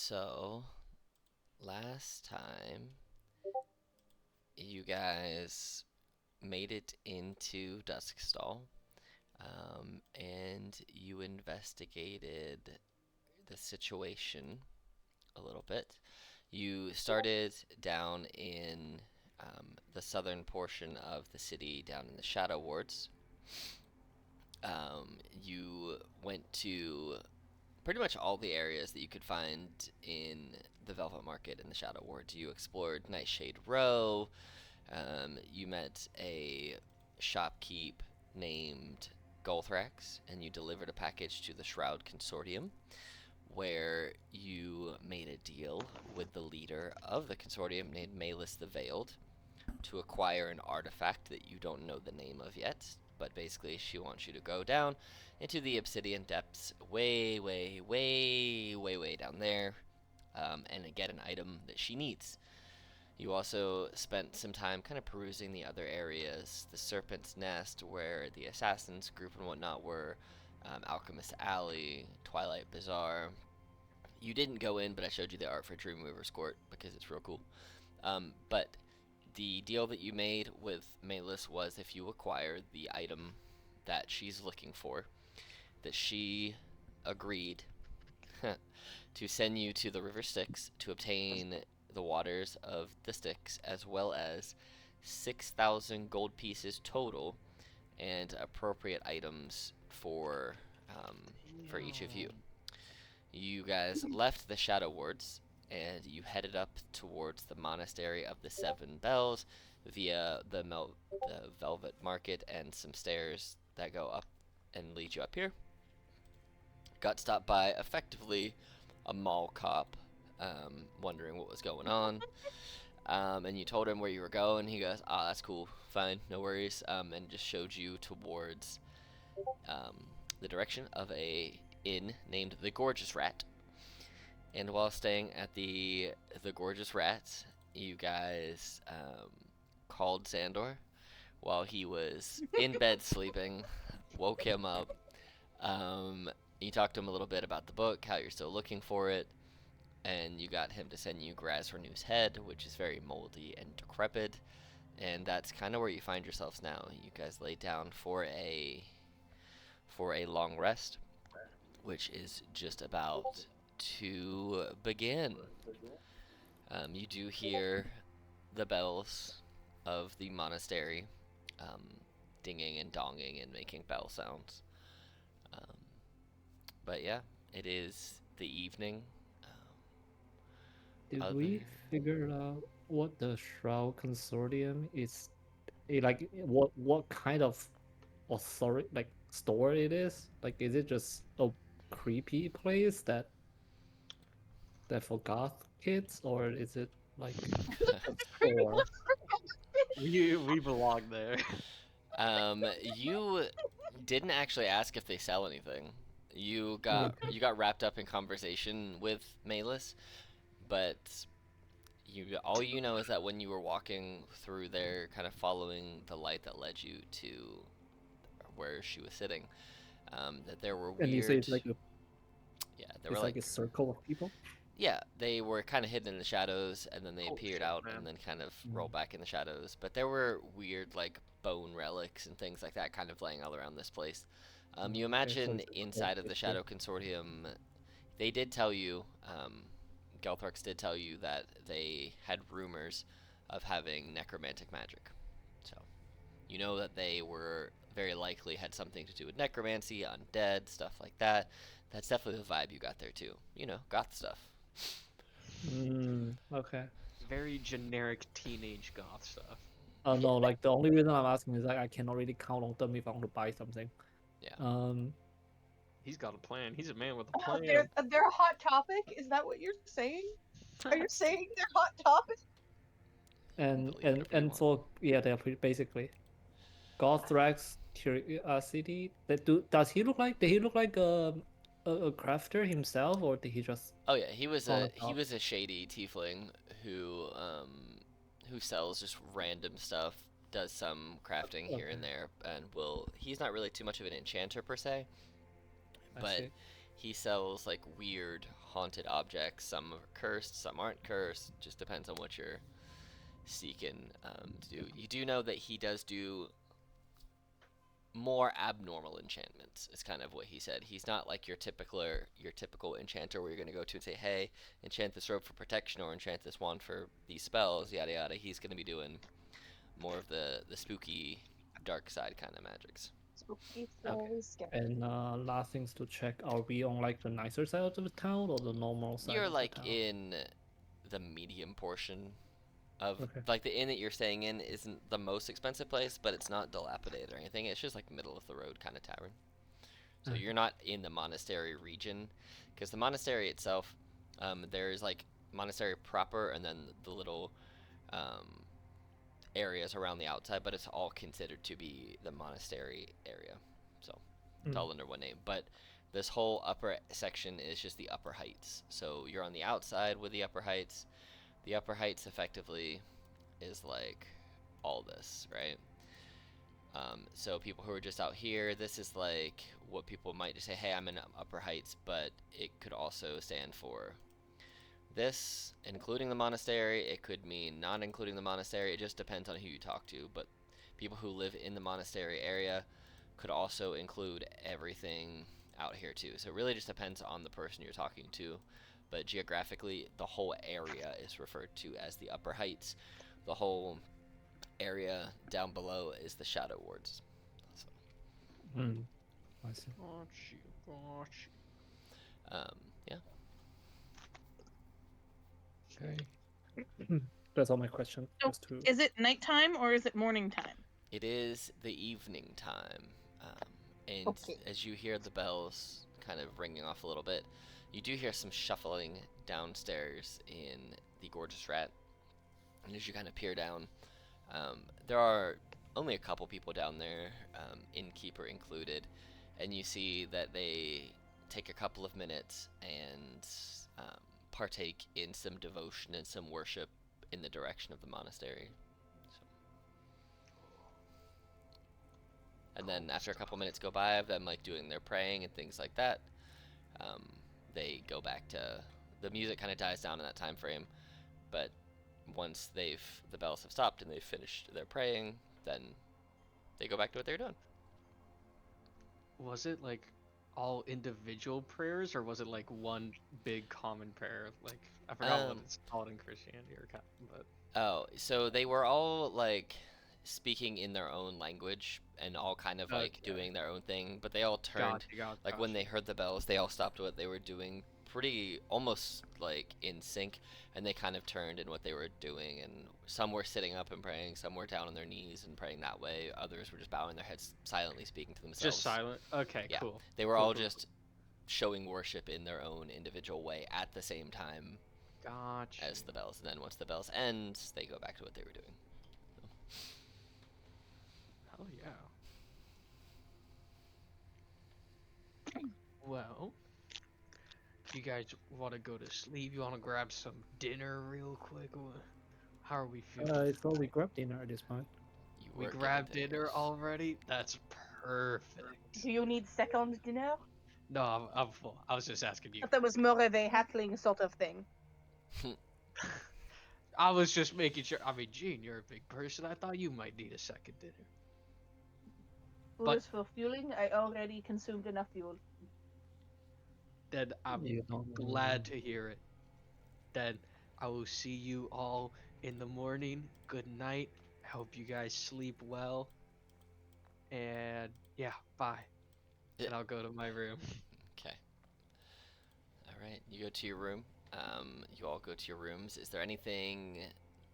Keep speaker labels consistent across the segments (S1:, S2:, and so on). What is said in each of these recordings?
S1: So, last time you guys made it into Duskstall, and you investigated the situation a little bit. You started down in the southern portion of the city, down in the Shadow Wards. You went to pretty much all the areas that you could find in the Velvet Market and the Shadow Wards. You explored Nightshade Row. You met a shopkeep named Golthrax, and you delivered a package to the Shroud Consortium, where you made a deal with the leader of the consortium named Malus the Veiled to acquire an artifact that you don't know the name of yet. But basically, she wants you to go down into the obsidian depths, way, way, way, way, way down there, and get an item that she needs. You also spent some time kind of perusing the other areas, the Serpent's Nest, where the Assassins group and whatnot were, Alchemist Alley, Twilight Bazaar. You didn't go in, but I showed you the art for Dreamweaver's Court because it's real cool. But the deal that you made with Malus was if you acquire the item that she's looking for, that she agreed to send you to the River Styx to obtain the waters of the Styx, as well as 6,000 gold pieces total and appropriate items for each of you. You guys left the Shadow Wards and you headed up towards the Monastery of the Seven Bells via the Velvet Market and some stairs that go up and lead you up here. Got stopped by effectively a mall cop, wondering what was going on. And you told him where you were going. He goes, "Ah, that's cool, fine, no worries," and just showed you towards the direction of a inn named the Gorgeous Rat. And while staying at the Gorgeous Rat, you guys called Xandor while he was in bed sleeping, woke him up. You talked to him a little bit about the book, how you're still looking for it, and you got him to send you Graz Renew's head, which is very moldy and decrepit. And that's kind of where you find yourselves now. You guys lay down for a long rest, which is just about to begin. You do hear the bells of the monastery dinging and donging and making bell sounds. But yeah, it is the evening.
S2: Did
S1: Other
S2: we figure out what the Shroud Consortium is? Like what kind of authority, like store it is? Like, is it just a creepy place that for goth kids, or is it like a store?
S3: We belong there.
S1: you didn't actually ask if they sell anything. You got wrapped up in conversation with Malus, but all you know is that when you were walking through there, kind of following the light that led you to where she was sitting, that there were
S2: And you say
S1: weird.
S2: it's like
S1: Yeah, there were
S2: a circle of people.
S1: yeah, they were kind of hidden in the shadows, and then they
S3: Oh,
S1: appeared
S3: shit,
S1: out
S3: man.
S1: and then kind of
S2: Mm.
S1: rolled back in the shadows. But there were weird, like, bone relics and things like that kind of laying all around this place. You
S2: Okay, so
S1: imagine
S2: it's a cult,
S1: inside of the
S2: basically.
S1: Shadow Consortium, they did tell you, Gelthorx did tell you that they had rumors of having necromantic magic. So, you know that they were very likely had something to do with necromancy, undead, stuff like that. That's definitely the vibe you got there, too. You know, goth stuff.
S2: Okay.
S3: Very generic teenage goth stuff.
S2: No, like the only reason I'm asking is like I cannot really count on them if I want to buy something.
S1: Yeah.
S2: Um,
S3: He's got a plan. He's a man with a
S4: Oh,
S3: plan.
S4: they're a hot topic. Is that what you're saying? Are you saying they're hot topic?
S2: and
S1: Believe
S2: and
S1: whatever you
S2: and
S1: want.
S2: so yeah, they're basically Gothrax curiosity. Does he look like? Did he look like a crafter himself, or did he just
S1: Oh yeah, he was
S2: on
S1: a
S2: the
S1: he
S2: top?
S1: was a shady tiefling who sells just random stuff, does some crafting here
S2: Okay,
S1: and there, and he's not really too much of an enchanter per se,
S2: I
S1: but
S2: see.
S1: he sells like weird haunted objects. Some are cursed, some aren't cursed. Just depends on what you're seeking to do. You do know that he does do more abnormal enchantments. Is kind of what he said. He's not like your typical enchanter where you're going to go to and say, "Hey, enchant this robe for protection or enchant this wand for these spells." Yada yada. He's going to be doing more of the spooky, dark side kind of magics.
S4: Spooky,
S2: Okay.
S4: scary, scary.
S2: And last things to check: are we on like the nicer side of the town or the normal side
S1: You're
S2: of
S1: like
S2: the town?
S1: in the medium portion of
S2: Okay.
S1: like the inn that you're staying in isn't the most expensive place, but it's not dilapidated or anything. It's just like middle of the road kind of tavern. So
S2: Okay.
S1: you're not in the monastery region, because the monastery itself, there's like monastery proper and then the little um, areas around the outside, but it's all considered to be the monastery area. So it's all under one name. But this whole upper section is just the upper heights. So you're on the outside with the upper heights. The upper heights effectively is like all this, right? So people who are just out here, this is like what people might just say, hey, I'm in upper heights, but it could also stand for this, including the monastery. It could mean not including the monastery. It just depends on who you talk to. But people who live in the monastery area could also include everything out here too. So it really just depends on the person you're talking to. But geographically, the whole area is referred to as the upper heights. The whole area down below is the shadow wards. So,
S2: I see.
S1: yeah.
S2: Okay. That's all my question.
S5: So,
S2: Just to
S5: Is it nighttime or is it morning time?
S1: It is the evening time, and
S4: Okay.
S1: as you hear the bells kind of ringing off a little bit, you do hear some shuffling downstairs in the Gorgeous Rat. And as you kind of peer down, there are only a couple people down there, innkeeper included, and you see that they take a couple of minutes and partake in some devotion and some worship in the direction of the monastery. And then after a couple minutes go by of them like doing their praying and things like that, they go back to the music. Kind of dies down in that time frame, but once the bells have stopped and they've finished their praying, then they go back to what they're doing.
S3: Was it like all individual prayers, or was it like one big common prayer? Like I forgot what it's called in Christianity, but
S1: Oh, so they were all like speaking in their own language and all kind of like
S3: Okay.
S1: doing their own thing, but they all turned like when they heard the bells, they all stopped what they were doing, pretty almost like in sync, and they kind of turned in what they were doing, and some were sitting up and praying, some were down on their knees and praying that way, others were just bowing their heads silently speaking to themselves.
S3: just silent. Okay,
S1: Yeah.
S3: cool.
S1: They were
S3: Cool,
S1: all
S3: cool,
S1: just showing worship in their own individual way at the same time
S3: Gotcha.
S1: as the bells, and then once the bells end, they go back to what they were doing.
S3: Hell yeah. Well, you guys want to go to sleep? You want to grab some dinner real quick? How are we feeling?
S2: I thought we grabbed dinner at this point.
S1: You
S3: We
S1: were given
S3: grabbed dinner
S1: dinners.
S3: already? That's perfect.
S4: Do you need second dinner?
S3: No, I'm full. I was just asking
S4: I
S3: you.
S4: thought that was more of a hatchling sort of thing.
S3: I was just making sure. I mean, Gene, you're a big person. I thought you might need a second dinner.
S4: Food
S3: But-
S4: is for fueling. I already consumed enough fuel.
S3: Then I'm
S2: You don't
S3: glad to hear it. Then I will see you all in the morning. Good night. I hope you guys sleep well. And yeah, bye.
S1: Yeah.
S3: And I'll go to my room.
S1: Okay. All right. You go to your room. You all go to your rooms. Is there anything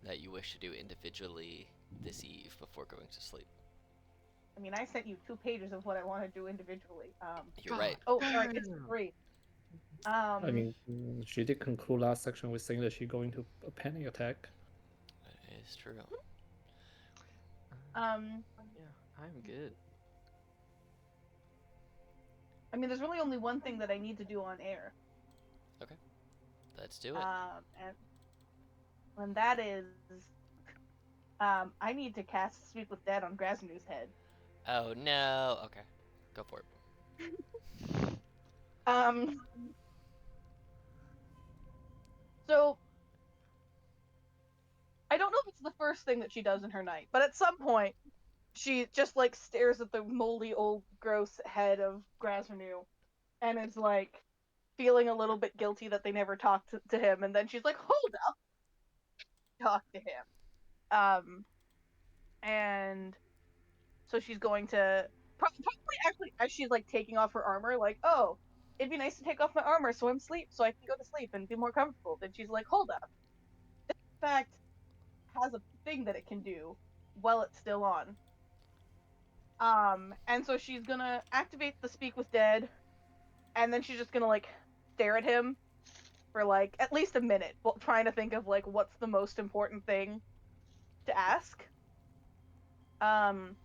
S1: that you wish to do individually this eve before going to sleep?
S4: I mean, I sent you 2 pages of what I want to do individually.
S1: You're right.
S4: Oh, sorry, it's 3.
S2: I mean, she did conclude last section with saying that she's going to a panic attack.
S1: That is true.
S3: Yeah, I'm good.
S4: I mean, there's really only one thing that I need to do on air.
S1: Let's do it.
S4: And that is, I need to cast Speak with Dead on Grasnu's head.
S1: Oh no. Okay. Go for it.
S4: So I don't know if it's the first thing that she does in her night, but at some point she just like stares at the moldy old gross head of Grasrenew and is like feeling a little bit guilty that they never talked to him, and then she's like, hold up, talk to him. And so she's going to probably actually as she's like taking off her armor, like, oh, it'd be nice to take off my armor so so I can go to sleep and be more comfortable. Then she's like, hold up, this in fact has a thing that it can do while it's still on. And so she's gonna activate the speak with dead, and then she's just gonna like stare at him for like at least a minute, trying to think of like what's the most important thing to ask. Um,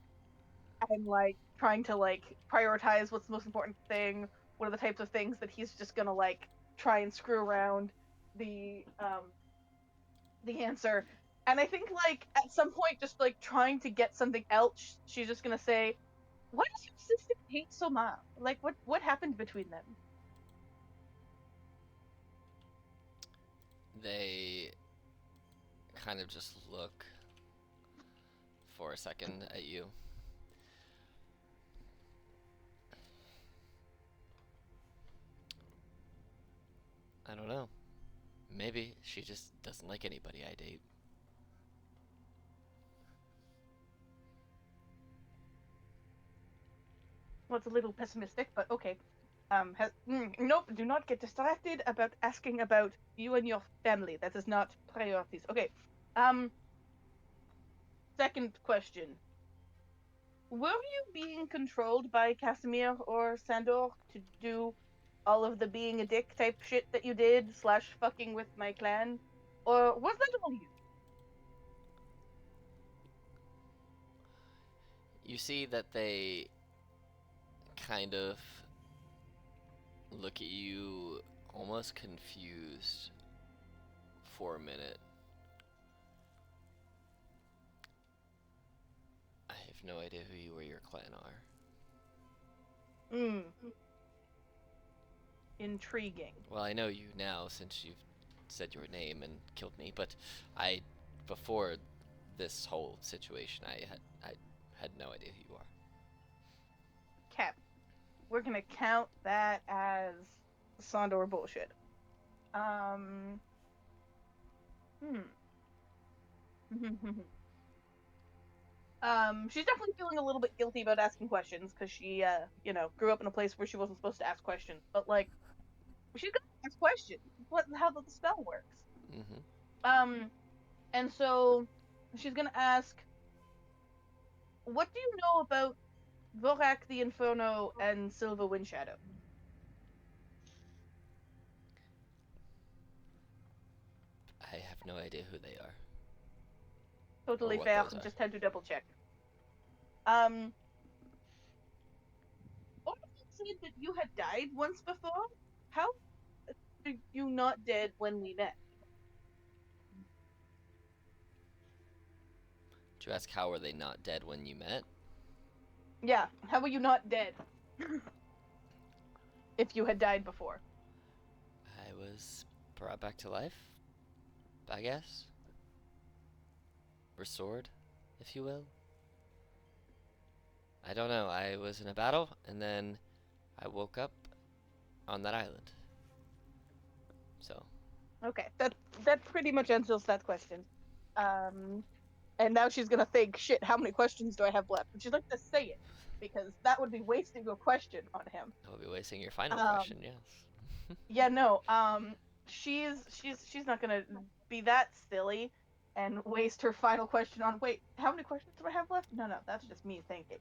S4: and like trying to like prioritize what's the most important thing, what are the types of things that he's just gonna like try and screw around the answer. And I think like at some point just like trying to get something else, she's just gonna say, why does your sister hate so much? Like what happened between them?
S1: They kind of just look for a second at you. I don't know. Maybe she just doesn't like anybody I date.
S4: Well, it's a little pessimistic, but okay. Nope, do not get distracted about asking about you and your family. That is not priorities. Okay. Um, Second question. Were you being controlled by Casimir or Sandor to do all of the being a dick type shit that you did, / fucking with my clan? Or was that all you?
S1: You see that they kind of look at you almost confused for a minute. I have no idea who you or your clan are.
S4: Hmm. Intriguing.
S1: Well, I know you now since you've said your name and killed me, but before this whole situation, I had no idea who you are.
S4: Cap. We're gonna count that as Sandor bullshit. Hmm. She's definitely feeling a little bit guilty about asking questions because she, grew up in a place where she wasn't supposed to ask questions. But like, she's gonna ask questions. What? How the spell works.
S1: Mm-hmm.
S4: And so she's gonna ask, "What do you know about Vorak the Inferno and Silva Windshadow?"
S1: I have no idea who they are or
S4: Totally
S1: what
S4: fair.
S1: those are.
S4: Just had to double check. Orphan said that you had died once before. How are you not dead when we met?
S1: Did you ask how were they not dead when you met?
S4: Yeah, how were you not dead? If you had died before.
S1: I was brought back to life, I guess. Restored, if you will. I don't know. I was in a battle, and then I woke up on that island. So,
S4: Okay, that pretty much answers that question. And now she's gonna think, shit, how many questions do I have left? And she's like to say it because that would be wasting a question on him.
S1: I'll be wasting your final
S4: Um,
S1: question, yes.
S4: yeah, no. She's not gonna be that silly and waste her final question on. Wait, how many questions do I have left? No, that's just me thinking.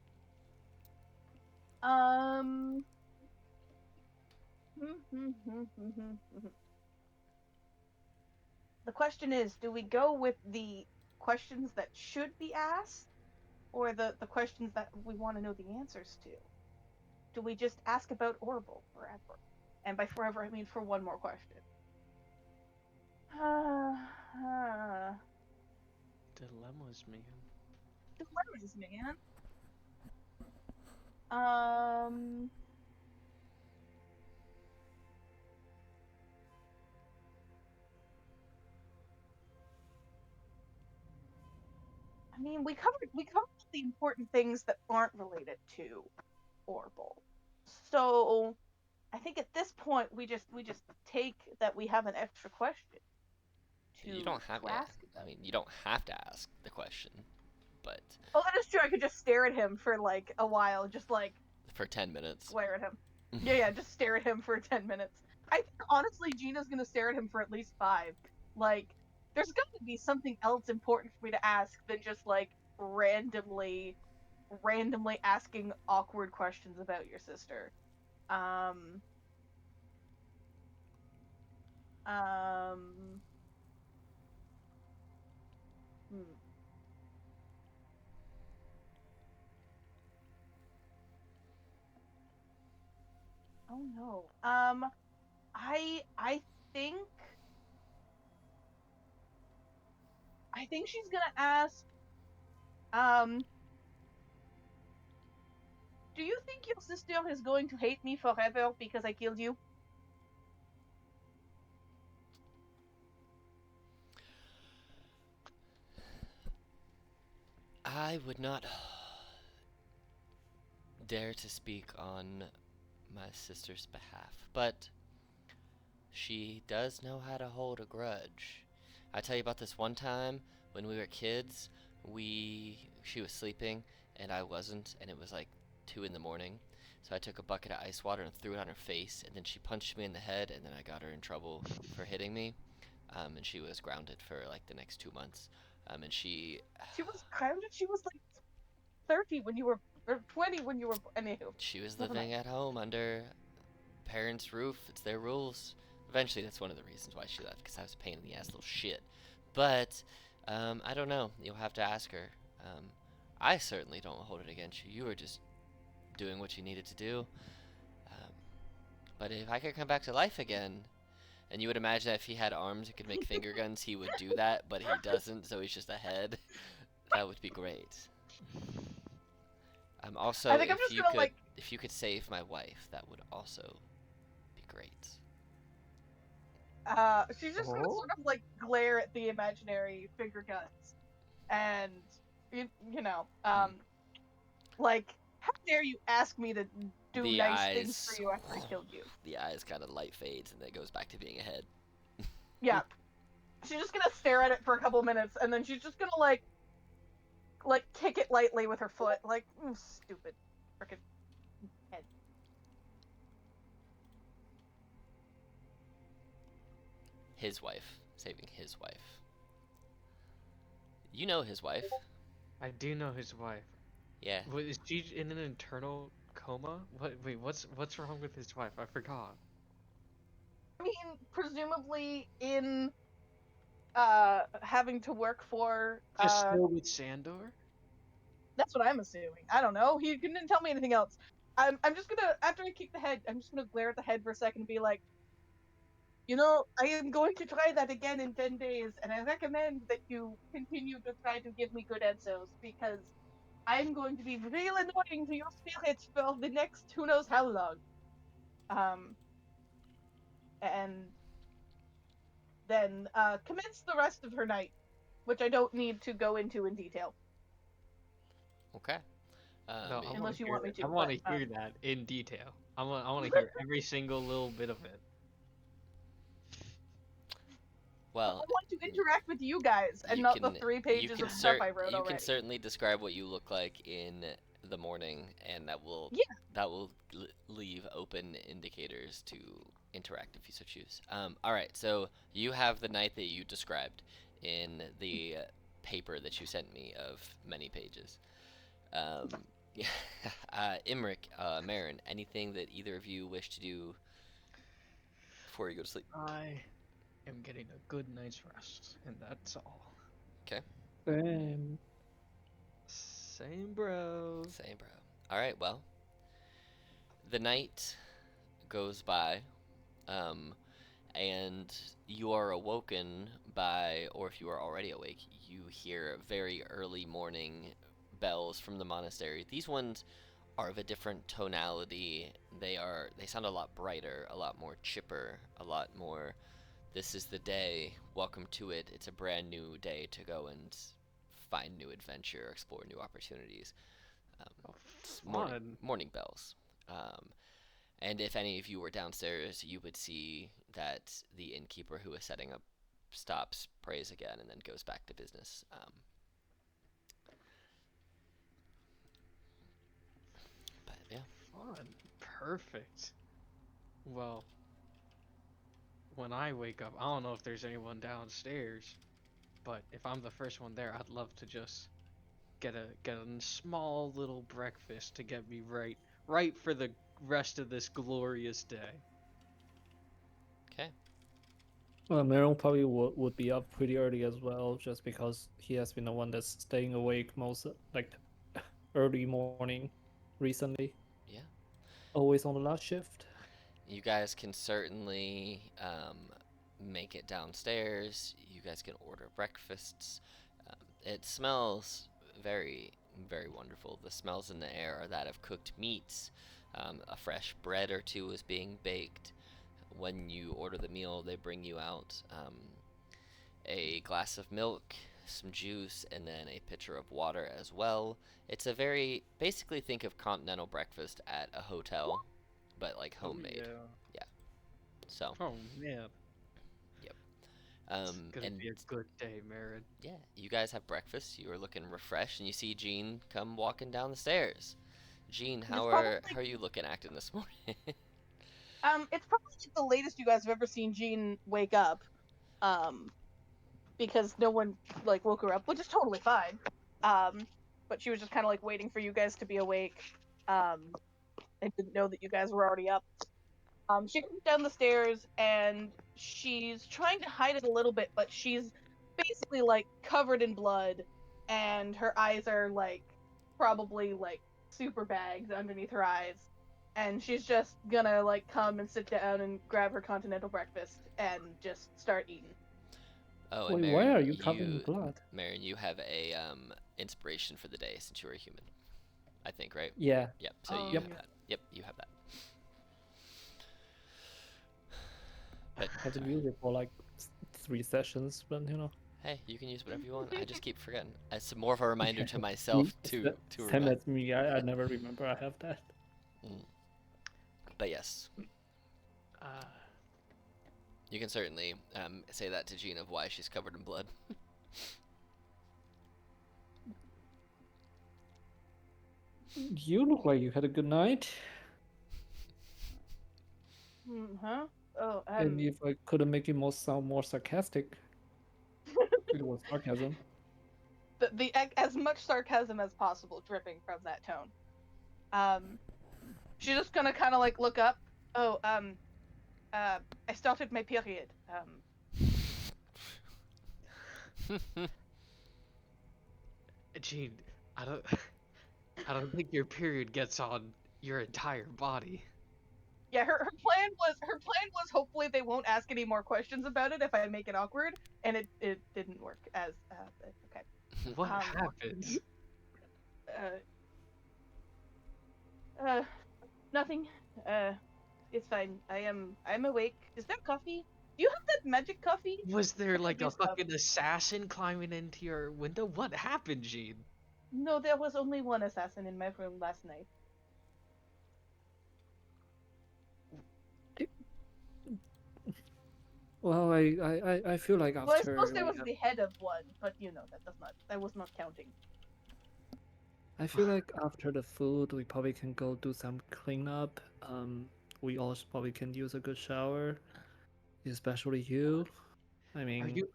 S4: Um. The question is, do we go with the questions that should be asked, or the questions that we want to know the answers to? Do we just ask about Orbital forever? And by forever, I mean for one more question.
S3: Dilemmas, man.
S4: Dilemmas, man. Um. mean, we covered the important things that aren't related to Orbital. So I think at this point we just take that we have an extra question
S1: You don't have,
S4: to
S1: yeah.
S4: ask
S1: I
S4: about.
S1: mean, you don't have to ask the question, but
S4: Oh, that is true. I could just stare at him for like a while, just like
S1: for 10 minutes.
S4: glare at him. Yeah, just stare at him for 10 minutes. I think honestly, Gina's gonna stare at him for at least 5. Like, there's gotta be something else important for me to ask than just like randomly asking awkward questions about your sister. Um, um, hmm. Oh no. I think I think she's gonna ask. Um, do you think your sister is going to hate me forever because I killed you?
S1: I would not dare to speak on my sister's behalf, but she does know how to hold a grudge. I tell you about this one time when we were kids. She was sleeping and I wasn't, and it was like 2 in the morning. So I took a bucket of ice water and threw it on her face, and then she punched me in the head, and then I got her in trouble for hitting me. And she was grounded for like the next 2 months. And she
S4: She was grounded. She was like 30 when you were, or 20 when you were. Anywho,
S1: she was
S4: never mind.
S1: living at home under parents' roof. It's their rules. Eventually, that's one of the reasons why she left, because I was a pain in the ass little shit. But I don't know. You'll have to ask her. Um, I certainly don't hold it against you. You were just doing what you needed to do. Um, but if I could come back to life again, and you would imagine that if he had arms and could make finger guns, he would do that, but he doesn't, so he's just a head. That would be great.
S4: I
S1: Also,
S4: think I'm just gonna like.
S1: if you could save my wife, that would also be great.
S4: She's just gonna
S2: Oh,
S4: sort of like glare at the imaginary finger guns, and
S1: Hmm.
S4: like, how dare you ask me to do
S1: The
S4: nice things for
S1: eyes,
S4: you after I killed you?
S1: the eyes kind of light fades, and then it goes back to being a head.
S4: Yeah, she's just gonna stare at it for a couple minutes, and then she's just gonna like kick it lightly with her foot, like stupid freaking head.
S1: His wife, saving his wife. You know his wife.
S3: I do know his wife.
S1: Yeah.
S3: What, is she in an internal coma? What? Wait, what's wrong with his wife? I forgot.
S4: I mean, presumably in having to work for
S3: Just still with Sandor?
S4: that's what I'm assuming. I don't know. He didn't tell me anything else. I'm just gonna, after I kick the head, I'm just gonna glare at the head for a second and be like, I am going to try that again in 10 days, and I recommend that you continue to try to give me good answers, because I'm going to be real annoying to your spirits for the next who knows how long. Um, and then commence the rest of her night, which I don't need to go into in detail,
S1: Okay.
S3: No, I want
S4: unless
S3: to
S4: you
S3: hear
S4: want me
S3: it. I
S4: to.
S3: want
S4: But
S3: to hear that in detail. I want to hear every single little bit of it.
S4: I
S1: Well,
S4: want to interact with you guys and
S1: you
S4: not the
S1: can
S4: 3 pages of stuff I wrote
S1: you can
S4: already.
S1: certainly describe what you look like in the morning, and
S4: Yeah.
S1: that will leave open indicators to interact if you so choose. All right, so you have the night that you described in the paper that you sent me of many pages. Um, yeah, Imric, Marin, anything that either of you wish to do before you go to sleep?
S3: I am getting a good night's rest, and that's all.
S1: Okay,
S2: damn.
S3: Same, bro.
S1: same, bro. All right, well, the night goes by, um, and you are awoken by, or if you are already awake, you hear very early morning bells from the monastery. These ones are of a different tonality. They sound a lot brighter, a lot more chipper, a lot more, this is the day, welcome to it. It's a brand new day to go and find new adventure, explore new opportunities.
S3: Oh,
S1: Morning bells. And if any of you were downstairs, you would see that the innkeeper who is setting up stops, prays again, and then goes back to business. But yeah,
S3: Fun. Perfect. Well, when I wake up, I don't know if there's anyone downstairs, but if I'm the first one there, I'd love to just get a small little breakfast to get me right for the rest of this glorious day.
S1: okay.
S2: Well, Meron probably would be up pretty early as well, just because he has been the one that's staying awake most like early morning recently.
S1: Yeah.
S2: Always on the last shift.
S1: You guys can certainly make it downstairs. You guys can order breakfasts. It smells very, very wonderful. The smells in the air are that of cooked meats. A fresh bread or two is being baked. When you order the meal, they bring you out a glass of milk, some juice, and then a pitcher of water as well. It's a very, basically think of continental breakfast at a hotel, but like homemade.
S3: Yeah.
S1: So,
S3: Oh man,
S1: yep.
S3: it's gonna
S1: And
S3: be a good day, Marin.
S1: yeah, you guys have breakfast. You are looking refreshed, and you see Jean come walking down the stairs. Jean,
S4: It's
S1: how
S4: probably
S1: are you looking acting this morning?
S4: it's probably like the latest you guys have ever seen Jean wake up. Because no one like woke her up, which is totally fine. But she was just kind of like waiting for you guys to be awake. And didn't know that you guys were already up. She comes down the stairs and she's trying to hide it a little bit, but she's basically like covered in blood, and her eyes are like probably like super bags underneath her eyes. And she's just gonna like come and sit down and grab her continental breakfast and just start eating.
S1: Oh, and
S2: Wait, why are
S1: Marin,
S2: you covered in blood?
S1: Marin, you have a inspiration for the day since you were a human. I think, right?
S2: Yeah,
S1: Yep. So
S4: Oh,
S1: you have
S4: yeah.
S1: that. Yep, you have that. But
S2: had to use it for like 3 sessions, but you know.
S1: hey, you can use whatever you want. I just keep forgetting. It's more of a reminder to
S2: Me-
S1: myself to
S2: Same
S1: remember.
S2: as me. I never remember I have that.
S1: But yes,
S3: Uh,
S1: you can certainly say that to Jean of why she's covered in blood.
S2: You look like you had a good night.
S4: Huh? Oh,
S2: And if I couldn't make it sound more sarcastic, it was sarcasm.
S4: as much sarcasm as possible dripping from that tone. She's just gonna kind of like look up. Oh, I started my period.
S3: Gene, I don't, I don't think your period gets on your entire body.
S4: Yeah, her plan was hopefully they won't ask any more questions about it if I make it awkward, and it didn't work as okay.
S3: What
S4: Um,
S3: happened?
S4: Uh, nothing. It's fine. I'm awake. Is there coffee? Do you have that magic coffee?
S3: Was there
S4: I could
S3: like a
S4: use some.
S3: fucking assassin climbing into your window? What happened, Gene?
S4: No, there was only one assassin in my room last night.
S2: Well, I feel like
S4: Well, I
S2: after
S4: suppose there
S2: we
S4: was
S2: have,
S4: the head of one, but that was not counting.
S2: I feel like after the food, we probably can go do some cleanup. We also probably can use a good shower, especially you. I
S3: Are
S2: mean,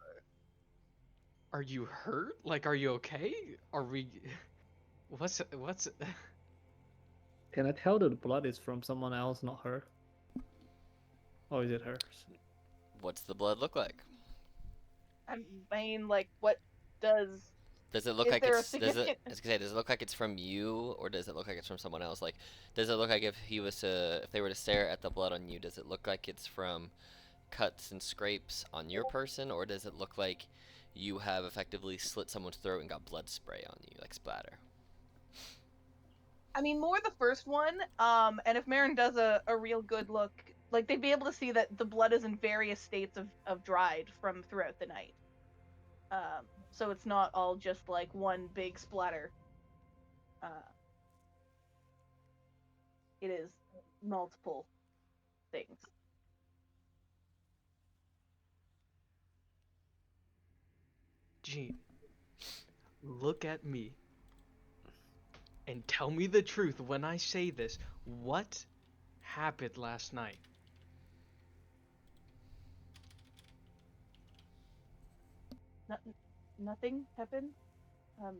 S3: you hurt? Like, are you okay? Are we? What's?
S2: can I tell that the blood is from someone else, not her? Or is it hers?
S1: What's the blood look like?
S4: I mean, like, what does?
S1: Does it look
S4: Is
S1: like
S4: there a
S1: it's does it
S4: significant?
S1: I was gonna say, does it look like it's from you, or does it look like it's from someone else? Like, does it look like if they were to stare at the blood on you, does it look like it's from cuts and scrapes on your person, or does it look like you have effectively slit someone's throat and got blood spray on you, like splatter?
S4: I mean, more the first one. And if Marin does a real good look, like they'd be able to see that the blood is in various states of dried from throughout the night. So it's not all just like one big splatter. It is multiple things.
S3: Gene, look at me and tell me the truth when I say this. What happened last night?
S4: No, nothing happened. It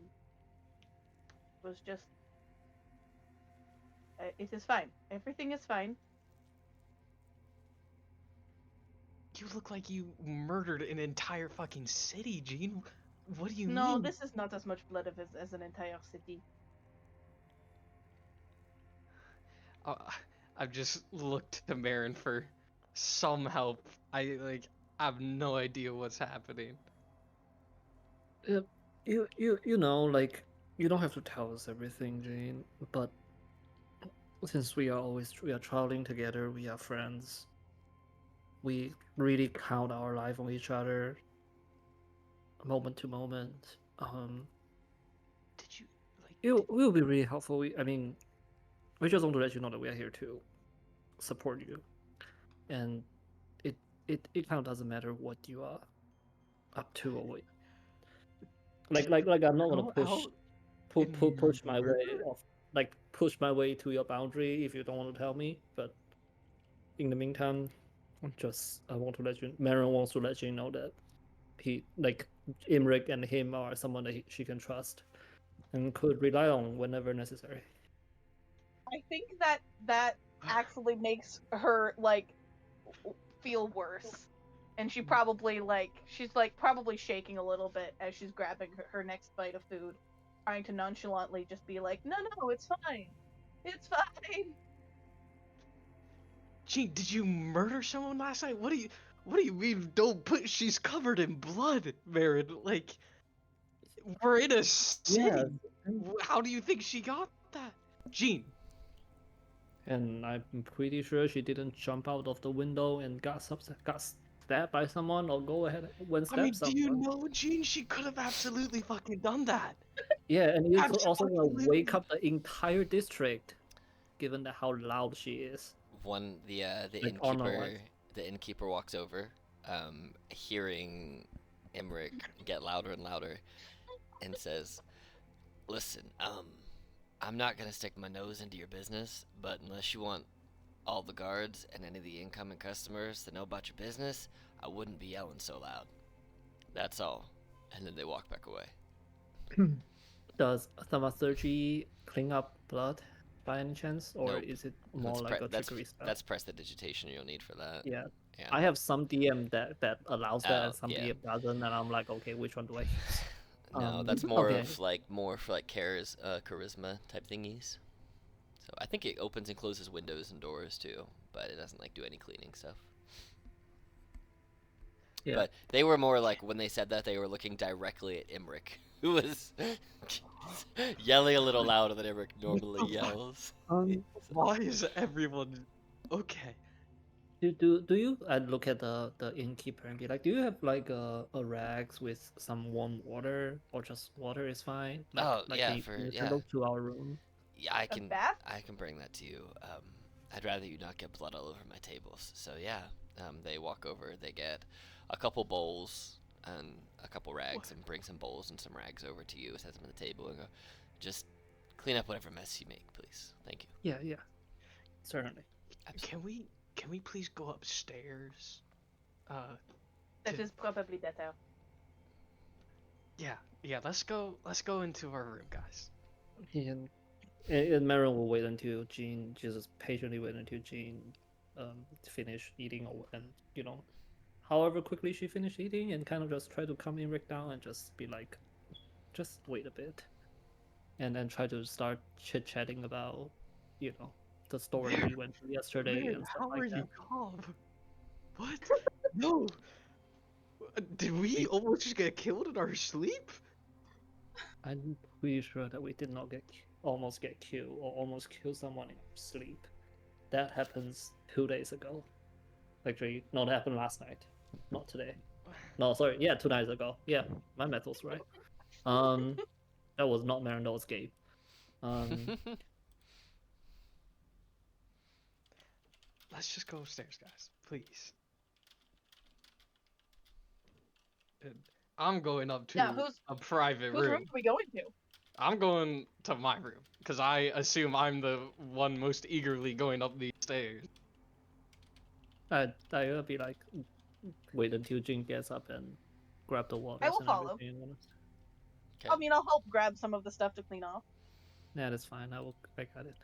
S4: was just. It is fine. Everything is fine.
S3: You look like you murdered an entire fucking city, Gene. What do you
S4: No,
S3: mean?
S4: this is not as much blood as an entire city.
S3: Uh, I've just looked to Marin for some help. I have no idea what's happening.
S2: You know, like you don't have to tell us everything, Jane. But since we are traveling together, we are friends. We really count our life on each other, moment to moment.
S3: Did you like?
S2: It will be really helpful. I mean, we just want to let you know that we are here to support you, and it it kind of doesn't matter what you are up to or what. Like I'm not gonna
S3: Go out
S2: push
S3: and
S2: my way
S3: murder?
S2: off, like push my way to your boundary if you don't want to tell me. But in the meantime, I want to let you. Marin wants to let you know that he like Imrik and him are someone that she can trust and could rely on whenever necessary.
S4: I think that actually makes her like feel worse, and she probably she's like probably shaking a little bit as she's grabbing her next bite of food, trying to nonchalantly just be like, no, it's fine, it's fine.
S3: Gene, did you murder someone last night? What do you mean? Don't put. She's covered in blood, Marin. Like, we're in a
S2: Yeah,
S3: city. How do you think she got that? Gene,
S2: and I'm pretty sure she didn't jump out of the window and got stabbed by someone or go ahead and
S3: I
S2: stab
S3: mean, do you
S2: someone.
S3: know, Gene? She could have absolutely fucking done that.
S2: Yeah, and you could also wake
S3: Absolutely.
S2: up the entire district, given that how loud she is.
S1: The
S2: Like armor wise.
S1: innkeeper walks over, hearing Emmerich get louder and louder, and says, "Listen, I'm not gonna stick my nose into your business, but unless you want all the guards and any of the incoming customers to know about your business, I wouldn't be yelling so loud. That's all." And then they walk back away.
S2: Does thaumaturgy clean up blood by any chance, or
S1: Nope.
S2: is it more like a trickery spell?
S1: That's prestidigitation you'll need for that.
S2: Yeah,
S1: Yeah.
S2: I have some DM that allows that,
S1: Oh,
S2: and some
S1: yeah.
S2: DM doesn't, and I'm like, okay, which one do I use?
S1: No, that's
S2: Okay,
S1: more for like charisma type thingies. So I think it opens and closes windows and doors too, but it doesn't like do any cleaning stuff.
S2: yeah.
S1: But they were more like when they said that they were looking directly at Imric, who was yelling a little louder than Imric normally yells.
S3: Why is everyone okay?
S2: Do you look at the innkeeper and be like, do you have like a rags with some warm water, or just water is fine?
S1: Oh yeah,
S2: Can
S1: for
S2: you send
S1: yeah,
S2: those to our room?
S1: yeah.
S4: A bath?
S1: I can bring that to you. I'd rather you not get blood all over my tables. So yeah, they walk over. They get a couple bowls and a couple rags,
S3: What?
S1: and bring some bowls and some rags over to you. Set them on the table and go, just clean up whatever mess you make, please. Thank you.
S2: Yeah, certainly.
S1: Absolutely.
S3: Can we please go upstairs?
S4: That
S3: To,
S4: is probably better.
S3: yeah, let's go into our room, guys.
S2: And and Marin will wait until Jean just patiently wait until Jean finish eating, or and however quickly she finished eating, and kind of just try to calm Rick down and just be like, just wait a bit, and then try to start chit chatting about the story we went through yesterday
S3: Man,
S2: and stuff
S3: how are
S2: like that.
S3: you calm? What? No. Did we almost just get killed in our sleep?
S2: I'm pretty sure that we did not almost get killed or almost kill someone in sleep. That happens 2 days ago. Actually, not happened last night, not today. No, sorry. Yeah, 2 nights ago. Yeah, my math was right. That was not Marin, that was Gabe.
S3: Let's just go upstairs, guys, please. And I'm going up
S4: Yeah,
S3: to a private
S4: whose room
S3: room.
S4: are we going to?
S3: I'm going to my room because I assume I'm the one most eagerly going up these stairs.
S2: I'll be like, wait until Jin gets up and grab the waters
S4: I will
S2: and
S4: follow.
S2: everything.
S4: I mean, I'll help grab some of the stuff to clean off.
S2: Yeah, that's fine. I got it.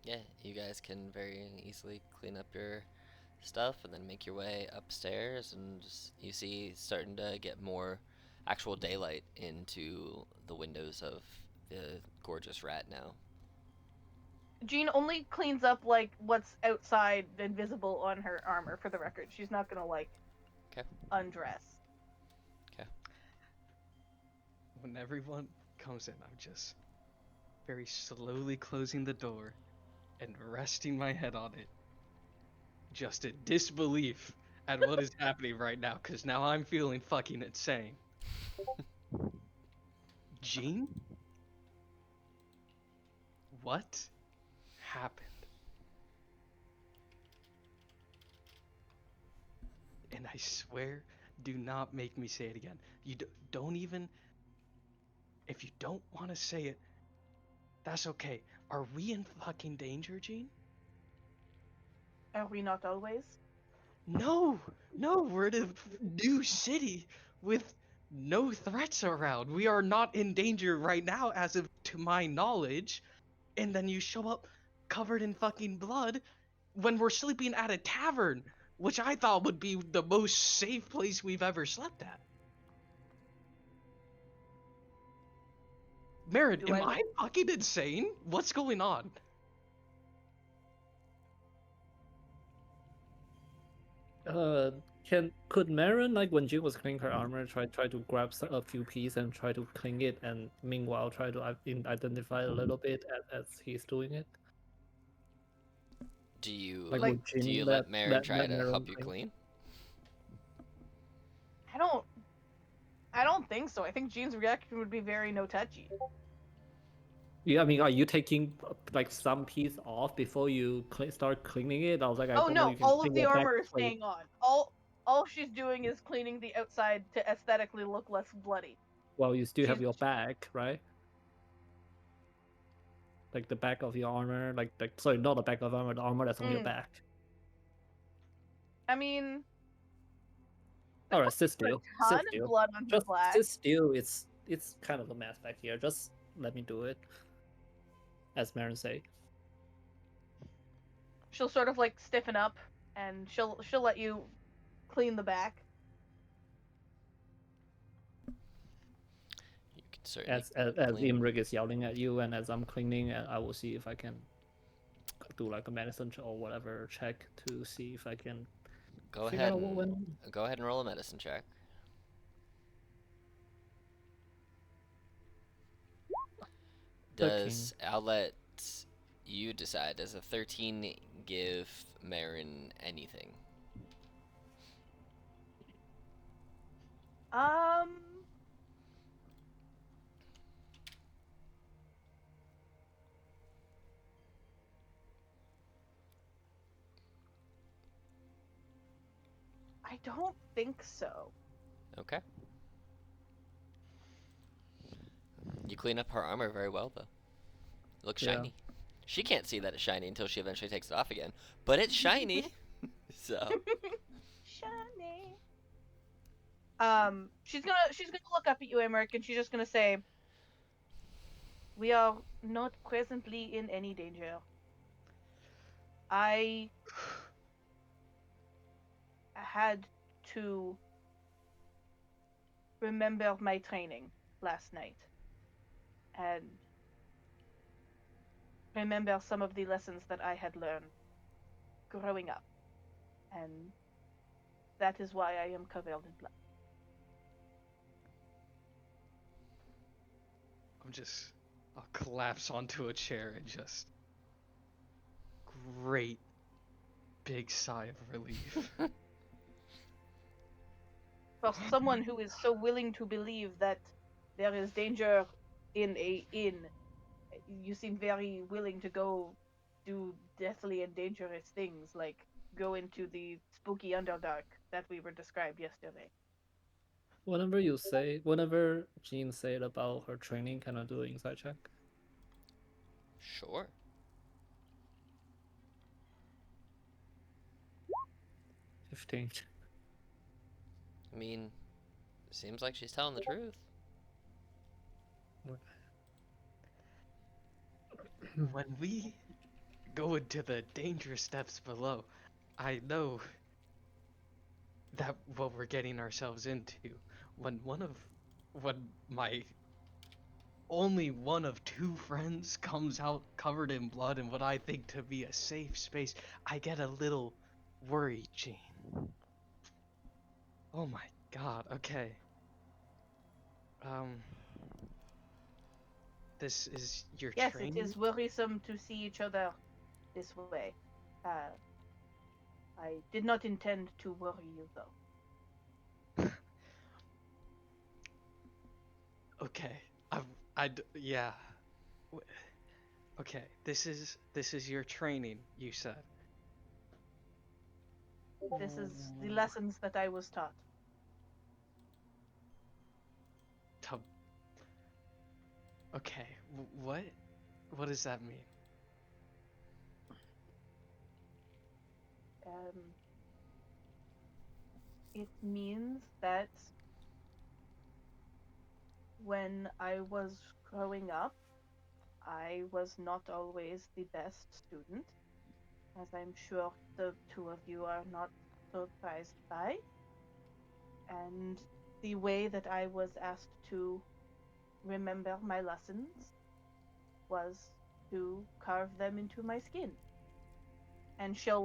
S1: Yeah, you guys can very easily clean up your stuff and then make your way upstairs, and just, you see starting to get more actual daylight into the windows of the gorgeous rat now.
S4: Jean only cleans up like what's outside and visible on her armor. For the record, she's not gonna like
S1: 'Kay.
S4: undress.
S3: When everyone comes in, I'm just very slowly closing the door and resting my head on it, just in disbelief at what is happening right now, because now I'm feeling fucking insane. Jean? What happened? And I swear, do not make me say it again. You don't even. If you don't want to say it, that's okay. Are we in fucking danger, Jean?
S4: Are we not always?
S3: No, we're in a new city with no threats around. We are not in danger right now, as of to my knowledge. And then you show up covered in fucking blood when we're sleeping at a tavern, which I thought would be the most safe place we've ever slept at. Marin,
S4: Do
S3: am
S4: I
S3: I fucking insane? What's going on?
S2: Could Marin, like when Jin was cleaning her armor, try to grab a few pieces and try to clean it, and meanwhile try to identify a little bit as he's doing it?
S1: Do you
S2: Like,
S4: Like,
S2: would
S1: do
S2: Jin
S1: you let Marin try
S2: let
S1: to
S2: Marin
S1: help you
S2: clean?
S1: clean?
S4: I don't think so. I think Jean's reaction would be very no touchy.
S2: Yeah, I mean, are you taking like some piece off before you start cleaning it? I was like, I
S4: Oh
S2: don't know.
S4: no,
S2: You can
S4: all of
S2: clean
S4: the
S2: your back
S4: armor is
S2: plate.
S4: staying on. All she's doing is cleaning the outside to aesthetically look less bloody.
S2: Well, you still have
S4: She's
S2: your back, right? Like the back of your armor, like sorry, not the back of armor, the armor that's on your back.
S4: I mean,
S2: All right, sit
S4: a
S2: still.
S4: ton
S2: Sit
S4: of
S2: still.
S4: blood on her
S2: Just
S4: black.
S2: sit still. It's kind of a mess back here. Just let me do it, as Marin say.
S4: She'll sort of like stiffen up, and she'll let you clean the back.
S1: You can certainly
S2: As
S1: clean.
S2: Imrig is yelling at you, and as I'm cleaning, and I will see if I can do like a medicine or whatever check to see if I can
S1: Go
S2: figure
S1: ahead
S2: out what
S1: and
S2: went.
S1: go ahead and roll a medicine check.
S2: Cooking.
S1: I'll let you decide. Does a 13 give Marin anything?
S4: I don't think so.
S1: Okay. You clean up her armor very well, though. It looks
S2: Yeah.
S1: shiny. She can't see that it's shiny until she eventually takes it off again, but it's shiny. So
S4: Shiny. She's gonna look up at you, Emmerich, and she's just gonna say, "We are not presently in any danger. I had to remember my training last night and remember some of the lessons that I had learned growing up, and that is why I am covered in blood."
S3: I'll collapse onto a chair and just great big sigh of relief.
S4: for someone who is so willing to believe that there is danger in a inn, you seem very willing to go do deathly and dangerous things, like go into the spooky underdark that we were described yesterday.
S2: Whenever Jean said about her training, can I do an insight check?
S1: Sure.
S2: 15.
S1: I mean, seems like she's telling the truth.
S3: When we go into the dangerous depths below, I know that what we're getting ourselves into. When when my only one of two friends comes out covered in blood in what I think to be a safe space, I get a little worried, Gene. Oh my god, okay. Um, this is your
S4: Yes,
S3: training?
S4: it is worrisome to see each other this way. I did not intend to worry you, though.
S3: Okay, yeah. Okay, this is your training, you said.
S4: This is the lessons that I was taught.
S3: To... Okay, what? What does that mean?
S4: It means that when I was growing up, I was not always the best student, as I'm sure the two of you are not surprised by. And the way that I was asked to remember my lessons was to carve them into my skin. And she'll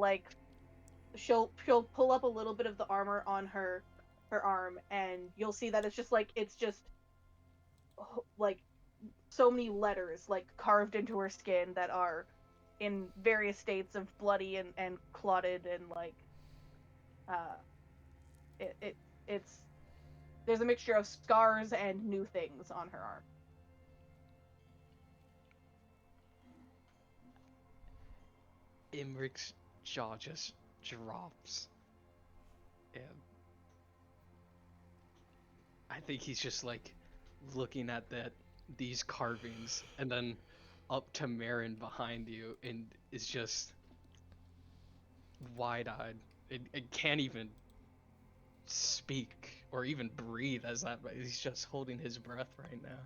S4: pull up a little bit of the armor on her arm, and you'll see that it's just like so many letters like carved into her skin that are in various states of bloody and clotted, and like uh it's there's a mixture of scars and new things on her arm.
S3: Imric's jaw just drops. And I think he's just like looking at these carvings and then up to Marin behind you and is just wide-eyed. It can't even speak or even breathe as that, but he's just holding his breath right now.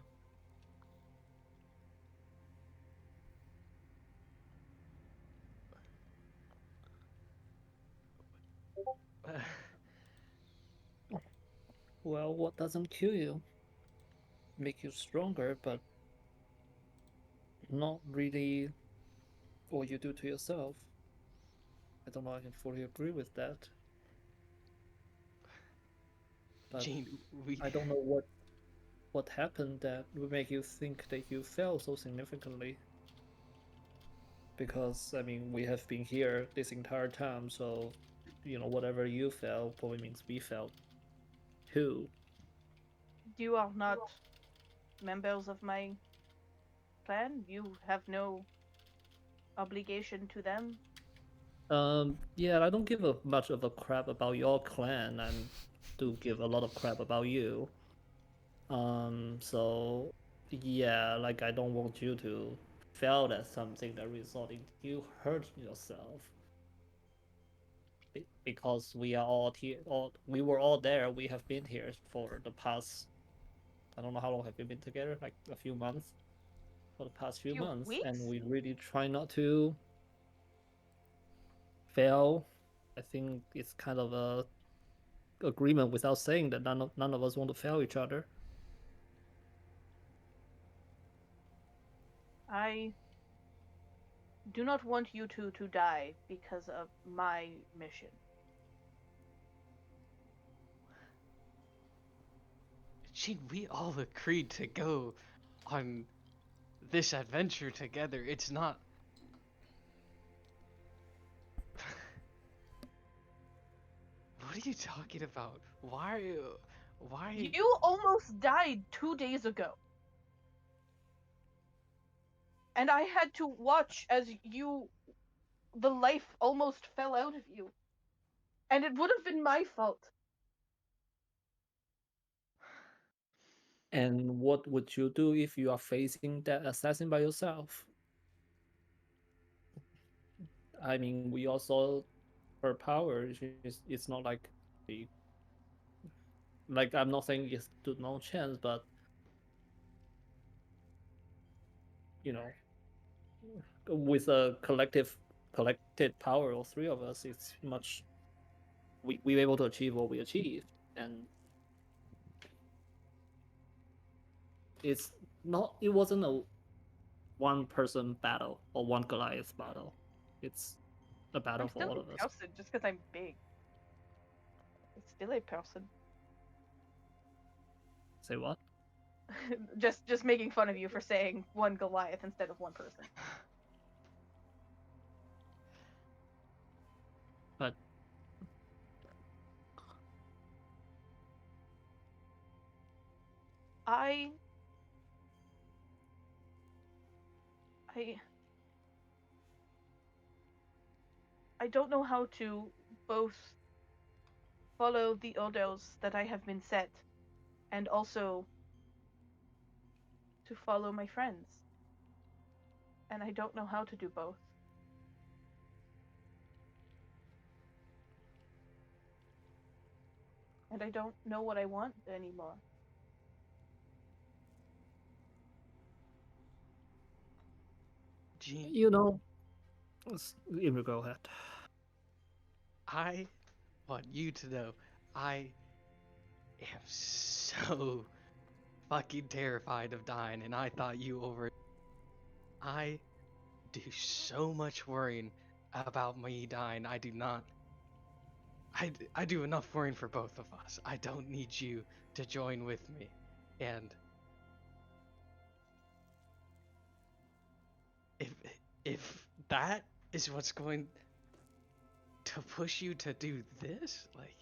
S2: Well, what doesn't kill you? Make you stronger, but not really what you do to yourself. I don't know if I can fully agree with that. But
S3: Gene, we
S2: I don't know what happened that would make you think that you fell so significantly. Because, I mean, we have been here this entire time, so, whatever you felt probably means we felt too.
S4: You are not members of my clan. You have no obligation to them.
S2: Yeah, I don't give a much of a crap about your clan, and do give a lot of crap about you. So yeah, like I don't want you to fail at something that resulting you hurting yourself. Because we are all here, we were all there. We have been here for the past. I don't know how long have we been together, like a few months. For the past few
S4: Few
S2: months, and
S4: weeks?
S2: we really try not to fail. I think it's kind of a agreement without saying that none of us want to fail each other.
S4: I do not want you two to die because of my mission.
S3: Gene, we all agreed to go on this adventure together. It's not What are you talking about? Why? Why?
S4: You almost died 2 days ago. And I had to watch as the life almost fell out of you. And it would have been my fault.
S2: And what would you do if you are facing that assassin by yourself? I mean, we all saw her power. It's not like the like I'm not saying it's to no chance, but you know, with a collected power of three of us, it's much we were able to achieve what we achieved, and it wasn't a one person battle or one Goliath battle. It's a battle
S4: I'm
S2: for
S4: still
S2: all
S4: a
S2: of us.
S4: person just because I'm big. It's still a person.
S2: Say what?
S4: just making fun of you for saying one Goliath instead of one person.
S2: But
S4: I I I don't know how to both follow the orders that I have been set and also to follow my friends. And I don't know how to do both. And I don't know what I want anymore.
S3: Gene,
S2: you know, Imra, go ahead.
S3: I want you to know I am so fucking terrified of dying, and I thought you over. I do so much worrying about me dying. I do not. I do enough worrying for both of us. I don't need you to join with me. And if if that is what's going to push you to do this, like,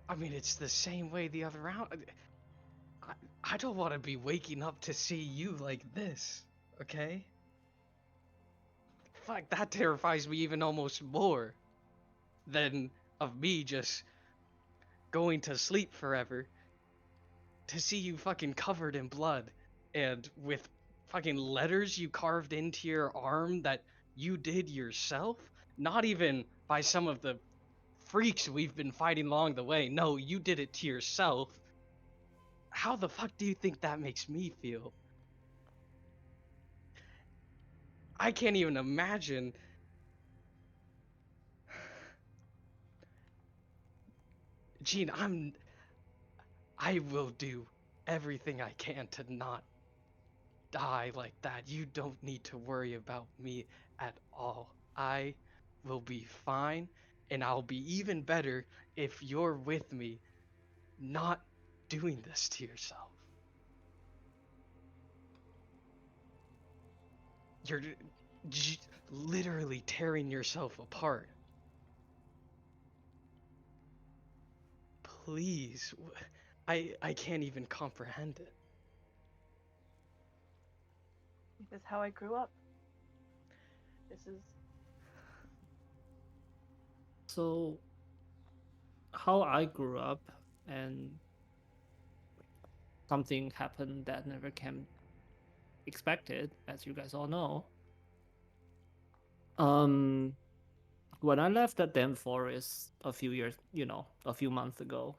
S3: I mean, it's the same way the other round. I, I don't want to be waking up to see you like this, okay? Fuck, that terrifies me even almost more than of me just going to sleep forever. To see you fucking covered in blood and with fucking letters you carved into your arm that you did yourself, not even by some of the freaks we've been fighting along the way. No, you did it to yourself. How the fuck do you think that makes me feel? I can't even imagine. Gene, I will do everything I can to not die like that. You don't need to worry about me at all. I will be fine, and I'll be even better if you're with me, not doing this to yourself. You're literally tearing yourself apart. Please, I can't even comprehend it.
S4: This is how I grew up. This is
S2: So, how I grew up, and something happened that never came expected, as you guys all know. Um, when I left that damn forest a few years, a few months ago,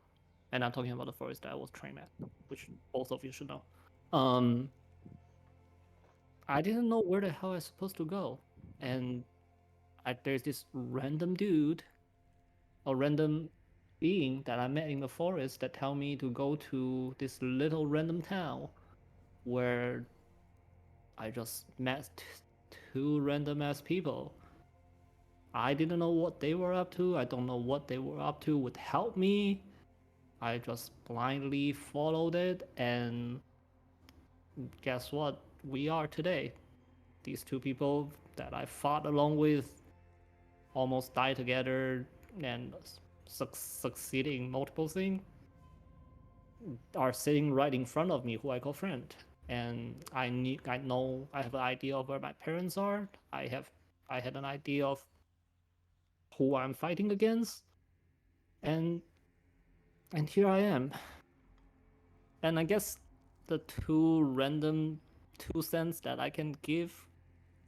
S2: and I'm talking about the forest that I was trained at, which both of you should know. Um, I didn't know where the hell I was supposed to go, and there's this random dude, a random being that I met in the forest that tell me to go to this little random town where I just met two random ass people. I didn't know what they were up to. I don't know what they were up to would help me. I just blindly followed it, and guess what? We are today. These two people that I fought along with, almost died together, and succeeding multiple things, are sitting right in front of me, who I call friend. And I know, I have an idea of where my parents are. I had an idea of who I'm fighting against, and here I am. And I guess the two random 2 cents that I can give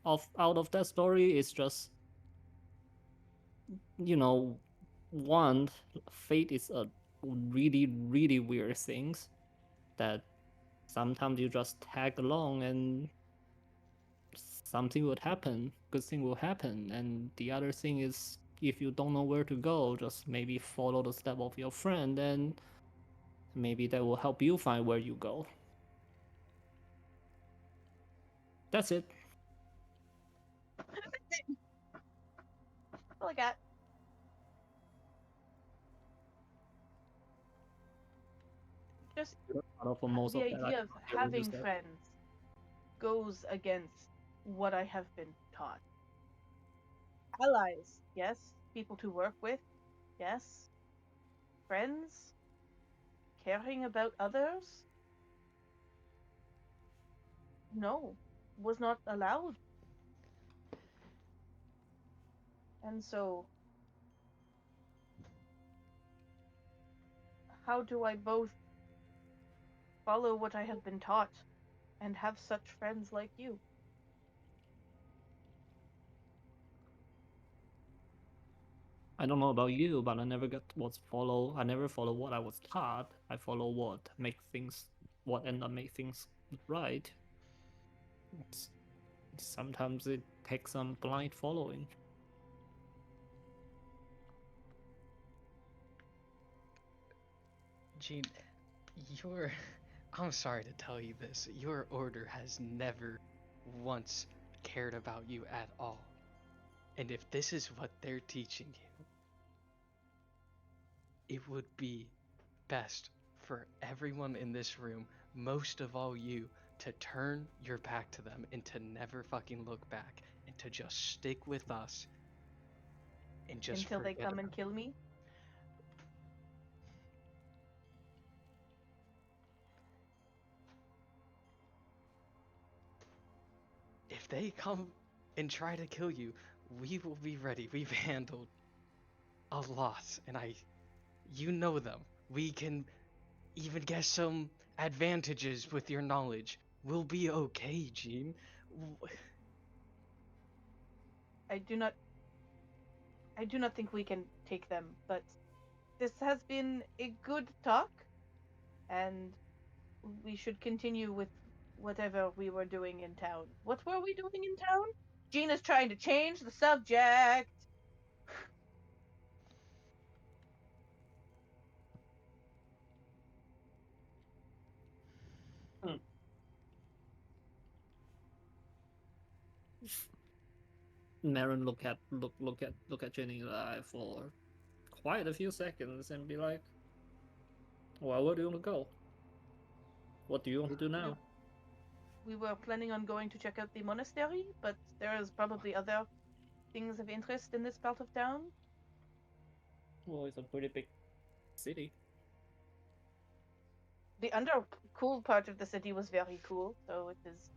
S2: out of that story is just, you know, one, fate is a really, really weird thing that sometimes you just tag along and something would happen, good thing will happen. And the other thing is, if you don't know where to go, just maybe follow the step of your friend, and maybe that will help you find where you go. That's it.
S4: All I got. Just
S2: For most
S4: the
S2: of that,
S4: idea of
S2: I will use
S4: having
S2: that.
S4: friends goes against what I have been taught. Allies, yes. People to work with, yes. Friends, caring about others, no, was not allowed. And so, how do I both follow what I have been taught and have such friends like you?
S2: I don't know about you, but I never got what's follow. I never follow what I was taught. I follow what end up make things right. It's, sometimes it takes some blind following.
S3: Gene, your. I'm sorry to tell you this. Your order has never once cared about you at all. And if this is what they're teaching you, it would be best for everyone in this room, most of all you, to turn your back to them and to never fucking look back and to just stick with us and just
S4: Until they
S3: forget
S4: come and
S3: about
S4: kill me?
S3: it. If they come and try to kill you, we will be ready. We've handled a lot, and you know them. We can even get some advantages with your knowledge. We'll be okay, Gene.
S4: I do not think we can take them, but this has been a good talk, and we should continue with whatever we were doing in town. What were we doing in town? Gina's trying to change the subject.
S2: Marin look at Jenny in the eye for quite a few seconds and be like, "Well, where do you want to go? What do you want to do now?"
S4: We were planning on going to check out the monastery, but there is probably other things of interest in this part of town.
S2: Well, it's a pretty big city.
S4: The cool part of the city was very cool, so it is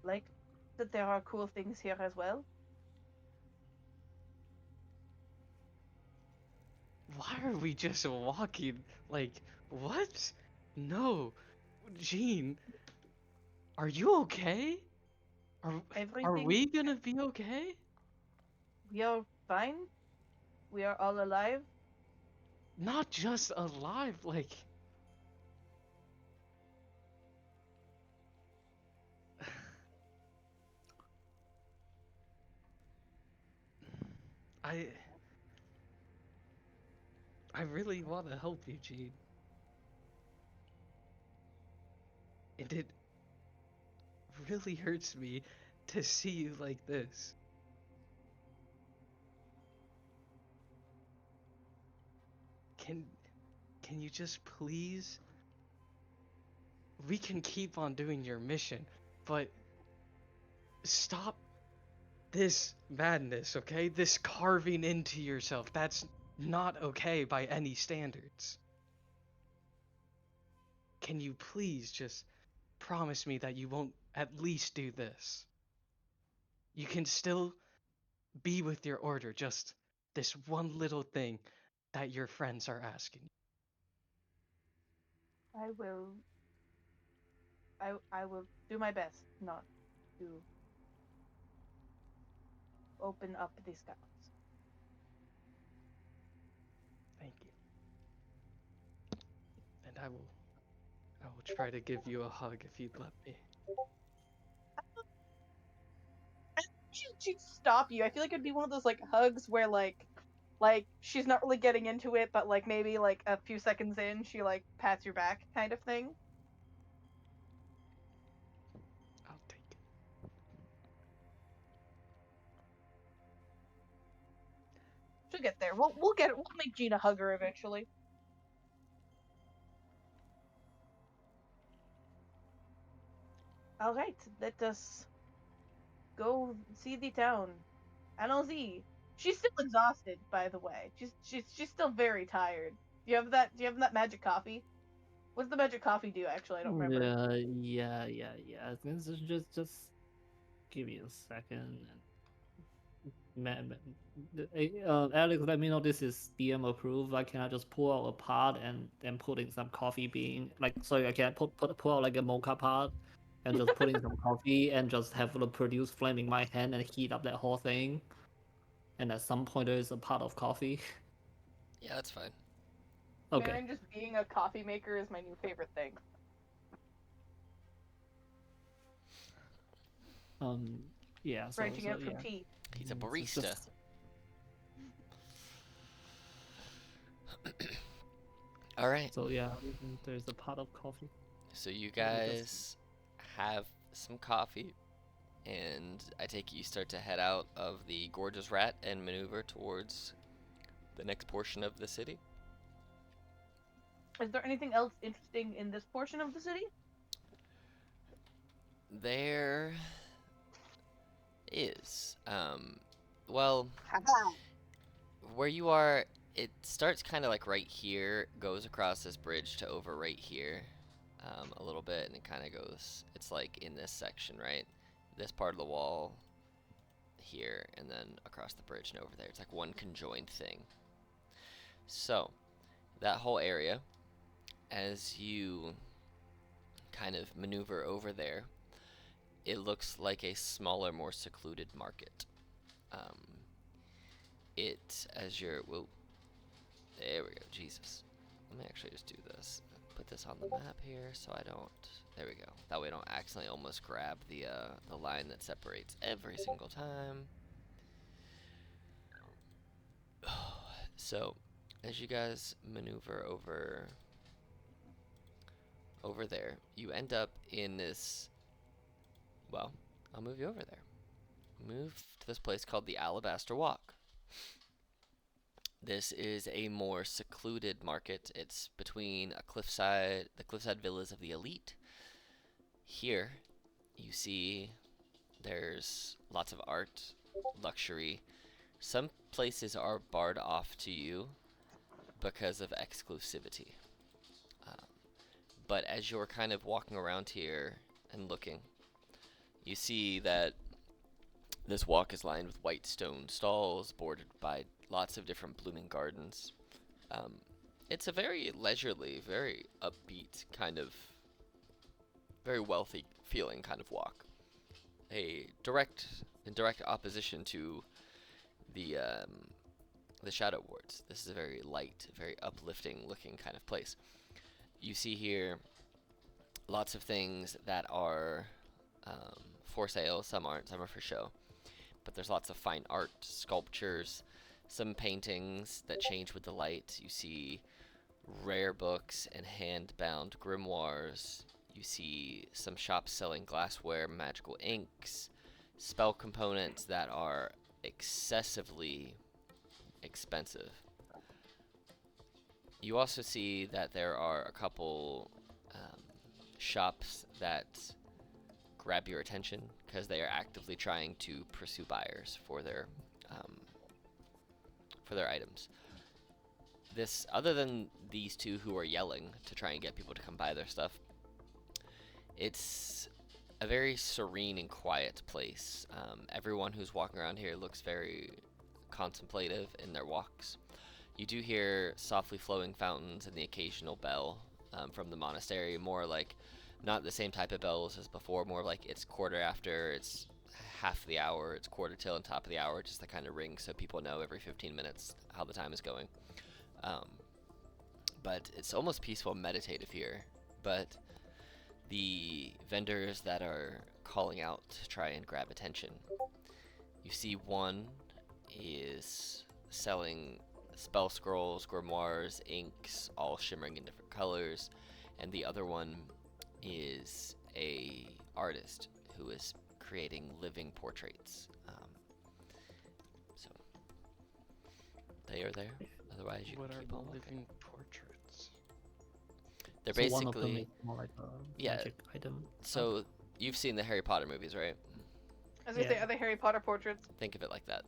S4: like that there are cool things here as well.
S3: Why are we just walking? Like, what? No. Gene, are you okay? Are, are
S4: Everything,
S3: we gonna be okay?
S4: we are fine. We are all alive.
S3: Not just alive, like. I. I really want to help you, Gene. And it really hurts me to see you like this. Can can you just please? We can keep on doing your mission, but stop This madness, okay? This carving into yourself, that's not okay by any standards. Can you please just promise me that you won't at least do this? You can still be with your order, just this one little thing that your friends are asking.
S4: I will. I will do my best not to open up the scouts.
S3: Thank you. And I will try to give you a hug if you'd let me.
S4: She'd stop you. I feel like it'd be one of those like hugs where like she's not really getting into it, but like maybe like a few seconds in, she like pats your back kind of thing.
S3: I'll take it.
S4: She'll get there. We'll get it. We'll make Gina hug her eventually. All right, let us go see the town. Allons-y. She's still exhausted, by the way. She's still very tired. Do you have that? Do you have that magic coffee? What does the magic coffee do? Actually, I don't remember.
S2: Yeah. This is just give me a second. Alex, let me know this is DM approved. Like, can I just pull out a pot and then put in some coffee bean? Like, sorry, I can pull out like a mocha pot and just put in some coffee and just have the produce flame in my hand and heat up that whole thing. And at some point, there is a pot of coffee.
S1: Yeah, that's fine.
S2: Okay.
S4: Marin just being a coffee maker is my new favorite thing.
S2: Yeah.
S4: Branching out from tea.
S1: He's a
S2: It's
S1: barista.
S2: just-
S1: All right.
S2: So yeah, there's a pot of coffee.
S1: So you
S2: Let me
S1: guys have some coffee, and I take it you start to head out of the Gorgeous Rat and maneuver towards the next portion of the city.
S4: Is there anything else interesting in this portion of the city?
S1: There is. Well, where you are, it starts kind of like right here, goes across this bridge to over right here, a little bit, and it kind of goes. It's like in this section, right? This part of the wall here, and then across the bridge and over there. It's like one conjoined thing. So, that whole area, as you kind of maneuver over there, it looks like a smaller, more secluded market. As you're, whoa, there we go, Jesus. Let me actually just do this. Put this on the map here so I don't, there we go. That way I don't accidentally almost grab the line that separates every single time. So, as you guys maneuver over there, you end up in this, well, I'll move you over there. Move to this place called the Alabaster Walk. This is a more secluded market. It's between the cliffside villas of the elite. Here, you see there's lots of art, luxury. Some places are barred off to you because of exclusivity. But as you're kind of walking around here and looking, you see that this walk is lined with white stone stalls bordered by lots of different blooming gardens. It's a very leisurely, very upbeat kind of, very wealthy feeling kind of walk. In direct opposition to the Shadow Wards. This is a very light, very uplifting looking kind of place. You see here lots of things that are for sale. Some aren't, some are for show. But there's lots of fine art, sculptures, some paintings that change with the light. You see rare books and hand-bound grimoires. You see some shops selling glassware, magical inks, spell components that are excessively expensive. You also see that there are a couple shops that grab your attention because they are actively trying to pursue buyers um, for their items. This, other than these two who are yelling to try and get people to come buy their stuff, it's a very serene and quiet place. Everyone who's walking around here looks very contemplative in their walks. You do hear softly flowing fountains and the occasional bell from the monastery, more like not the same type of bells as before, more like it's quarter after, it's half the hour, it's quarter till and top of the hour, just the kind of ring so people know every 15 minutes how the time is going. But it's almost peaceful and meditative here. But the vendors that are calling out to try and grab attention, you see one is selling spell scrolls, grimoires, inks, all shimmering in different colors, and the other one is a artist who is creating living portraits. So they are there. Otherwise, you
S3: What
S1: can
S3: are
S1: keep on walking.
S3: living portraits?
S1: They're
S2: So one of them
S1: basically
S2: is more like a
S1: yeah,
S2: magic item.
S1: so you've seen the Harry Potter movies, right?
S4: I was gonna say,
S2: Yeah.
S4: are they Harry Potter portraits?
S1: Think of it like that.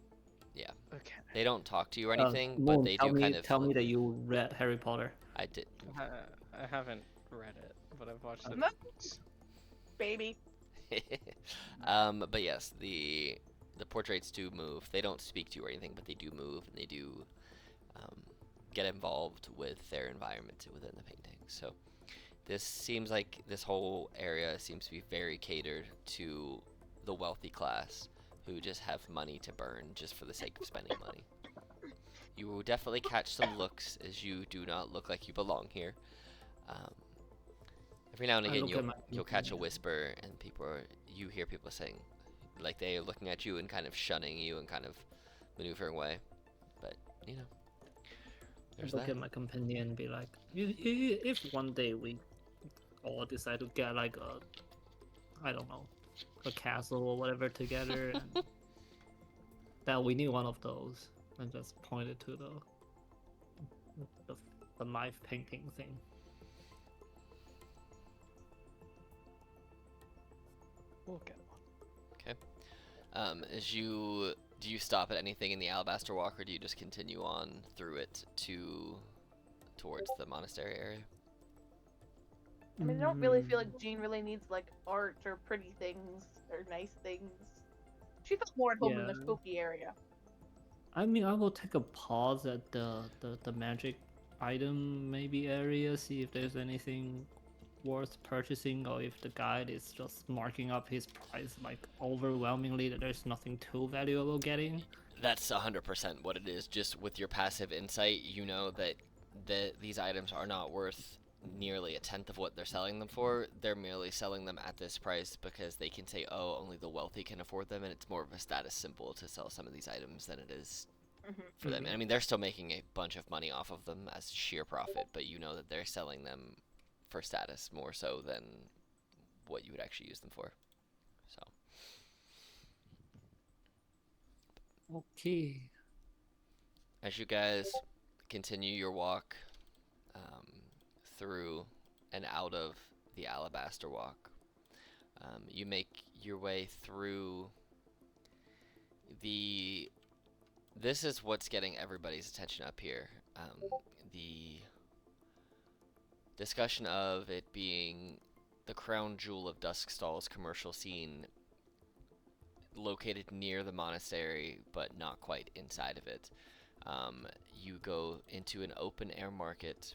S1: Yeah.
S3: Okay.
S1: They don't talk to you or anything,
S2: Moon,
S1: but they
S2: tell
S1: do
S2: me,
S1: kind of
S2: tell me
S1: float.
S2: that you read Harry Potter.
S1: I did.
S3: I haven't read it, but I've watched the
S4: No.
S3: movies.
S4: Baby.
S1: But yes, the portraits do move. They don't speak to you or anything, but they do move and they do get involved with their environment within the painting. So this seems like this whole area seems to be very catered to the wealthy class who just have money to burn just for the sake of spending money. You will definitely catch some looks as you do not look like you belong here. Every now and
S2: I
S1: again
S2: look at my
S1: you'll catch a
S2: companion.
S1: whisper and you hear people saying, like they are looking at you and kind of shunning you and kind of maneuvering away. But you know,
S2: I
S1: there's
S2: look
S1: that.
S2: at my companion and be like, if one day we all decide to get like a, I don't know, a castle or whatever together, and that we need one of those, and just point it to the knife painting thing.
S3: We'll get one.
S1: Do you stop at anything in the Alabaster Walk, or do you just continue on through it towards the monastery area?
S4: I mean, I don't really feel like Jean really needs like art or pretty things or nice things. She felt more at home in the
S2: Yeah.
S4: spooky area.
S2: I mean, I will take a pause at the magic item maybe area, see if there's anything worth purchasing, or if the guide is just marking up his price like overwhelmingly that there's nothing too valuable getting.
S1: That's 100% what it is. Just with your passive insight, you know that these items are not worth nearly a tenth of what they're selling them for. They're merely selling them at this price because they can say, oh, only the wealthy can afford them, and it's more of a status symbol to sell some of these items than it is for them.
S2: Mhm.
S1: And I mean, they're still making a bunch of money off of them as sheer profit, but you know that they're selling them for status more so than what you would actually use them for. So
S2: Okay.
S1: as you guys continue your walk through and out of the Alabaster Walk, you make your way through the. This is what's getting everybody's attention up here. The discussion of it being the crown jewel of Duskstall's commercial scene, located near the monastery, but not quite inside of it. You go into an open air market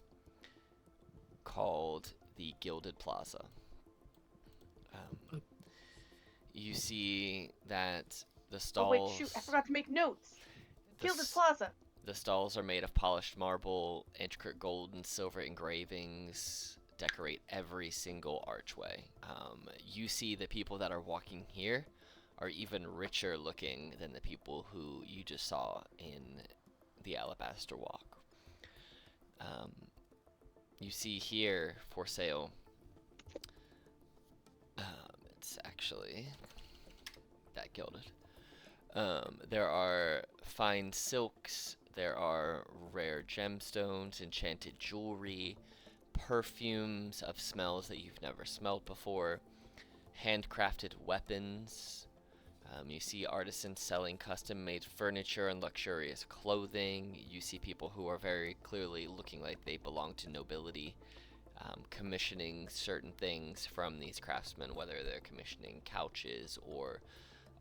S1: called the Gilded Plaza. You see that the
S4: Oh wait,
S1: stalls.
S4: shoot! I forgot to make notes.
S1: the
S4: Gilded
S1: s-
S4: Plaza.
S1: The stalls are made of polished marble, intricate gold and silver engravings decorate every single archway. You see the people that are walking here are even richer looking than the people who you just saw in the Alabaster Walk. You see here for sale, it's actually that gilded. There are fine silks, there are rare gemstones, enchanted jewelry, perfumes of smells that you've never smelled before, handcrafted weapons. You see artisans selling custom-made furniture and luxurious clothing. You see people who are very clearly looking like they belong to nobility, commissioning certain things from these craftsmen, whether they're commissioning couches or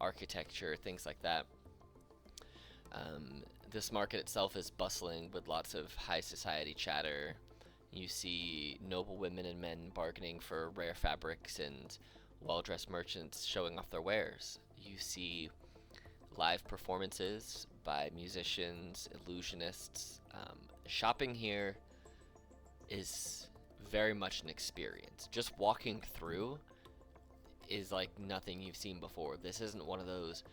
S1: architecture, things like that. This market itself is bustling with lots of high society chatter. You see noble women and men bargaining for rare fabrics and well-dressed merchants showing off their wares. You see live performances by musicians, illusionists. Shopping here is very much an experience. Just walking through is like nothing you've seen before. This isn't one of those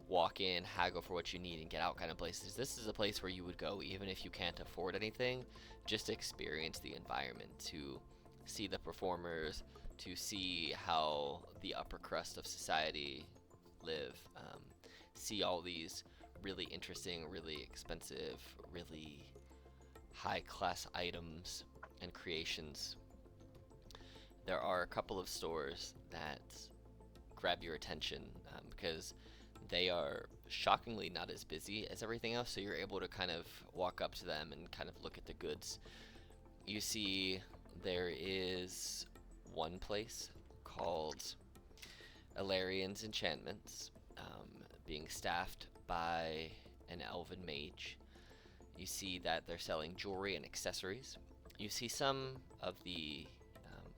S1: walk in, haggle for what you need, and get out kind of places. This is a place where you would go even if you can't afford anything, just to experience the environment, to see the performers, to see how the upper crust of society live, see all these really interesting, really expensive, really high class items and creations. There are a couple of stores that grab your attention because they are shockingly not as busy as everything else, so you're able to kind of walk up to them and kind of look at the goods. You see there is one place called Ilarian's Enchantments, being staffed by an elven mage. You see that they're selling jewelry and accessories. You see some of the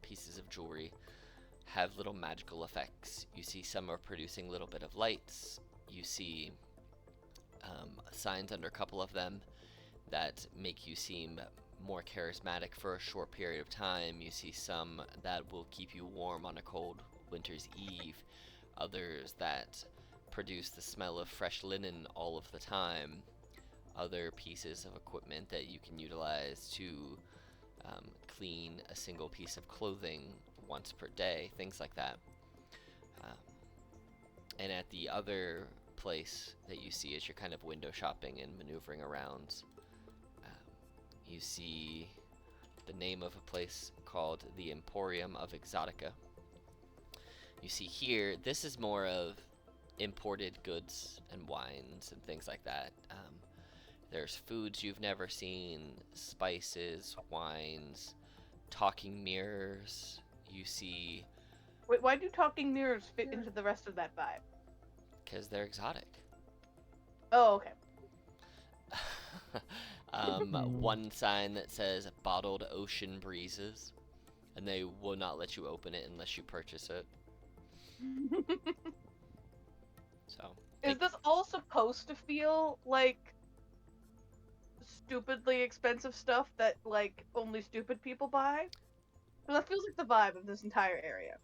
S1: pieces of jewelry have little magical effects. You see some are producing a little bit of lights. You see signs under a couple of them that make you seem more charismatic for a short period of time. You see some that will keep you warm on a cold winter's eve. Others that produce the smell of fresh linen all of the time. Other pieces of equipment that you can utilize to clean a single piece of clothing once per day, things like that. And at the other place that you see as you're kind of window shopping and maneuvering around, you see the name of a place called the Emporium of Exotica. You see here, this is more of imported goods and wines and things like that. There's foods you've never seen, spices, wines, talking mirrors. You see,
S4: Wait, why do talking mirrors fit into the rest of that vibe?
S1: because they're exotic.
S4: Oh, okay.
S1: One sign that says bottled ocean breezes, and they will not let you open it unless you purchase it. So,
S4: Is this all supposed to feel like stupidly expensive stuff that like only stupid people buy? 'Cause that feels like the vibe of this entire area.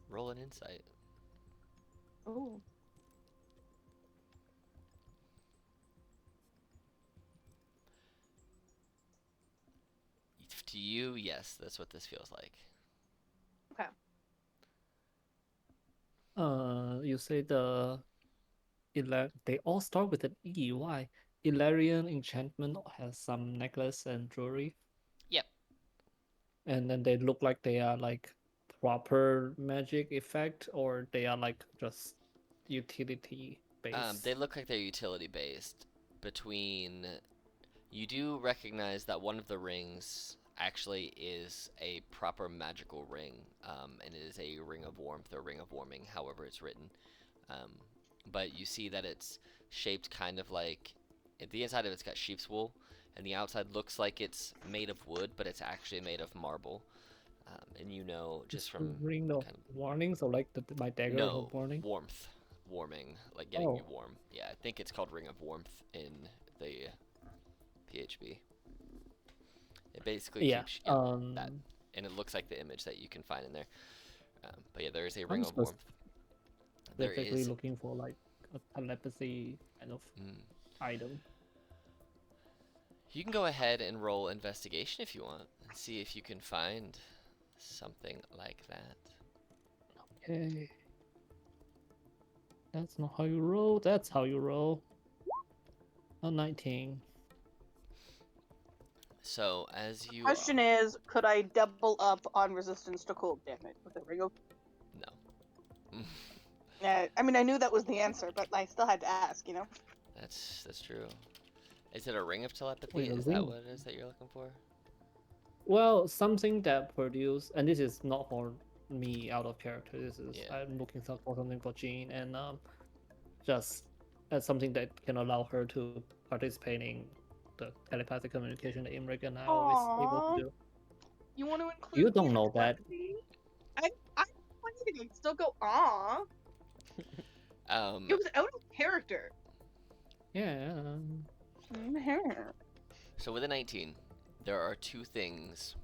S1: roll an insight.
S4: Ooh.
S1: To you, yes, that's what this feels like.
S4: Okay.
S2: You say they all start with an E. Why? Ilarian Enchantment has some necklace and jewelry,
S1: Yep.
S2: and then they look like they are like proper magic effect, or they are like just utility based.
S1: They look like they're utility based. You do recognize that one of the rings actually is a proper magical ring, and it is a ring of warmth or ring of warming, however it's written. But you see that it's shaped kind of like the inside of it's got sheep's wool, and the outside looks like it's made of wood, but it's actually made of marble. And you know just from
S2: ring of
S1: kind of,
S2: warnings, or like my dagger
S1: no
S2: of warning.
S1: warming, like getting you
S2: Oh.
S1: warm. Yeah, I think it's called ring of warmth in the PHB. It basically
S2: Yeah.
S1: keeps that, and it looks like the image that you can find in there. But yeah, there is a ring
S2: I'm
S1: of warmth. There
S2: specifically
S1: is.
S2: looking for like a telepathy kind of item.
S1: You can go ahead and roll investigation if you want, and see if you can find something like that.
S2: Okay. That's not how you roll. That's how you roll. A 19.
S1: So as you
S4: Question is, could I double up on resistance to cold damage with a ring of?
S1: no,
S4: I mean, I knew that was the answer, but I still had to ask, you know?
S1: That's true. Is it a ring of telepathy?
S2: Wait, a
S1: Is that
S2: ring?
S1: what it is that you're looking for?
S2: Well, something that produce, and this is not for me out of character. This is
S1: Yeah.
S2: I'm looking for something for Jean, and just as something that can allow her to participate in the telepathic communication that Imric and I always able to
S4: Aww.
S2: do.
S4: You want to
S2: You
S4: include me
S2: don't
S4: in the
S2: know that.
S4: telepathy? I'm playing. I'd still go, aw.
S1: Um,
S4: It was out of character.
S2: Yeah.
S4: Mhm.
S1: so with a 19, there are two things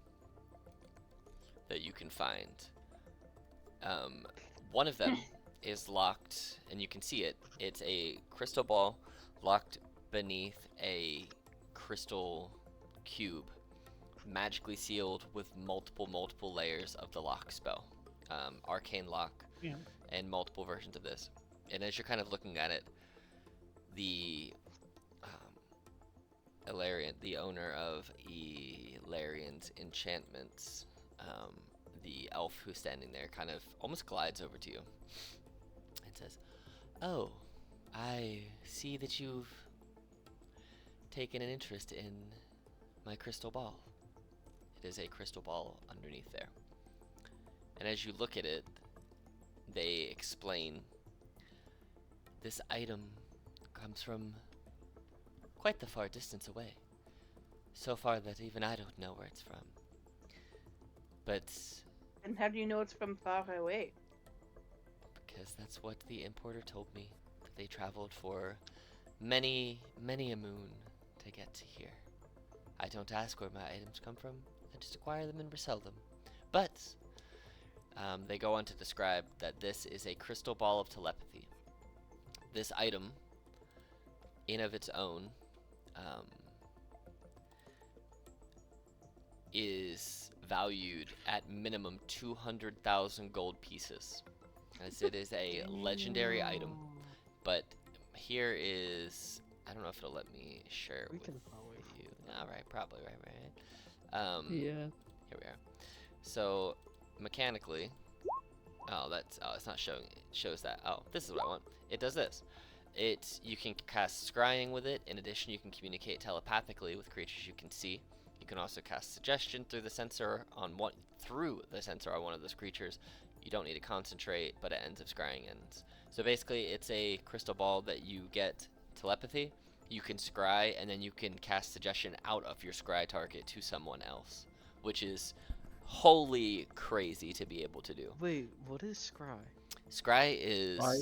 S1: that you can find. One of them is locked, and you can see it. It's a crystal ball locked beneath a crystal cube, magically sealed with multiple layers of the lock spell, arcane lock,
S2: Yeah.
S1: and multiple versions of this. And as you're kind of looking at it, the Ilarian, the owner of Ilarian's enchantments, the elf who's standing there, kind of almost glides over to you and says, "Oh, I see that you've taken an interest in my crystal ball. It is a crystal ball underneath there." And as you look at it, they explain this item comes from quite the far distance away. So far that even I don't know where it's from. But
S4: And how do you know it's from far away?
S1: because that's what the importer told me. That they traveled for many a moon to get to here. I don't ask where my items come from. I just acquire them and resell them. But they go on to describe that this is a crystal ball of telepathy. This item, in of its own, um, is valued at minimum 200,000 gold pieces, as it is a legendary item. But here is, I don't know if it'll let me share
S3: We
S1: with
S3: can probably.
S1: you. All right, probably right.
S2: Yeah.
S1: Here we are. So mechanically, it's not showing. It shows that. Oh, this is what I want. It does this. You can cast scrying with it. In addition, you can communicate telepathically with creatures you can see. You can also cast suggestion through the sensor on one of those creatures. You don't need to concentrate, but it ends if scrying ends. So basically, it's a crystal ball that you get telepathy. You can scry, and then you can cast suggestion out of your scry target to someone else, which is wholly crazy to be able to do.
S3: Wait, what is scry?
S1: Scry is
S2: I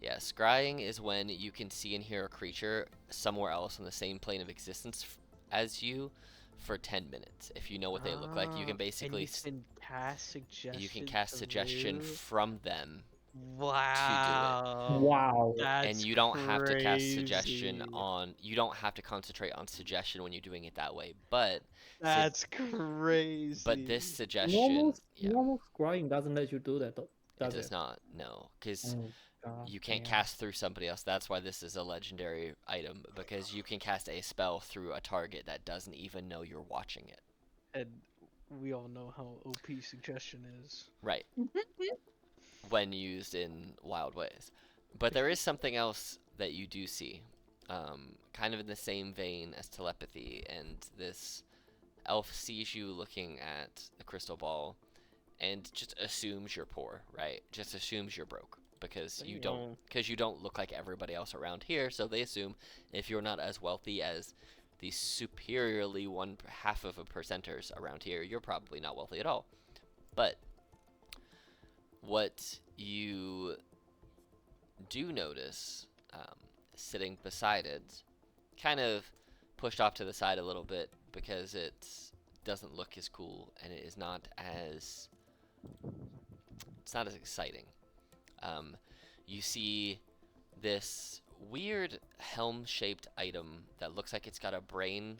S1: yeah, scrying is when you can see and hear a creature somewhere else on the same plane of existence as you for 10 minutes. If you know what they look like, you can basically
S3: and you can cast
S1: suggestion
S3: through-
S1: from them
S3: Wow.
S2: Wow.
S1: and
S3: That's
S1: you don't have to cast suggestion
S3: crazy.
S1: on you don't have to concentrate on suggestion when you're doing it that way. But
S3: That's crazy.
S1: but this suggestion, yeah,
S2: normal scrying doesn't let you do that,
S1: it
S2: does
S1: does
S2: it?
S1: not, no, because
S2: Oh god.
S1: you can't
S2: damn.
S1: cast through somebody else. That's why this is a legendary item, because you can cast a spell through a target that doesn't even know you're watching it.
S3: And we all know how OP suggestion is.
S1: Right. When used in wild ways. But there is something else that you do see, kind of in the same vein as telepathy, and this elf sees you looking at the crystal ball and just assumes you're poor, right? Just assumes you're broke because you don't look like everybody else around here, so they assume if you're not as wealthy as the superiorly one half of a percenters around here, you're probably not wealthy at all. But what you do notice, sitting beside it, kind of pushed off to the side a little bit because it doesn't look as cool and it is not as exciting. You see this weird helm-shaped item that looks like it's got a brain,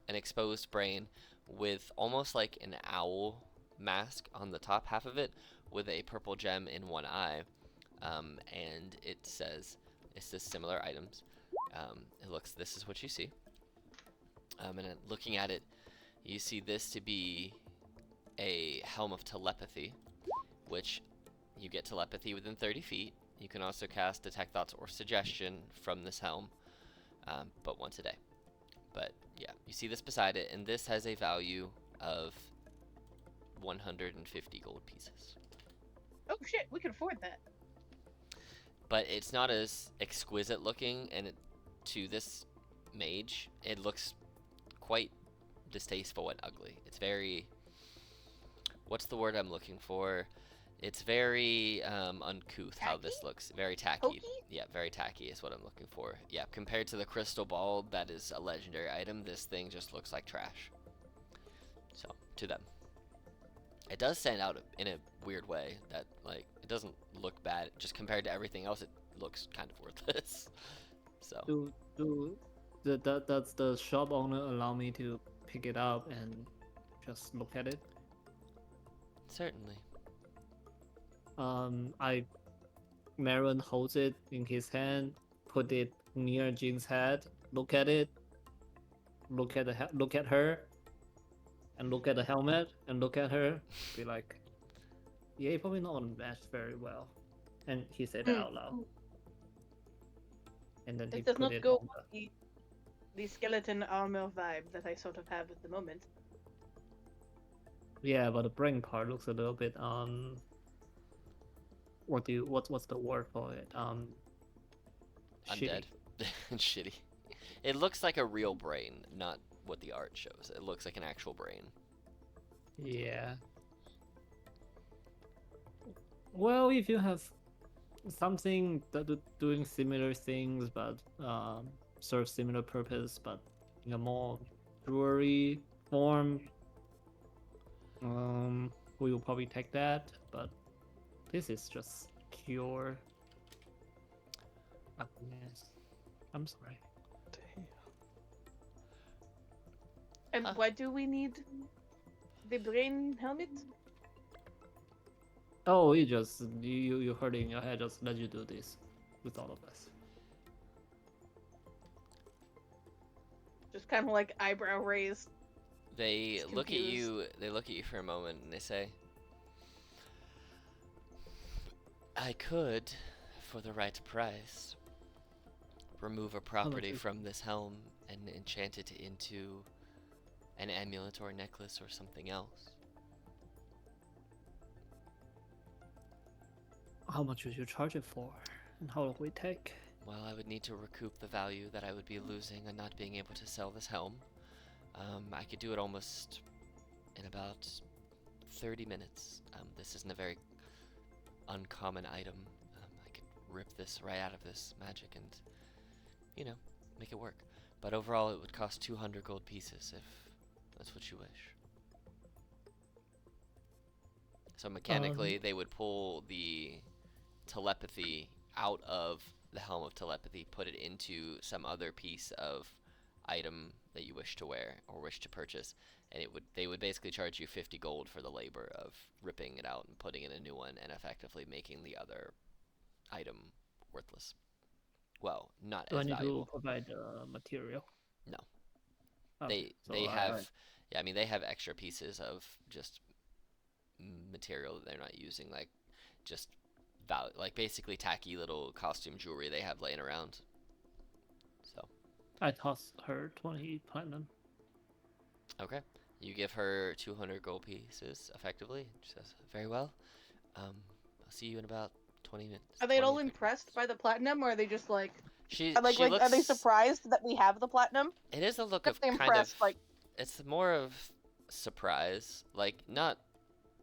S1: an exposed brain, with almost like an owl mask on the top half of it, with a purple gem in one eye, and it says it's this similar items. This is what you see, and looking at it, you see this to be a helm of telepathy, which You get telepathy within 30 feet. You can also cast Detect Thoughts or Suggestion from this helm, but once a day. But yeah, you see this beside it, and this has a value of 150 gold pieces.
S5: Oh shit, we can afford that.
S1: But it's not as exquisite looking, and to this mage, it looks quite distasteful and ugly. It's very, what's the word I'm looking for? It's very uncouth how this looks. Very tacky.
S5: Hokey?
S1: Yeah, very tacky is what I'm looking for. Yeah, compared to the crystal ball that is a legendary item, this thing just looks like trash. So, to them. It does stand out in a weird way that, like, it doesn't look bad. Just compared to everything else, it looks kind of worthless. So,
S2: Does the shop owner allow me to pick it up and just look at it?
S1: certainly.
S2: Maron holds it in his hand, put it near Jin's head, look at it, look at her, and look at the helmet, and look at her, be like, yeah, you probably not match very well. And he said that out loud. And then he
S5: It does
S2: put
S5: not
S2: it
S5: go
S2: on
S5: with the skeleton armor vibe that I sort of have at the moment.
S2: Yeah, but the brain part looks a little bit what's the word for it?
S1: Undead.
S2: Shitty.
S1: Shitty. It looks like a real brain, not what the art shows. It looks like an actual brain.
S2: Yeah. Well, if you have something that doing similar things but serve similar purpose but in a more jewelry form, we will probably take that. But this is just pure ugliness. I'm sorry.
S5: And why do we need the brain helmet?
S2: Oh, you just you heard it in your head. Just let you do this with all of us.
S5: Just kind of like eyebrow raised.
S1: They
S5: Just
S1: look at
S5: confused.
S1: you. They look at you for a moment, and they say, "I could, for the right price, remove a property
S2: is-
S1: from this helm and enchant it into an amulet or a necklace or something else."
S2: How much would you charge it for? And how long will it take?
S1: Well, I would need to recoup the value that I would be losing on not being able to sell this helm. I could do it almost in about 30 minutes. This isn't a very uncommon item. I could rip this right out of this magic and, make it work. But overall, it would cost 200 gold pieces if that's what you wish. So mechanically, they would pull the telepathy out of the helm of telepathy, put it into some other piece of item that you wish to wear or wish to purchase, and they would basically charge you 50 gold for the labor of ripping it out and putting in a new one and effectively making the other item worthless. Well, not
S2: Do I
S1: as
S2: need
S1: valuable.
S2: to provide the material?
S1: No.
S2: Okay,
S1: They have yeah, I mean they have extra pieces of just material that they're not using, like just like basically tacky little costume jewelry they have laying around. So
S2: I tossed her 20 platinum.
S1: okay, you give her 200 gold pieces effectively. She says, "Very well. I'll see you in about 20 minutes."
S5: Are they at
S1: 20
S5: all
S1: 30
S5: impressed by the platinum, or are they just like,
S1: She
S5: are like,
S1: she
S5: are they
S1: looks.
S5: surprised that we have the platinum?
S1: It is a look
S5: Are
S1: of
S5: they
S1: kind
S5: impressed?
S1: of.
S5: Like,
S1: It's more of surprise, like not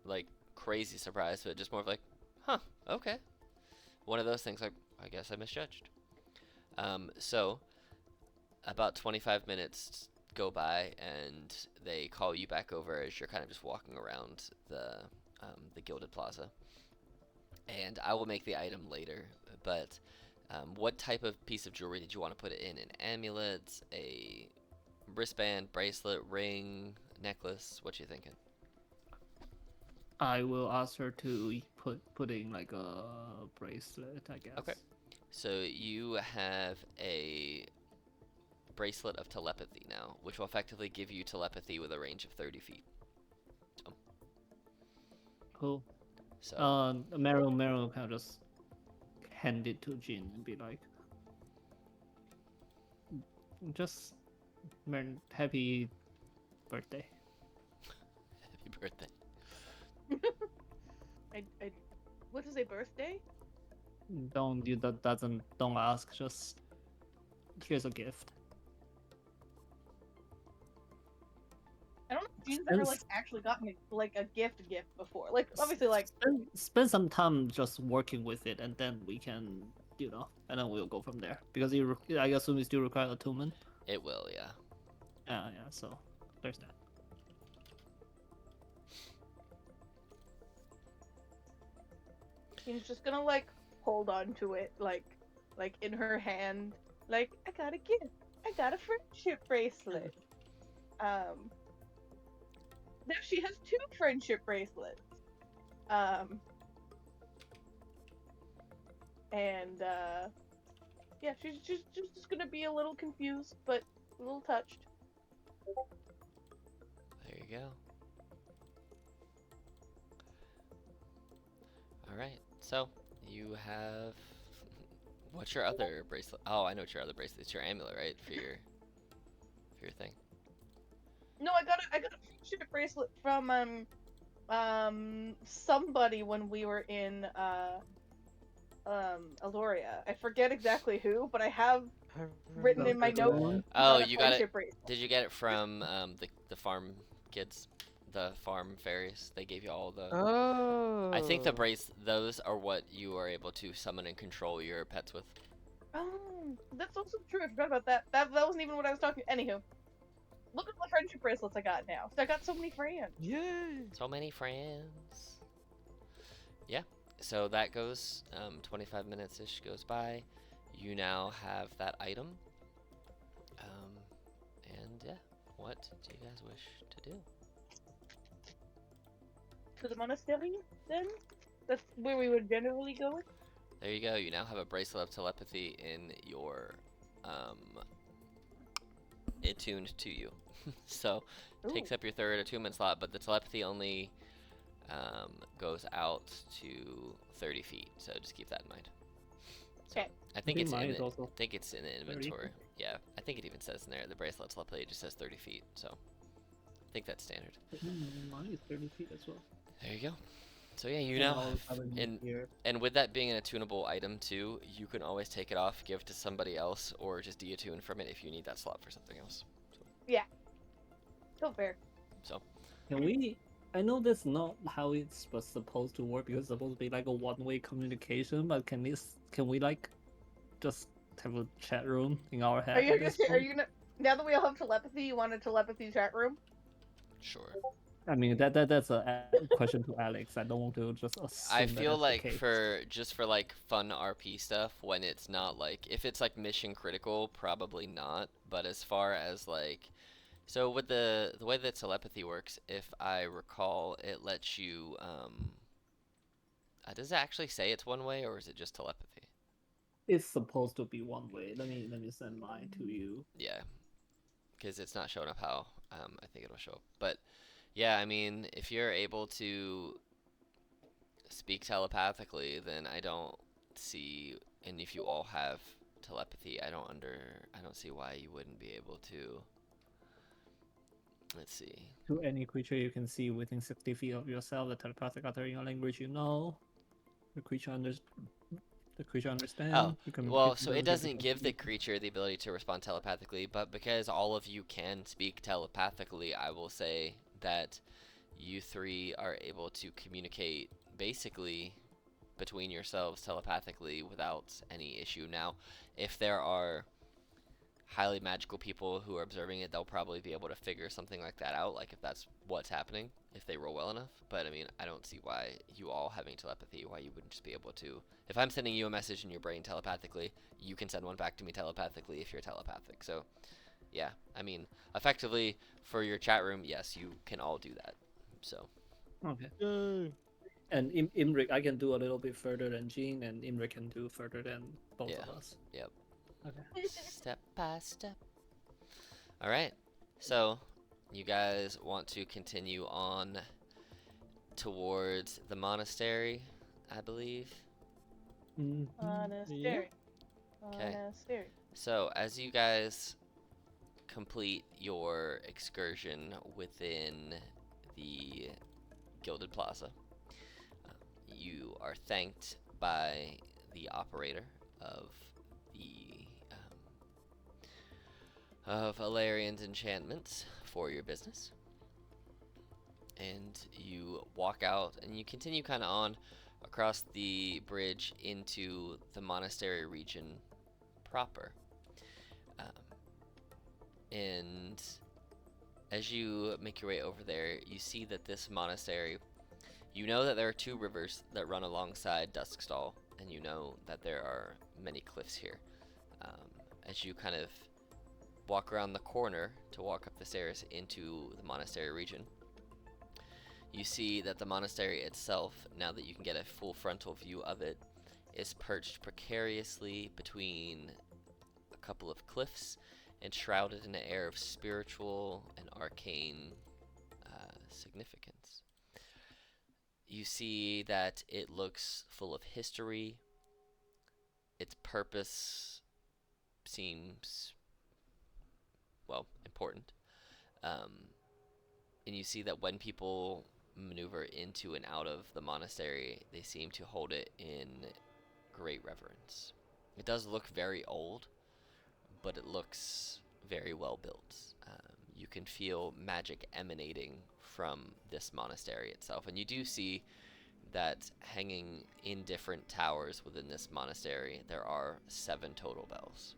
S1: like crazy surprise, but just more of like, huh, okay. One of those things like, I guess I misjudged. So about 25 minutes go by, and they call you back over as you're kind of just walking around the Gilded Plaza. And I will make the item later, but what type of piece of jewelry did you want to put it in? An amulet, a wristband, bracelet, ring, necklace? What you thinking?
S2: I will ask her to put in like a bracelet, I guess.
S1: Okay. So you have a bracelet of telepathy now, which will effectively give you telepathy with a range of 30 feet.
S2: Cool.
S1: So
S2: Meryl kind of just hand it to Jin and be like, just happy birthday.
S1: happy birthday.
S5: I what is a birthday?
S2: Don't ask. Just here's a gift.
S4: I don't know if Jean's ever like actually gotten a gift before. Like obviously like
S2: Spend some time just working with it, and then we can, and then we'll go from there. Because I assume you still require attunement.
S1: It will, yeah.
S2: Yeah. So there's that.
S4: Jean's just gonna like hold on to it like in her hand. Like, I got a gift. I got a friendship bracelet. Now she has 2 friendship bracelets. And yeah, she's just gonna be a little confused, but a little touched.
S1: There you go. Alright, so you have what's your other bracelet? Oh, I know what your other bracelet. It's your amulet, right? For your thing.
S4: No, I got a friendship bracelet from somebody when we were in Aloria. I forget exactly who, but I have written in my notes.
S1: Oh,
S4: a
S1: you got it.
S4: friendship bracelet.
S1: Did you get it from the farm kids? The farm fairies? They gave you all the
S3: Oh.
S1: I think those are what you are able to summon and control your pets with.
S4: Oh, that's also true. I forgot about that. That wasn't even what I was talking. Anywho, look at the friendship bracelets I got now. I got so many friends.
S3: Yay!
S1: So many friends. Yeah. So that goes 25 minutes ish goes by. You now have that item. And yeah, what do you guys wish to do?
S4: To the monastery, then? That's where we would generally go.
S1: There you go. You now have a bracelet of telepathy in your attuned to you. So takes
S4: Ooh.
S1: up your 3rd attunement slot, but the telepathy only goes out to 30 feet. So just keep that in mind. So,
S4: Okay.
S1: I think it's
S2: mine
S1: in
S2: is
S1: the,
S2: also
S1: I think it's in the
S2: 30
S1: inventory.
S2: feet.
S1: Yeah, I think it even says in there the bracelet telepathy just says 30 feet. So I think that's standard.
S2: Mine is 30 feet as well.
S1: There you go. So yeah, you
S2: And
S1: now
S2: I'll have it
S1: and
S2: here.
S1: and with that being an attunable item too, you can always take it off, give it to somebody else, or just de-attune from it if you need that slot for something else.
S4: So fair.
S2: Can we? I know that's not how it's supposed to work, because it's supposed to be like a one-way communication. But can we like just have a chat room in our head?
S4: Are you gonna now that we all have telepathy, you want a telepathy chat room?
S1: Sure.
S2: I mean that's a question to Alex. I don't want to just assume
S1: I
S2: that
S1: feel
S2: that's
S1: like
S2: the case.
S1: for like fun RP stuff, when it's not like if it's like mission critical, probably not. But as far as like so with the way that telepathy works, if I recall, it lets you does it actually say it's one way or is it just telepathy?
S2: It's supposed to be one way. Let me send mine to you.
S1: Yeah, because it's not showing up how I think it'll show up. But yeah, I mean, if you're able to speak telepathically, then I don't see, and if you all have telepathy, I don't see why you wouldn't be able to. Let's see.
S2: To any creature you can see within 60 feet of yourself, the telepathic uttering a language you know. The creature understands.
S1: Oh,
S2: You can
S1: well, so it doesn't give the creature the ability to respond telepathically, but because all of you can speak telepathically, I will say that you 3 are able to communicate basically between yourselves telepathically without any issue. Now, if there are highly magical people who are observing it, they'll probably be able to figure something like that out, like if that's what's happening, if they roll well enough. But I mean, I don't see why you all having telepathy, why you wouldn't just be able to. If I'm sending you a message in your brain telepathically, you can send one back to me telepathically if you're telepathic. So, yeah, I mean, effectively, for your chat room, yes, you can all do that. So.
S2: Okay.
S3: Yay!
S2: And Imrik, I can do a little bit further than Jean, and Imrik can do further than both
S1: Yeah.
S2: of us.
S1: Yep.
S2: Okay.
S1: Step by step. All right. So, you guys want to continue on towards the monastery, I believe.
S2: Mhm. Yeah.
S4: Monastery.
S1: Okay.
S4: Monastery.
S1: So, as you guys complete your excursion within the Gilded Plaza, you are thanked by the operator of the of Alarian's enchantments for your business. And you walk out and you continue kind of on across the bridge into the monastery region proper. Um, and as you make your way over there, you see that this monastery, you know that there are two rivers that run alongside Duskstall, and you know that there are many cliffs here. As you kind of walk around the corner to walk up the stairs into the monastery region, you see that the monastery itself, now that you can get a full frontal view of it, is perched precariously between a couple of cliffs and shrouded in an air of spiritual and arcane significance. You see that it looks full of history. Its purpose seems, well, important. And you see that when people maneuver into and out of the monastery, they seem to hold it in great reverence. It does look very old, but it looks very well built. You can feel magic emanating from this monastery itself, and you do see that hanging in different towers within this monastery, there are 7 total bells.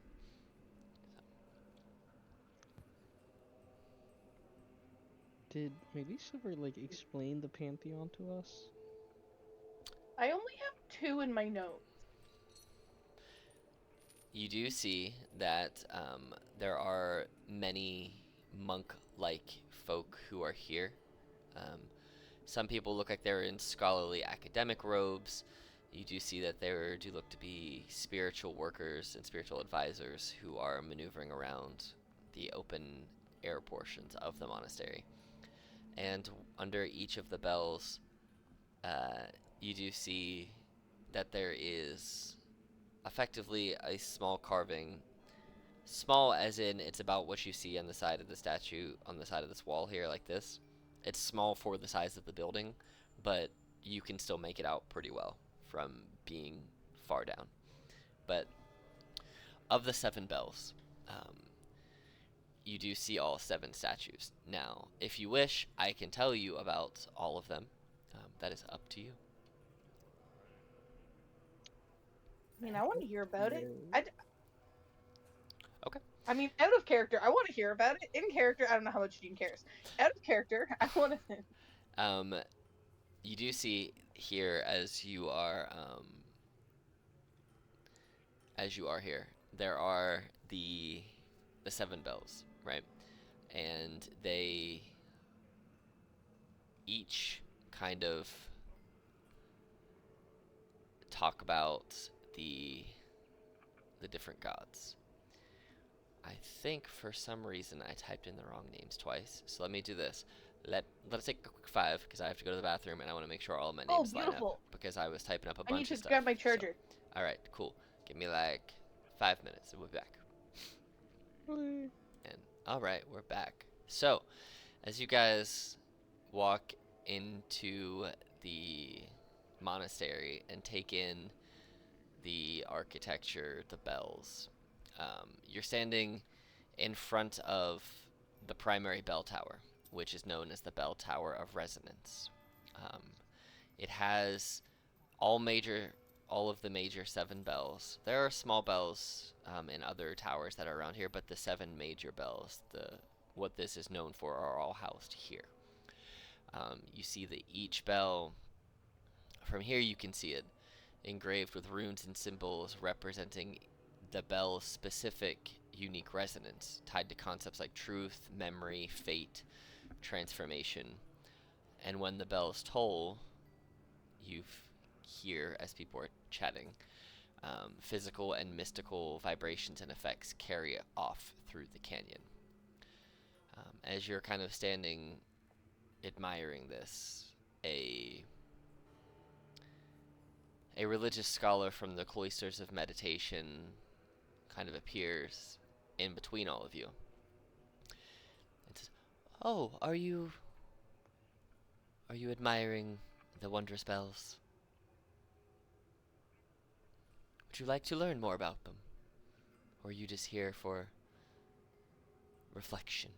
S3: Did Melissa ever like explain the Pantheon to us?
S4: I only have 2 in my notes.
S1: You do see that there are many monk-like folk who are here. Some people look like they're in scholarly academic robes. You do see that there do look to be spiritual workers and spiritual advisors who are maneuvering around the open air portions of the monastery. And under each of the bells, you do see that there is effectively a small carving. Small as in it's about what you see on the side of the statue, on the side of this wall here, like this. It's small for the size of the building, but you can still make it out pretty well from being far down. But of the 7 bells, you do see all 7 statues. Now, if you wish, I can tell you about all of them. That is up to you.
S4: I mean, I want to hear about it.
S1: Okay.
S4: I mean, out of character, I want to hear about it. In character, I don't know how much Jean cares. Out of character, I want to.
S1: You do see here as you are here, there are the 7 bells, right? And they each kind of talk about the different gods. I think for some reason I typed in the wrong names twice. So let me do this. Let's take a quick 5 because I have to go to the bathroom and I want to make sure all of my names line up because I was typing up a
S4: I need
S1: bunch
S4: to
S1: of stuff.
S4: grab my charger.
S1: So, all right, cool. Give me like 5 minutes and we'll be back. And all right, we're back. So, as you guys walk into the monastery and take in the architecture, the bells, you're standing in front of the primary bell tower, which is known as the Bell Tower of Resonance. It has all of the major 7 bells. There are small bells in other towers that are around here, but the 7 major bells, what this is known for, are all housed here. You see that each bell, from here you can see it, engraved with runes and symbols representing the bell's specific unique resonance, tied to concepts like truth, memory, fate, transformation. And when the bells toll, you hear, as people are chatting, physical and mystical vibrations and effects carry off through the canyon. As you're kind of standing admiring this, a religious scholar from the cloisters of meditation kind of appears in between all of you. It says, "Oh, are you admiring the wondrous bells? Would you like to learn more about them? Or are you just here for reflection?"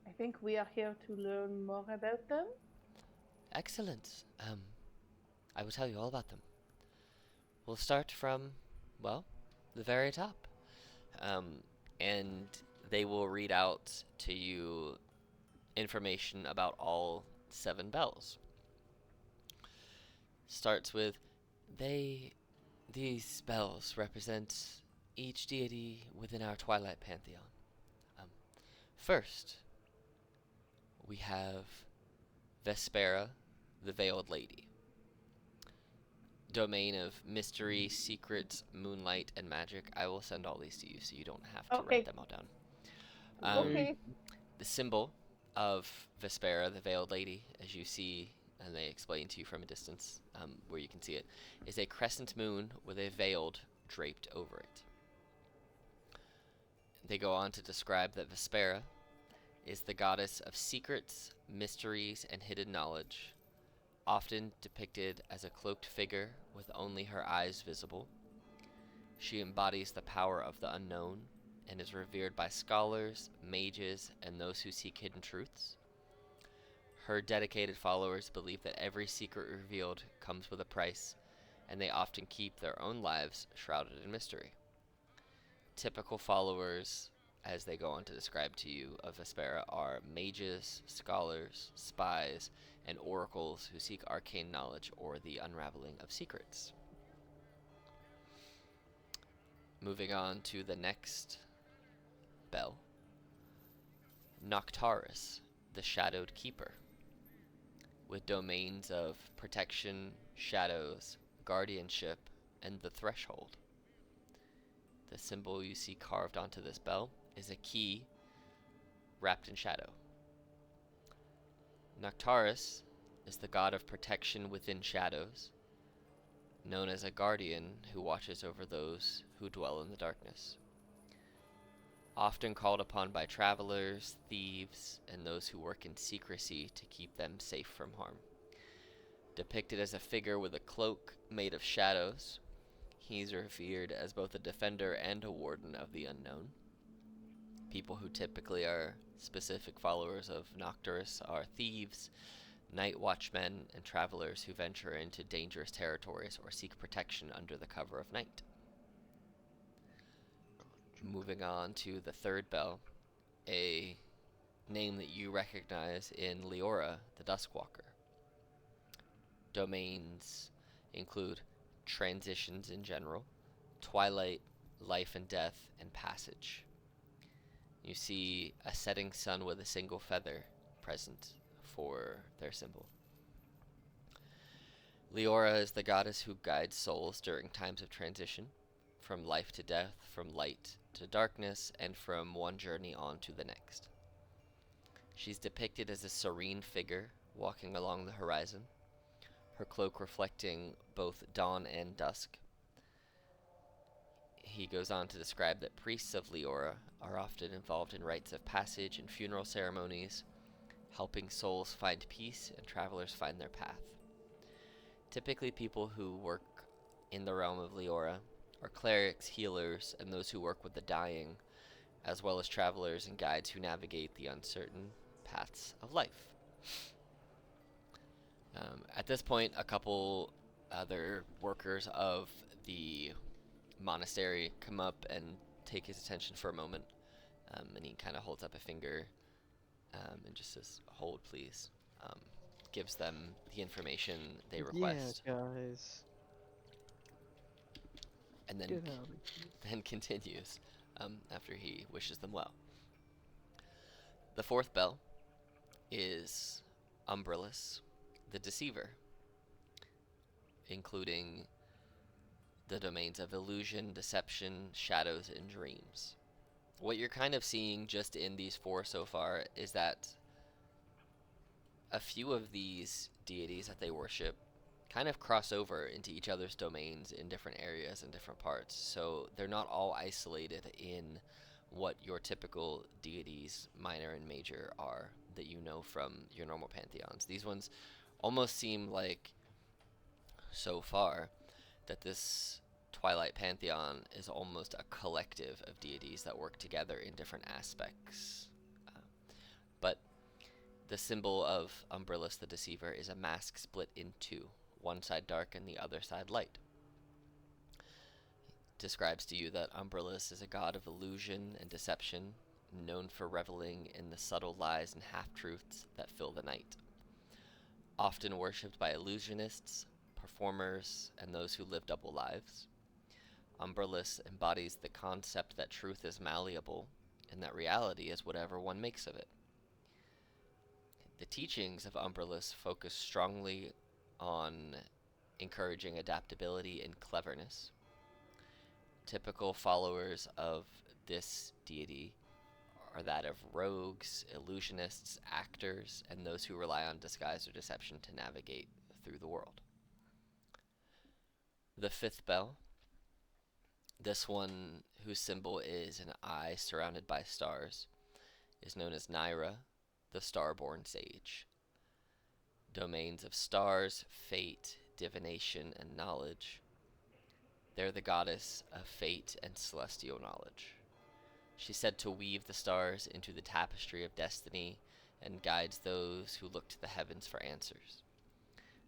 S5: I think we are here to learn more about them.
S1: Excellent. I will tell you all about them. We'll start from, well, the very top. And they will read out to you information about all 7 bells. Starts with, these bells represent each deity within our Twilight Pantheon. First, we have Vespera, the Veiled Lady. Domain of mystery, secrets, moonlight, and magic. I will send all these to you so you don't have to
S5: Okay.
S1: write them all down.
S5: Okay.
S1: The symbol of Vespera, the Veiled Lady, as you see, and they explain to you from a distance where you can see it, is a crescent moon with a veiled draped over it. They go on to describe that Vespera is the goddess of secrets, mysteries, and hidden knowledge, often depicted as a cloaked figure with only her eyes visible. She embodies the power of the unknown and is revered by scholars, mages, and those who seek hidden truths. Her dedicated followers believe that every secret revealed comes with a price, and they often keep their own lives shrouded in mystery. Typical followers, as they go on to describe to you, of Vespera are mages, scholars, spies, and oracles who seek arcane knowledge or the unraveling of secrets. Moving on to the next bell, Noctaris, the Shadowed Keeper, with domains of protection, shadows, guardianship, and the threshold. The symbol you see carved onto this bell is a key wrapped in shadow. Noctaris is the god of protection within shadows, known as a guardian who watches over those who dwell in the darkness. Often called upon by travelers, thieves, and those who work in secrecy to keep them safe from harm. Depicted as a figure with a cloak made of shadows, he's revered as both a defender and a warden of the unknown. People who typically are specific followers of Noctaris are thieves, night watchmen, and travelers who venture into dangerous territories or seek protection under the cover of night. Moving on to the third bell, a name that you recognize in Leora, the Duskwalker. Domains include transitions in general, twilight, life and death, and passage. You see a setting sun with a single feather present for their symbol. Leora is the goddess who guides souls during times of transition, from life to death, from light to darkness, and from one journey on to the next. She's depicted as a serene figure walking along the horizon, her cloak reflecting both dawn and dusk. He goes on to describe that priests of Leora are often involved in rites of passage and funeral ceremonies, helping souls find peace and travelers find their path. Typically, people who work in the realm of Leora are clerics, healers, and those who work with the dying, as well as travelers and guides who navigate the uncertain paths of life. At this point, a couple other workers of the monastery come up and take his attention for a moment, and he kind of holds up a finger and just says, "Hold, please." Gives them the information they request.
S3: Yeah, guys.
S1: And then
S3: Get out.
S1: then continues after he wishes them well. The fourth bell is Umbrellus, the Deceiver, including the domains of illusion, deception, shadows, and dreams. what you're kind of seeing just in these four so far is that a few of these deities that they worship kind of cross over into each other's domains in different areas and different parts. So they're not all isolated in what your typical deities, minor and major, are that you know from your normal pantheons. These ones almost seem like, so far, that this Twilight Pantheon is almost a collective of deities that work together in different aspects. But the symbol of Umbrellus the Deceiver is a mask split in two, one side dark and the other side light. It describes to you that Umbrellus is a god of illusion and deception, known for reveling in the subtle lies and half-truths that fill the night. Often worshipped by illusionists, performers, and those who live double lives, Umbrellus embodies the concept that truth is malleable and that reality is whatever one makes of it. The teachings of Umbrellus focus strongly on encouraging adaptability and cleverness. Typical followers of this deity are that of rogues, illusionists, actors, and those who rely on disguise or deception to navigate through the world. The fifth bell, this one whose symbol is an eye surrounded by stars, is known as Naira, the Starborn Sage. Domains of stars, fate, divination, and knowledge. They're the goddess of fate and celestial knowledge. She's said to weave the stars into the tapestry of destiny and guides those who look to the heavens for answers.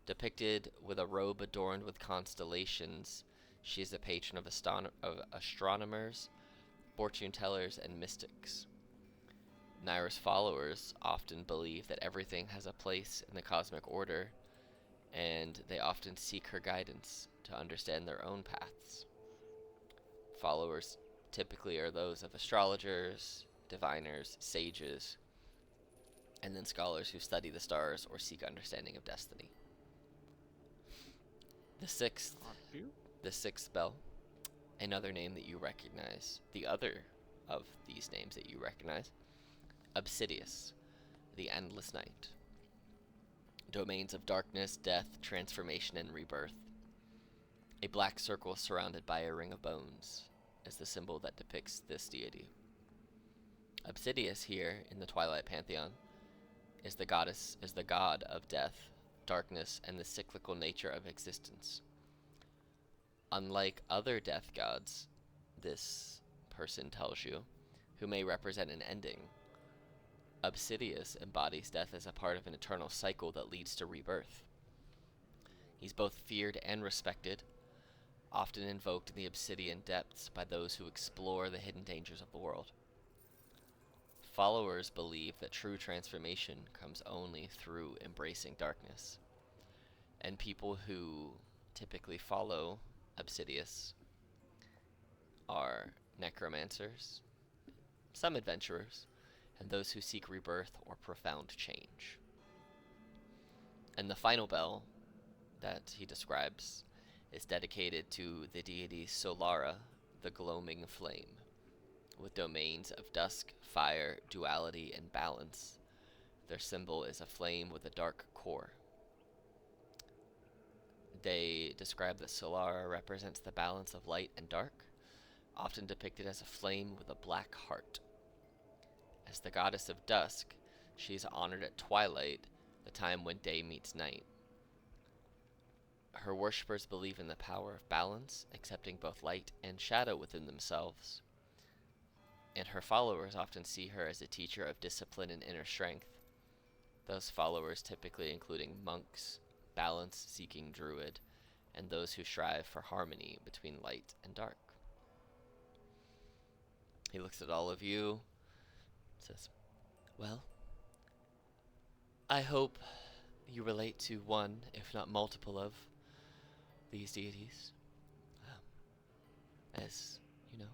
S1: Depicted with a robe adorned with constellations, she is the patron of astronomers, fortune tellers, and mystics. Naira's followers often believe that everything has a place in the cosmic order, and they often seek her guidance to understand their own paths. Followers typically are those of astrologers, diviners, sages, and then scholars who study the stars or seek understanding of destiny. The sixth bell, another name that you recognize, the other of these names that you recognize, Obsidious, the endless night. Domains of darkness, death, transformation, and rebirth. A black circle surrounded by a ring of bones is the symbol that depicts this deity. Obsidious here in the Twilight Pantheon is the god of death, darkness, and the cyclical nature of existence. Unlike other death gods, this person tells you, who may represent an ending, Obsidious embodies death as a part of an eternal cycle that leads to rebirth. He's both feared and respected, often invoked in the obsidian depths by those who explore the hidden dangers of the world. Followers believe that true transformation comes only through embracing darkness, and people who typically follow Obsidious are necromancers, some adventurers, and those who seek rebirth or profound change. And the final bell that he describes is dedicated to the deity Solara, the gloaming flame, with domains of dusk, fire, duality, and balance. Their symbol is a flame with a dark core. They describe that Solara represents the balance of light and dark, often depicted as a flame with a black heart. As the goddess of dusk, she is honored at twilight, the time when day meets night. Her worshippers believe in the power of balance, accepting both light and shadow within themselves. And her followers often see her as a teacher of discipline and inner strength. Those followers typically including monks, balance-seeking druid, and those who strive for harmony between light and dark. He looks at all of you, says, "Well, I hope you relate to one, if not multiple, of these deities. As you know,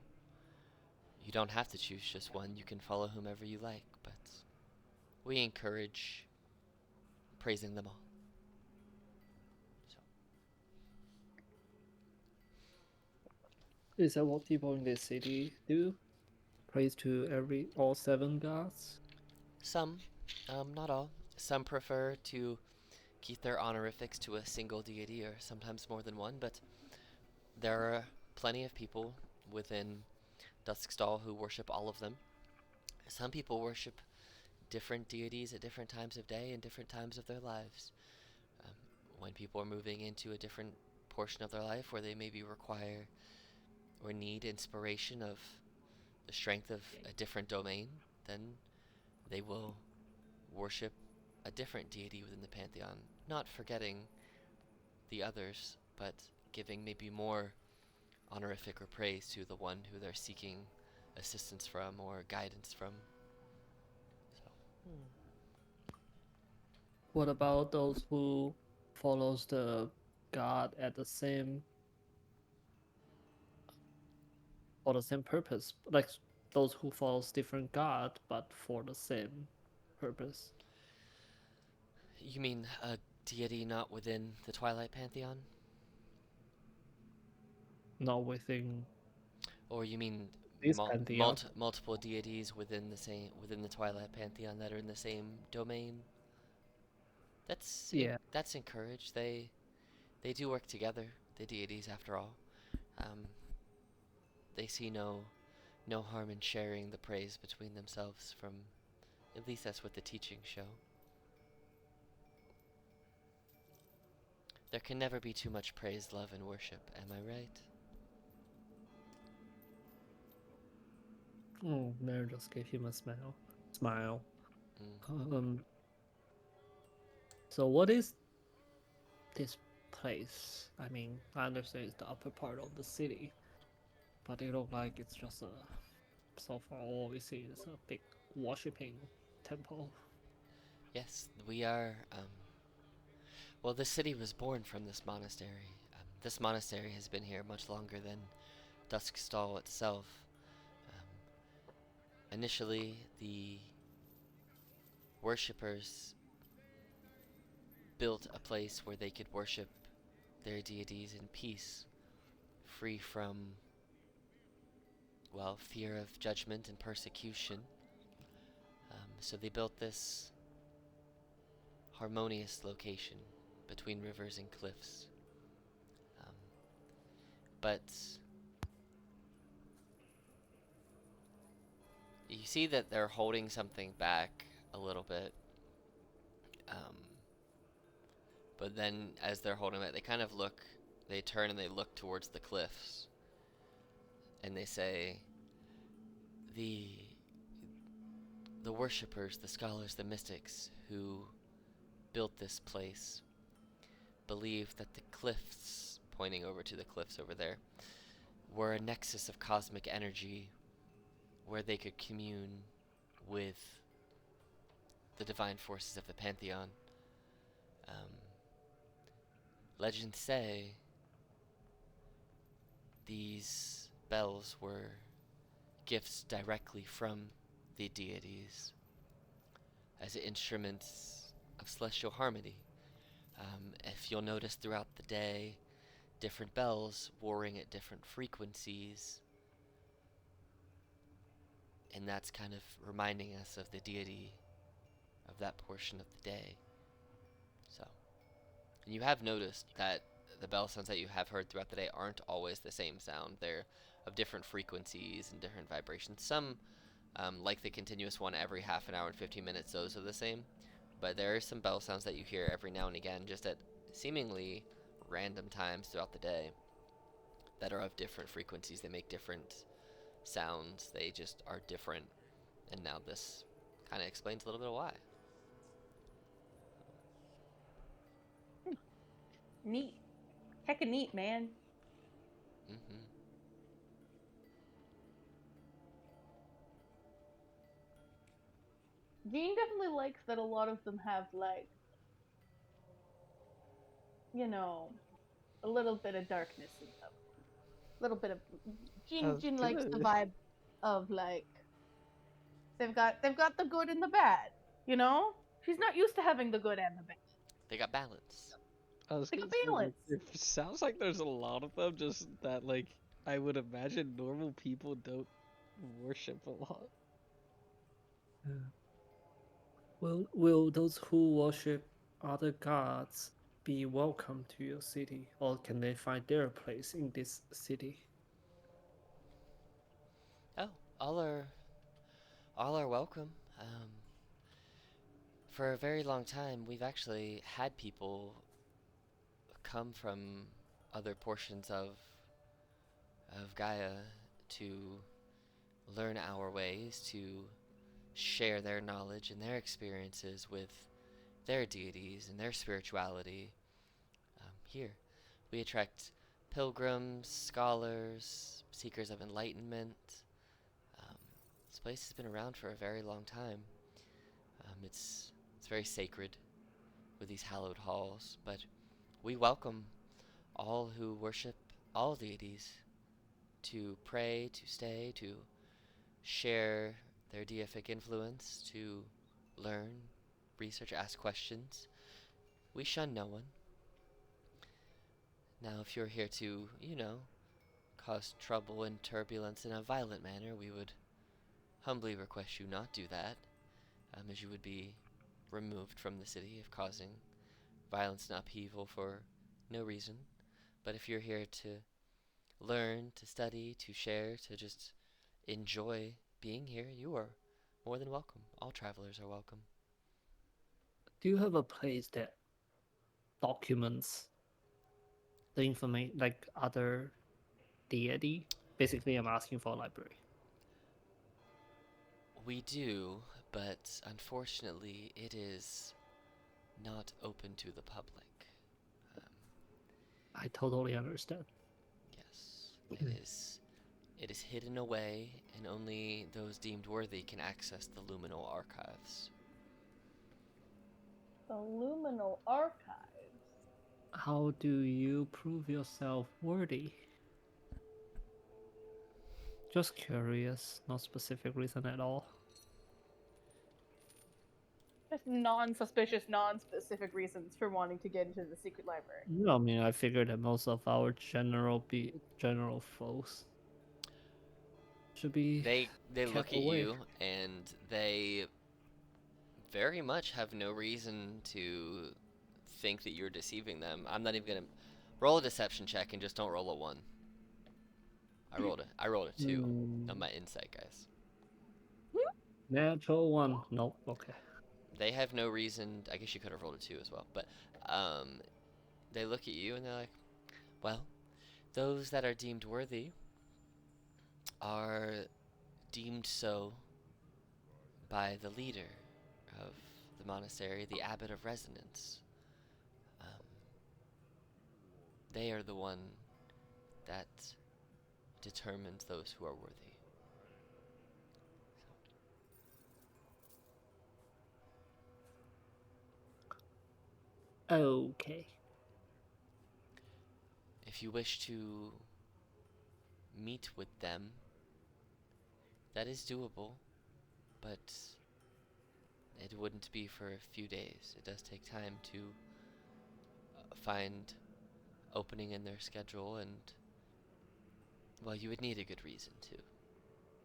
S1: you don't have to choose just one. You can follow whomever you like, but we encourage praising them all." So,
S2: Is that what people in this city do? praise to all 7 gods?
S1: Some, not all. Some prefer to keep their honorifics to a single deity or sometimes more than one, but there are plenty of people within Duskstall who worship all of them. Some people worship different deities at different times of day and different times of their lives. Um, when people are moving into a different portion of their life where they maybe require or need inspiration of the strength of a different domain, then they will worship a different deity within the pantheon, not forgetting the others, but giving maybe more honorific or praise to the one who they're seeking assistance from or guidance from. So,
S2: What about those who follows the god at the same for the same purpose? Like those who follows different god but for the same purpose?
S1: you mean a deity not within the Twilight Pantheon?
S2: Not within
S1: Or you mean
S2: this pantheon.
S1: multiple deities within the Twilight Pantheon that are in the same domain?
S2: Yeah.
S1: That's encouraged. They do work together. The deities, after all, um, they see no harm in sharing the praise between themselves. From at least that's what the teachings show. There can never be too much praise, love, and worship. Am I right?
S2: Oh, Mary just gave him a smile. Smile.
S1: Mm.
S2: So what is this place? I mean, I understand it's the upper part of the city, but it looks like it's just a. So far, all we see is a big worshipping temple.
S1: Yes, we are. Well, the city was born from this monastery. This monastery has been here much longer than Duskstall itself. Initially, the worshippers built a place where they could worship their deities in peace, free from, well, fear of judgment and persecution. So they built this harmonious location between rivers and cliffs. But you see that they're holding something back a little bit. But then as they're holding it, they turn and they look towards the cliffs. And they say, the worshippers, the scholars, the mystics who built this place believed that the cliffs, pointing over to the cliffs over there, were a nexus of cosmic energy where they could commune with the divine forces of the pantheon. Legends say these bells were gifts directly from the deities as instruments of celestial harmony. If you'll notice throughout the day, different bells warring at different frequencies, and that's kind of reminding us of the deity of that portion of the day. So, and you have noticed that the bell sounds that you have heard throughout the day aren't always the same sound. They're of different frequencies and different vibrations. Some, like the continuous one every half an hour and 15 minutes, those are the same. But there are some bell sounds that you hear every now and again, just at seemingly random times throughout the day, that are of different frequencies. They make different sounds. They just are different. And now this kind of explains a little bit of why.
S4: Neat. Hecka neat, man.
S1: Mm-hmm.
S5: Jean definitely likes that a lot of them have, like, you know, a little bit of darkness in them. A little bit of Jean likes the
S3: Good.
S5: vibe of, like, they've got the good and the bad, you know? She's not used to having the good and the bad.
S1: They got balance.
S3: I was
S5: Like
S3: gonna
S5: a
S3: say,
S5: balance.
S3: it sounds like there's a lot of them, just that, like, I would imagine normal people don't worship a lot.
S2: Will those who worship other gods be welcome to your city, or can they find their place in this city?
S1: Oh, all are all are welcome. For a very long time, we've actually had people come from other portions of Gaia to learn our ways, to share their knowledge and their experiences with their deities and their spirituality. Here, we attract pilgrims, scholars, seekers of enlightenment. Um, this place has been around for a very long time. It's very sacred with these hallowed halls, but we welcome all who worship all deities to pray, to stay, to share their deific influence, to learn, research, ask questions. We shun no one. Now, if you're here to, cause trouble and turbulence in a violent manner, we would humbly request you not do that, as you would be removed from the city if causing violence and upheaval for no reason. But if you're here to learn, to study, to share, to just enjoy being here, you are more than welcome. All travelers are welcome.
S2: Do you have a place that documents the information, like other deity? Basically, I'm asking for a library.
S1: We do, but unfortunately, it is not open to the public. Um,
S2: I totally understand.
S1: yes, it is hidden away, and only those deemed worthy can access the luminal archives.
S5: The Luminal Archives.
S2: How do you prove yourself worthy? Just curious, no specific reason at all.
S5: Just non-suspicious, non-specific reasons for wanting to get into the secret library.
S2: No, I mean, I figured that most of our general foes should be
S1: They look
S2: kept
S1: at
S2: away.
S1: you, and they very much have no reason to think that you're deceiving them. I'm not even gonna roll a deception check, and just don't roll a 1. I rolled a 2 on my insight, guys.
S2: Natural one. Nope. Okay.
S1: They have no reason. I guess you could have rolled a 2 as well, but they look at you and they're like, well, those that are deemed worthy are deemed so by the leader of the monastery, the abbot of resonance. Um, they are the one that determines those who are worthy.
S2: Okay.
S1: If you wish to meet with them, that is doable, but it wouldn't be for a few days. It does take time to find opening in their schedule, and well, you would need a good reason too.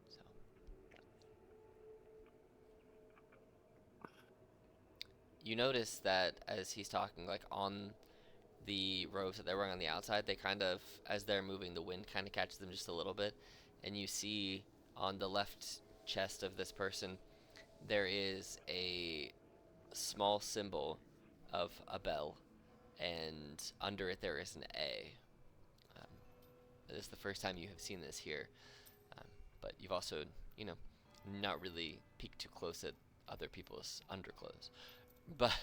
S1: So you notice that as he's talking, like on the robes that they're wearing on the outside, they kind of, as they're moving, the wind kind of catches them just a little bit, and you see on the left chest of this person there is a small symbol of a bell, and under it there is an A. Um, this is the first time you have seen this here, um, but you've also, you know, not really peeked too close at other people's underclothes. But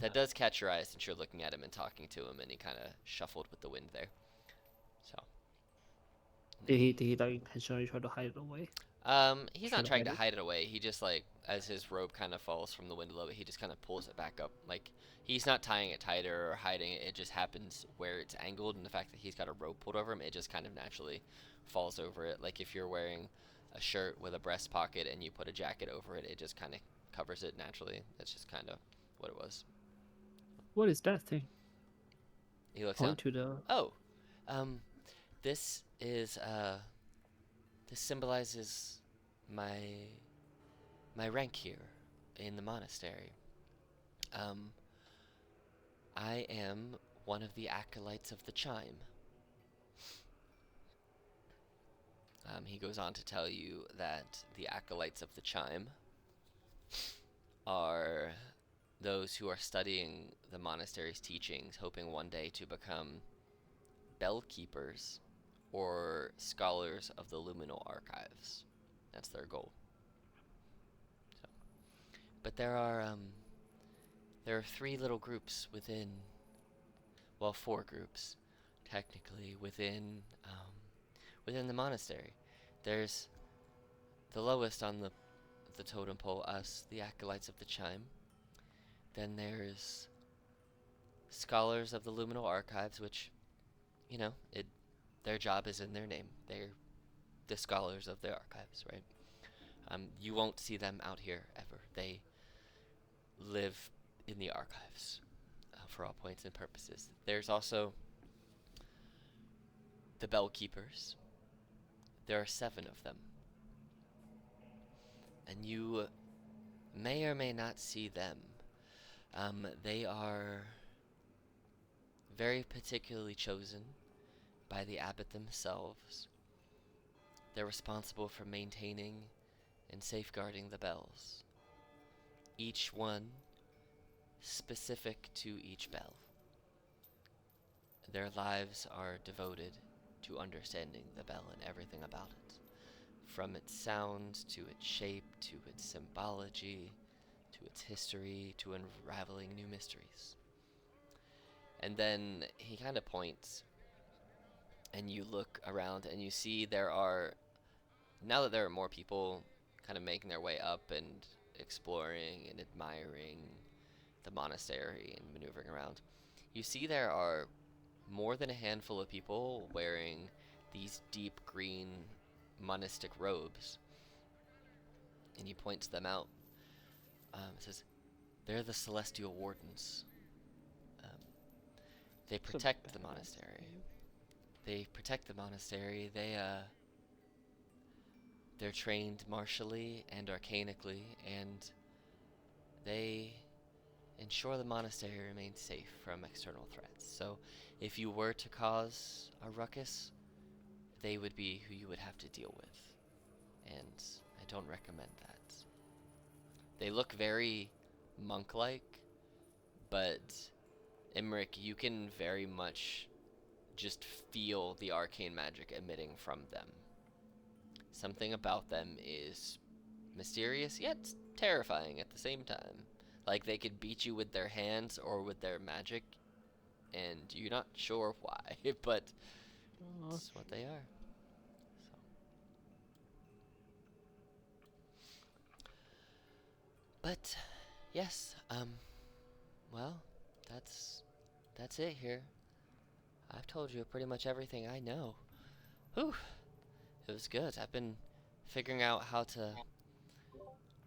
S1: that does catch your eye since you're looking at him and talking to him, and he kind of shuffled with the wind there. So
S2: Did he like intentionally try to hide it away?
S1: he's
S2: Try
S1: not
S2: to
S1: trying
S2: hide
S1: to
S2: it?
S1: hide it away. He just, like, as his robe kind of falls from the wind a little bit, he just kind of pulls it back up. Like, he's not tying it tighter or hiding it. It just happens where it's angled, and the fact that he's got a rope pulled over him, it just kind of naturally falls over it. Like if you're wearing a shirt with a breast pocket and you put a jacket over it, it just kind of covers it naturally. That's just kind of what it was.
S2: What is that thing?
S1: He looks down.
S2: Point to the.
S1: Oh, um, this is This symbolizes my my rank here in the monastery. Um, I am one of the acolytes of the chime. He goes on to tell you that the acolytes of the chime are those who are studying the monastery's teachings, hoping one day to become bell keepers or scholars of the luminal archives. That's their goal. So, but there are three little groups within, well, four groups technically within the monastery. There's the lowest on the totem pole, us, the acolytes of the chime. Then there's scholars of the luminal archives, which, you know, their job is in their name. They're the scholars of the archives, right? You won't see them out here ever. They live in the archives for all points and purposes. There's also the bell keepers. There are 7 of them. And you may or may not see them. They are very particularly chosen by the abbot themselves. They're responsible for maintaining and safeguarding the bells, each one specific to each bell. Their lives are devoted to understanding the bell and everything about it, from its sound to its shape to its symbology to its history to unraveling new mysteries. And then he kind of points, and you look around and you see now that there are more people kind of making their way up and exploring and admiring the monastery and maneuvering around, you see there are more than a handful of people wearing these deep green monastic robes. And he points them out. Says, they're the Celestial Wardens. Um, they
S3: It's a
S1: protect the
S3: badass
S1: monastery.
S3: name.
S1: They protect the monastery. They're trained martially and arcanically, and they ensure the monastery remains safe from external threats. So, if you were to cause a ruckus, they would be who you would have to deal with. And I don't recommend that. They look very monk-like, but Emmerich, you can very much just feel the arcane magic emitting from them. Something about them is mysterious yet terrifying at the same time. Like they could beat you with their hands or with their magic, and you're not sure why, but it's what they are. So. But yes, well, that's it here. I've told you pretty much everything I know. Whew, it was good. I've been figuring out how to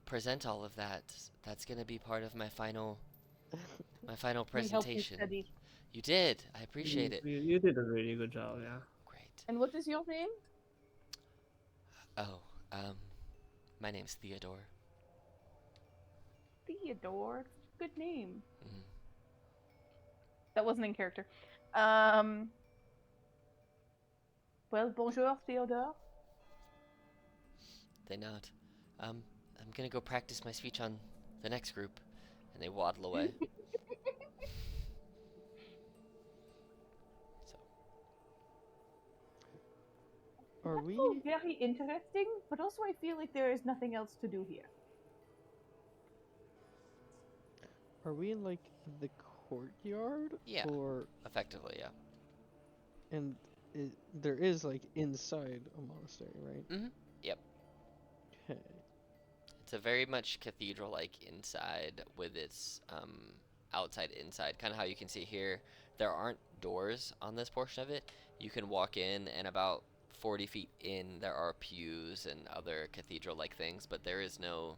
S1: present all of that. That's gonna be part of my final
S5: We help you
S1: presentation.
S5: study.
S1: You did. I appreciate it.
S2: You did a really good job, yeah.
S1: Great.
S5: And what is your name?
S1: Oh, my name's Theodore.
S5: Theodore. Good name.
S1: Mhm.
S5: That wasn't in character. Well, bonjour, Theodore.
S1: They nod. I'm gonna go practice my speech on the next group, and they waddle away. So,
S3: Are
S5: That's all
S3: we
S5: very interesting, but also I feel like there is nothing else to do here.
S3: in like the courtyard?
S1: Yeah.
S3: Or
S1: effectively, yeah.
S3: and there is like inside a monastery, right?
S1: Mhm. Yep.
S3: Okay.
S1: It's a very much cathedral-like inside with its outside inside, kind of how you can see here. There aren't doors on this portion of it. You can walk in, and about 40 feet in, there are pews and other cathedral-like things, but there is no.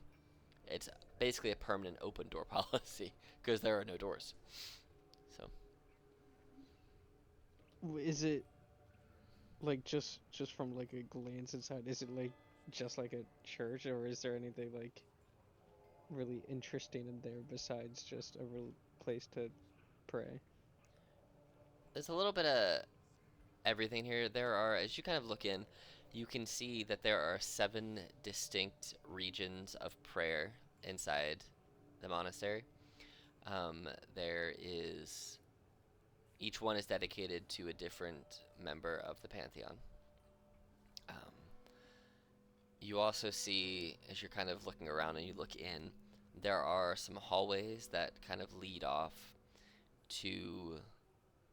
S1: It's basically a permanent open door policy because there are no doors. So
S3: Is it Like just from like a glance inside, is it like just like a church, or is there anything like really interesting in there besides just a real place to pray?
S1: There's a little bit of everything here. There are, as you kind of look in, you can see that there are 7 distinct regions of prayer inside the monastery. There is each one is dedicated to a different member of the pantheon. Um, you also see, as you're kind of looking around and you look in, there are some hallways that kind of lead off to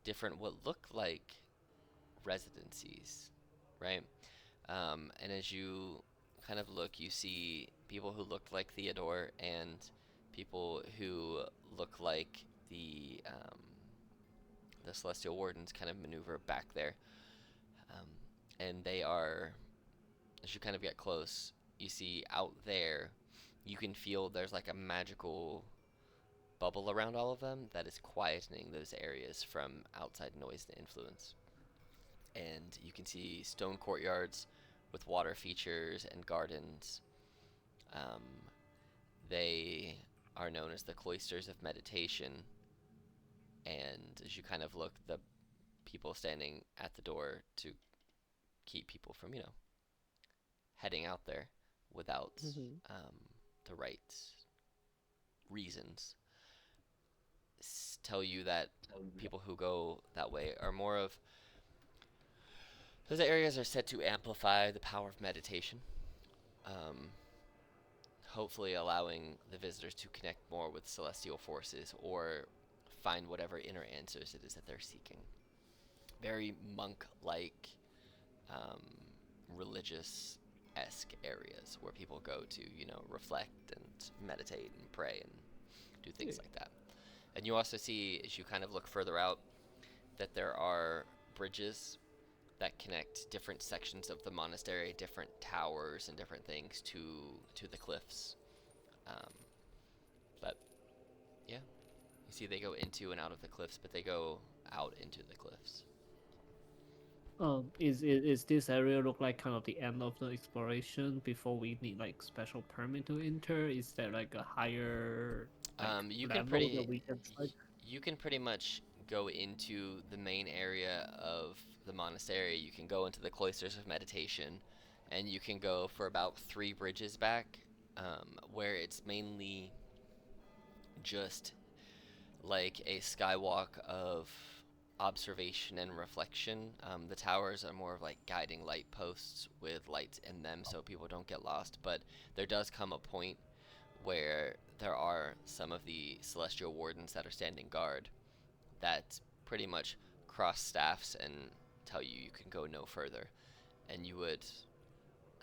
S1: different what look like residencies, right? And as you kind of look, you see people who look like Theodore and people who look like the Celestial Wardens kind of maneuver back there. Um, and they are, as you kind of get close, you see out there, you can feel there's like a magical bubble around all of them that is quietening those areas from outside noise and influence. And you can see stone courtyards with water features and gardens. Um, they are known as the cloisters of meditation. And as you kind of look, the people standing at the door to keep people from, heading out there without
S3: Mm-hmm.
S1: um, the right reasons tell you that people who go that way are more of those areas are said to amplify the power of meditation, um, hopefully allowing the visitors to connect more with celestial forces or find whatever inner answers it is that they're seeking. Very monk-like, um, religious-esque areas where people go to, reflect and meditate and pray and do things
S2: Yeah.
S1: like that. And you also see, as you kind of look further out, that there are bridges that connect different sections of the monastery, different towers and different things to the cliffs. Um, but yeah, you see they go into and out of the cliffs, but they go out into the cliffs.
S2: Is this area look like kind of the end of the exploration before we need like special permit to enter? Is there like a higher like
S1: You can
S2: level that
S1: pretty
S2: we can like?
S1: you can pretty much go into the main area of the monastery. You can go into the cloisters of meditation, and you can go for about 3 bridges back, where it's mainly just like a skywalk of observation and reflection. The towers are more of like guiding light posts with lights in them so people don't get lost. But there does come a point where there are some of the celestial wardens that are standing guard that pretty much cross staffs and tell you you can go no further. And you would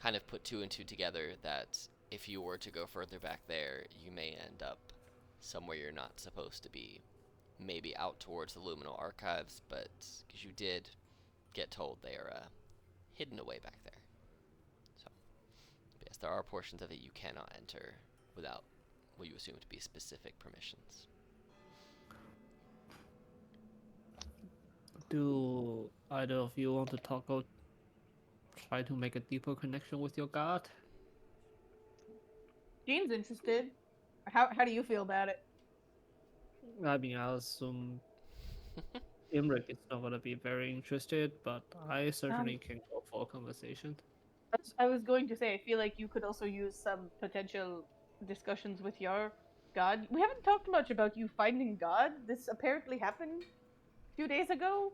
S1: kind of put 2 and 2 together that if you were to go further back there, you may end up somewhere you're not supposed to be. Maybe out towards the Luminal Archives, but because you did get told they are hidden away back there. So, yes, there are portions of it you cannot enter without what you assume to be specific permissions.
S2: Do either of you want to talk or try to make a deeper connection with your god?
S5: Jean's interested. How do you feel about it?
S2: I mean, I assume Imrik is not gonna be very interested, but I
S5: Um,
S2: certainly can go for a conversation.
S5: I was going to say, I feel like you could also use some potential discussions with your god. We haven't talked much about you finding God. This apparently happened a few days ago.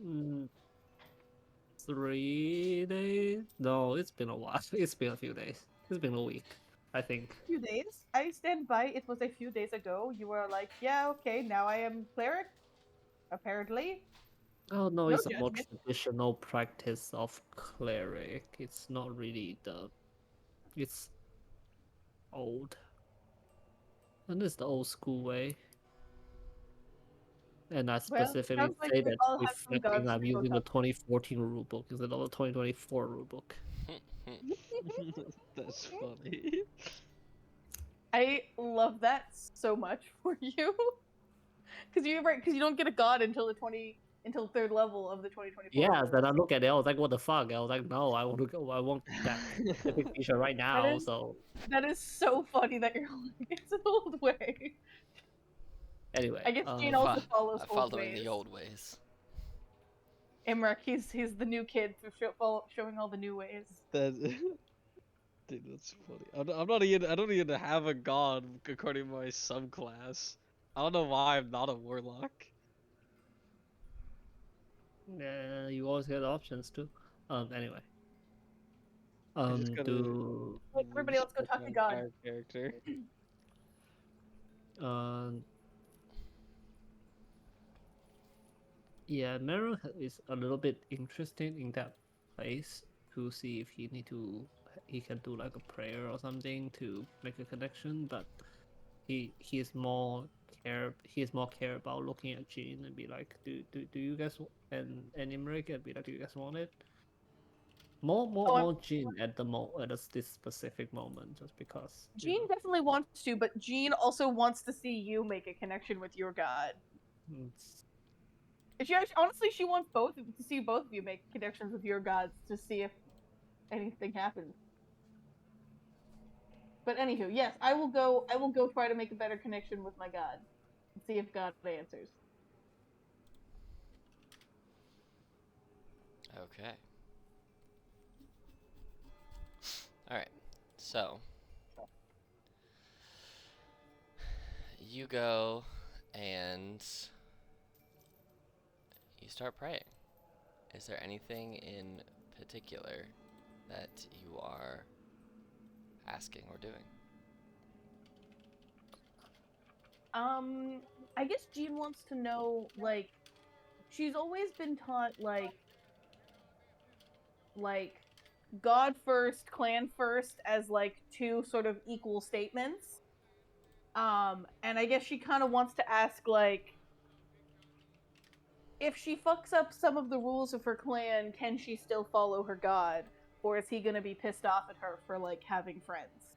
S2: Mm, 3 days? No, it's been a while. It's been a few days. It's been a week, I think.
S5: Few days. I stand by. It was a few days ago. You were like, yeah, okay, now I am cleric. Apparently,
S2: Oh no,
S5: no
S2: it's a more
S5: judgment.
S2: traditional practice of cleric. It's not really the. It's old. And it's the old school way. And I
S5: Well,
S2: specifically
S5: sounds like
S2: say
S5: we
S2: that
S5: all have some
S2: reflecting
S5: gods
S2: I'm
S5: to go
S2: using the
S5: talk
S2: 2014 rulebook instead of the 2024 rulebook.
S5: to.
S3: That's funny.
S5: I love that so much for you. Because you don't get a god until the until 3rd level of the 2024.
S2: Yeah, then I look at it, I was like, what the fuck? I was like, no, I want to go. I want that specific feature right now.
S5: is-
S2: So
S5: That is so funny that you're like, it's an old way.
S2: anyway,
S5: I guess Jean
S1: I
S5: also
S1: fo-
S5: follows
S1: I'm
S5: old
S1: following
S5: ways.
S1: the old ways.
S5: Imrek, he's the new kid showing all the new ways.
S3: That, dude, that's funny. I'm not even. I don't even have a god according to my subclass. I don't know why I'm not a warlock.
S2: you always get options too. Anyway,
S3: I just gotta
S2: do
S5: Everybody, let's go
S3: respect
S5: talk
S3: my
S5: to God.
S3: entire character.
S2: um. Yeah, Meru is a little bit interesting in that place to see if he can do like a prayer or something to make a connection, but he is more care about looking at Jean and be like, do you guys and Imrik and be like, do you guys want it?
S5: Oh,
S2: More Jean at this specific moment, just because
S5: Jean definitely wants to, but Jean also wants to see you make a connection with your god.
S2: it's-
S5: And honestly, she wants to see both of you make connections with your gods to see if anything happens. But anywho, yes, I will go. I will go try to make a better connection with my god and see if God answers.
S1: Okay. All right. So you go and you start praying. Is there anything in particular that you are asking or doing?
S5: I guess Jean wants to know, like, she's always been taught, like God first, clan first as like two sort of equal statements. And I guess she kind of wants to ask, like, if she fucks up some of the rules of her clan, can she still follow her god, or is he gonna be pissed off at her for like having friends?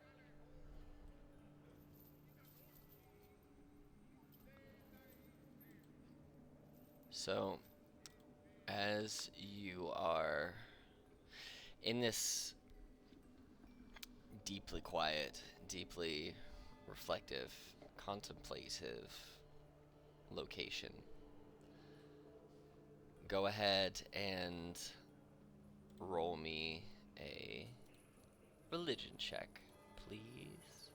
S1: So, as you are in this deeply quiet, deeply reflective, contemplative location, go ahead and roll me a religion check, please.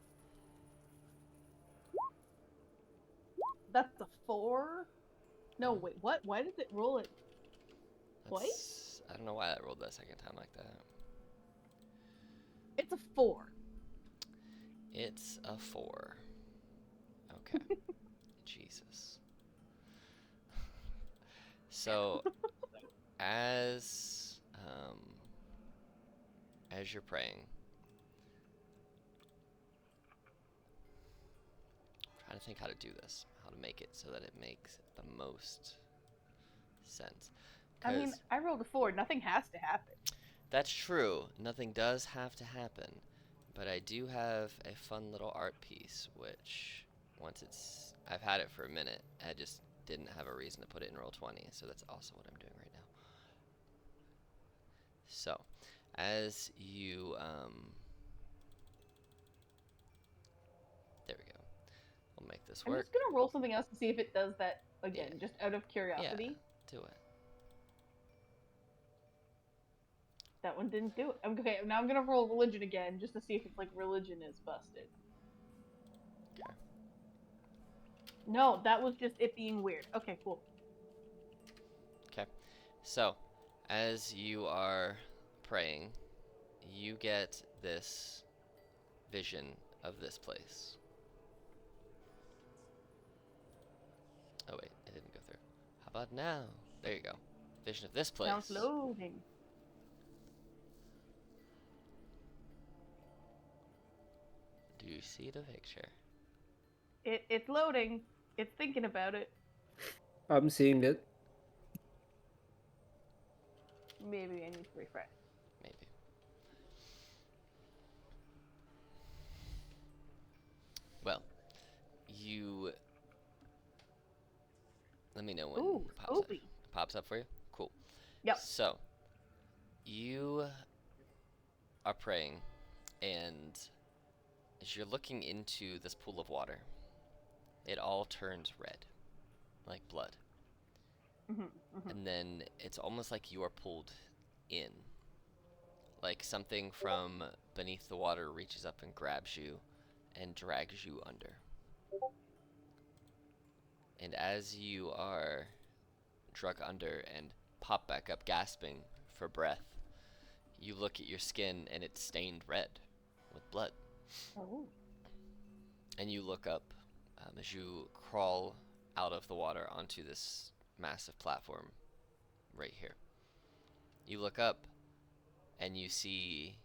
S5: That's a 4. No, wait, what? Why did it roll it twice?
S1: I don't know why that rolled that second time like that.
S5: It's a 4.
S1: It's a 4. Okay. Jesus. So, as as you're praying, trying to think how to do this, how to make it so that it makes the most sense.
S5: I mean, I rolled a 4. Nothing has to happen.
S1: That's true. Nothing does have to happen, but I do have a fun little art piece, which I've had it for a minute. I just didn't have a reason to put it in Roll20, so that's also what I'm doing right now. So, as you, there we go. We'll make this
S5: I'm
S1: work.
S5: just gonna roll something else to see if it does that again, just out of curiosity.
S1: Yeah, do it.
S5: That one didn't do it. Okay, now I'm gonna roll religion again, just to see if it's like religion is busted.
S1: Okay.
S5: No, that was just it being weird. Okay, cool.
S1: Okay. So, as you are praying, you get this vision of this place. Oh wait, it didn't go through. How about now? There you go. Vision of this place.
S5: Now it's loading.
S1: Do you see the picture?
S5: It's loading. It's thinking about it.
S2: I'm seeing it.
S5: Maybe I need to refresh.
S1: Maybe. Well, you. Let me know when.
S5: Ooh,
S1: Pause it.
S5: Scopy.
S1: pops up for you? Cool.
S5: Yep.
S1: So, you are praying, and as you're looking into this pool of water, it all turns red, like blood. And then it's almost like you are pulled in. Like something from beneath the water reaches up and grabs you and drags you under. And as you are drug under and pop back up gasping for breath, you look at your skin and it's stained red with blood.
S5: Oh.
S1: And you look up as you crawl out of the water onto this massive platform right here. You look up and you see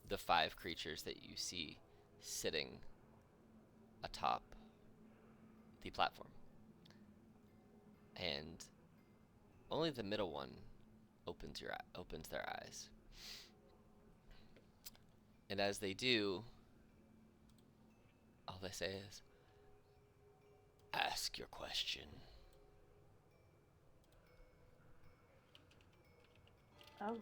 S1: the 5 creatures that you see sitting atop the platform. And only the middle one opens their eyes. And as they do, all they say is, "Ask your question."
S5: Oh,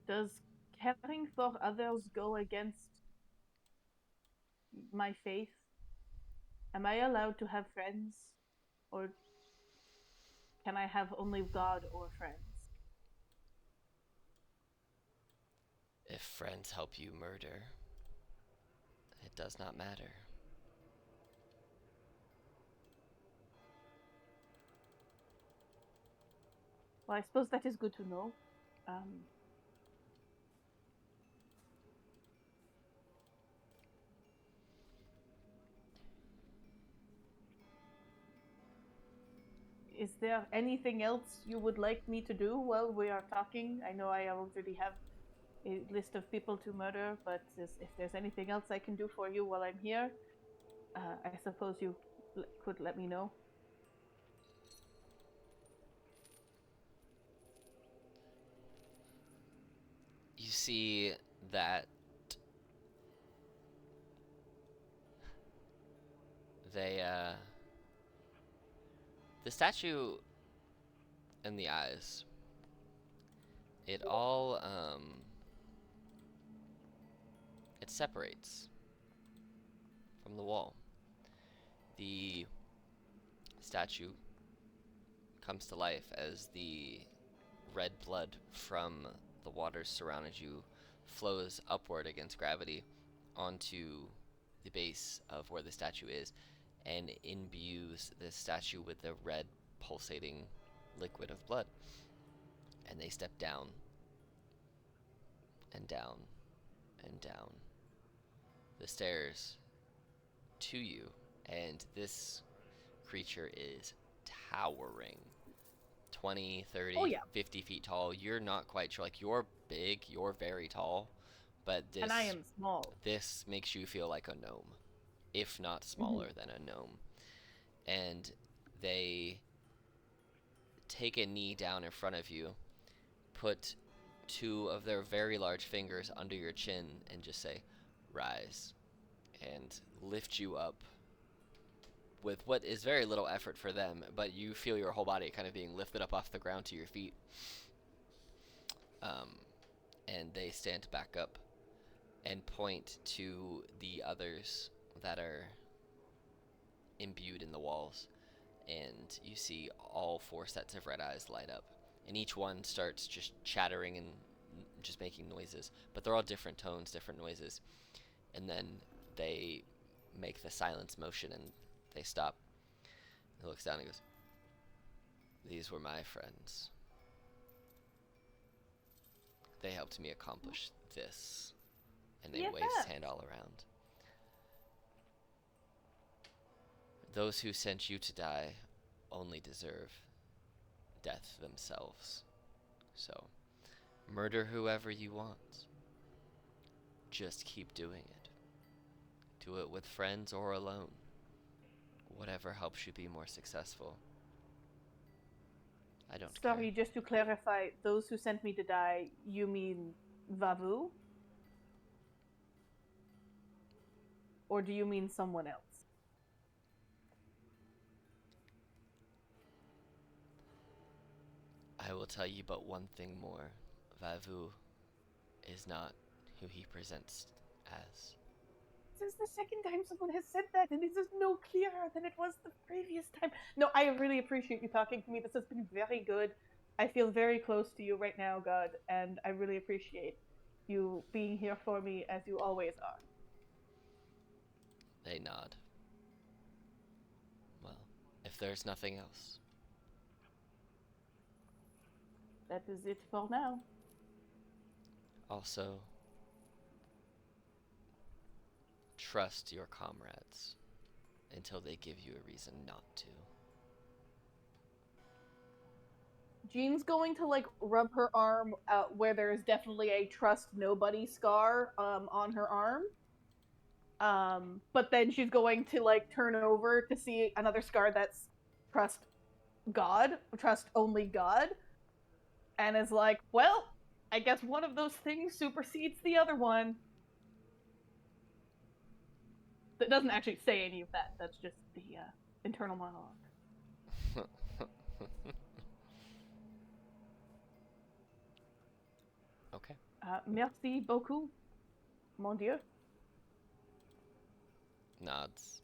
S5: does caring for others go against my faith? Am I allowed to have friends? Or can I have only God or friends?
S1: If friends help you murder, it does not matter.
S5: Well, I suppose that is good to know. Is there anything else you would like me to do while we are talking? I know I already have a list of people to murder, but if there's anything else I can do for you while I'm here, I suppose you could let me know.
S1: You see that they, the statue and the eyes, it all, it separates from the wall. The statue comes to life as the red blood from the waters surrounding you flows upward against gravity onto the base of where the statue is and imbues the statue with the red pulsating liquid of blood. And they step down and down and down the stairs to you, and this creature is towering. 20, 30,
S5: Oh, yeah.
S1: 50 feet tall. You're not quite sure. Like, you're big, you're very tall, but
S5: And I am small.
S1: this makes you feel like a gnome, if not smaller than a gnome. And they take a knee down in front of you, put 2 of their very large fingers under your chin, and just say, "Rise," and lift you up with what is very little effort for them, but you feel your whole body kind of being lifted up off the ground to your feet. And they stand back up and point to the others that are imbued in the walls. And you see all 4 sets of red eyes light up. And each one starts just chattering and just making noises. But they're all different tones, different noises. And then they make the silence motion and they stop. He looks down and goes, "These were my friends. They helped me accomplish this." And they wave his hand all around. "Those who sent you to die only deserve death themselves. So, murder whoever you want. Just keep doing it. Do it with friends or alone. Whatever helps you be more successful. I don't
S5: Sorry,
S1: care."
S5: just to clarify, those who sent me to die, you mean Vavu? or do you mean someone else?
S1: I will tell you but one thing more. Vavu is not who he presents as.
S5: This is the second time someone has said that, and this is no clearer than it was the previous time. No, I really appreciate you talking to me. This has been very good. I feel very close to you right now, God, and I really appreciate you being here for me as you always are.
S1: They nod. Well, if there's nothing else.
S5: That is it for now.
S1: Also, trust your comrades until they give you a reason not to.
S5: Jean's going to like rub her arm where there is definitely a trust nobody scar on her arm. But then she's going to like turn over to see another scar that's trust God, trust only God, and is like, well, I guess one of those things supersedes the other one. That doesn't actually say any of that. That's just the internal monologue.
S1: Okay.
S5: Merci beaucoup, mon Dieu.
S1: Nods,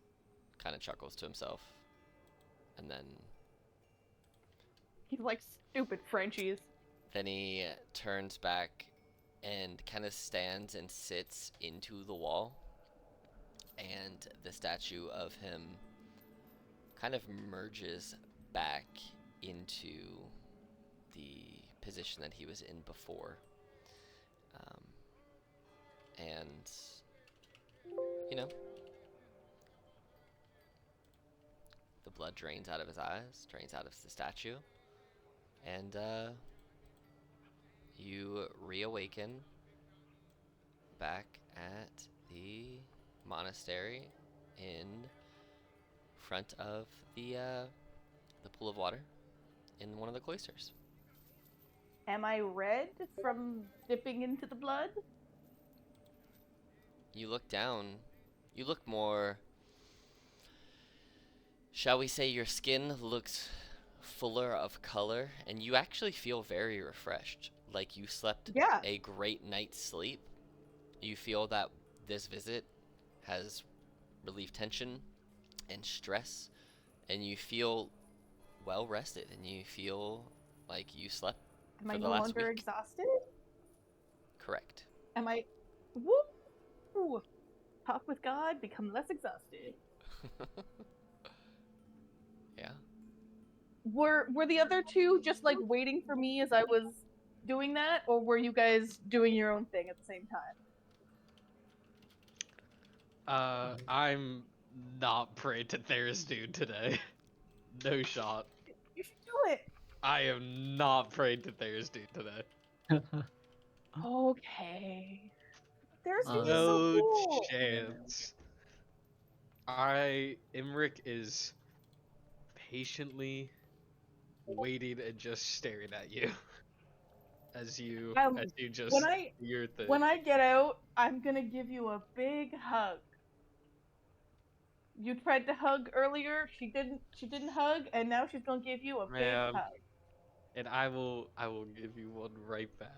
S1: kind of chuckles to himself, and
S5: He's like stupid Frenchies.
S1: then he turns back and kind of stands and sits into the wall, and the statue of him kind of merges back into the position that he was in before. And, you know, the blood drains out of his eyes, drains out of the statue, and you reawaken back at the monastery in front of the pool of water in one of the cloisters.
S5: Am I red from dipping into the blood?
S1: You look down. You look more. Shall we say your skin looks fuller of color, and you actually feel very refreshed. Like you slept
S5: Yeah.
S1: a great night's sleep. You feel that this visit has relieved tension and stress, and you feel well rested, and you feel like you slept
S5: Am
S1: for
S5: I
S1: the
S5: no
S1: last
S5: longer
S1: week.
S5: exhausted?
S1: Correct.
S5: Am I? Woo! Talk with God, become less exhausted.
S1: Yeah.
S5: Were the other two just like waiting for me as I was doing that, or were you guys doing your own thing at the same time?
S3: I'm not prayed to Theristew today. No shot.
S5: You should do it.
S3: I am not prayed to Theristew today.
S5: Okay. There's
S2: Uh,
S5: is so
S3: No
S5: cool.
S3: chance. Imric is patiently waiting and just staring at you as you just
S5: When I
S3: do your thing.
S5: when I get out, I'm gonna give you a big hug. You tried to hug earlier. She didn't hug, and now she's gonna give you a big
S3: Ma'am.
S5: hug.
S3: And I will give you one right back.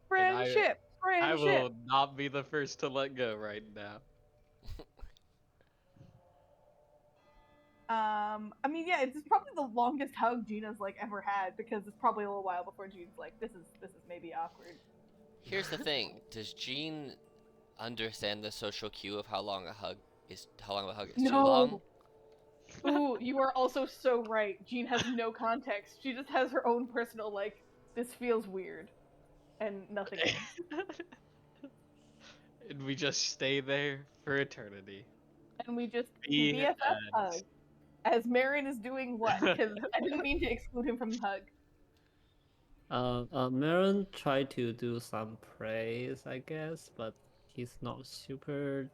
S5: Friendship.
S3: I will not be the first to let go right now.
S5: I mean, yeah, it's probably the longest hug Gina's like ever had because it's probably a little while before Gina's like, this is maybe awkward.
S1: Here's the thing: does Jean understand the social cue of how long a hug is too long?
S5: Ooh, you are also so right. Jean has no context. She just has her own personal like, this feels weird, and nothing else.
S3: And we just stay there for eternity.
S5: And we just
S3: Be
S5: BFF
S3: friends.
S5: hug. As Marin is doing what? Because I didn't mean to exclude him from the hug.
S2: Marin tried to do some praise, I guess, but he's not super.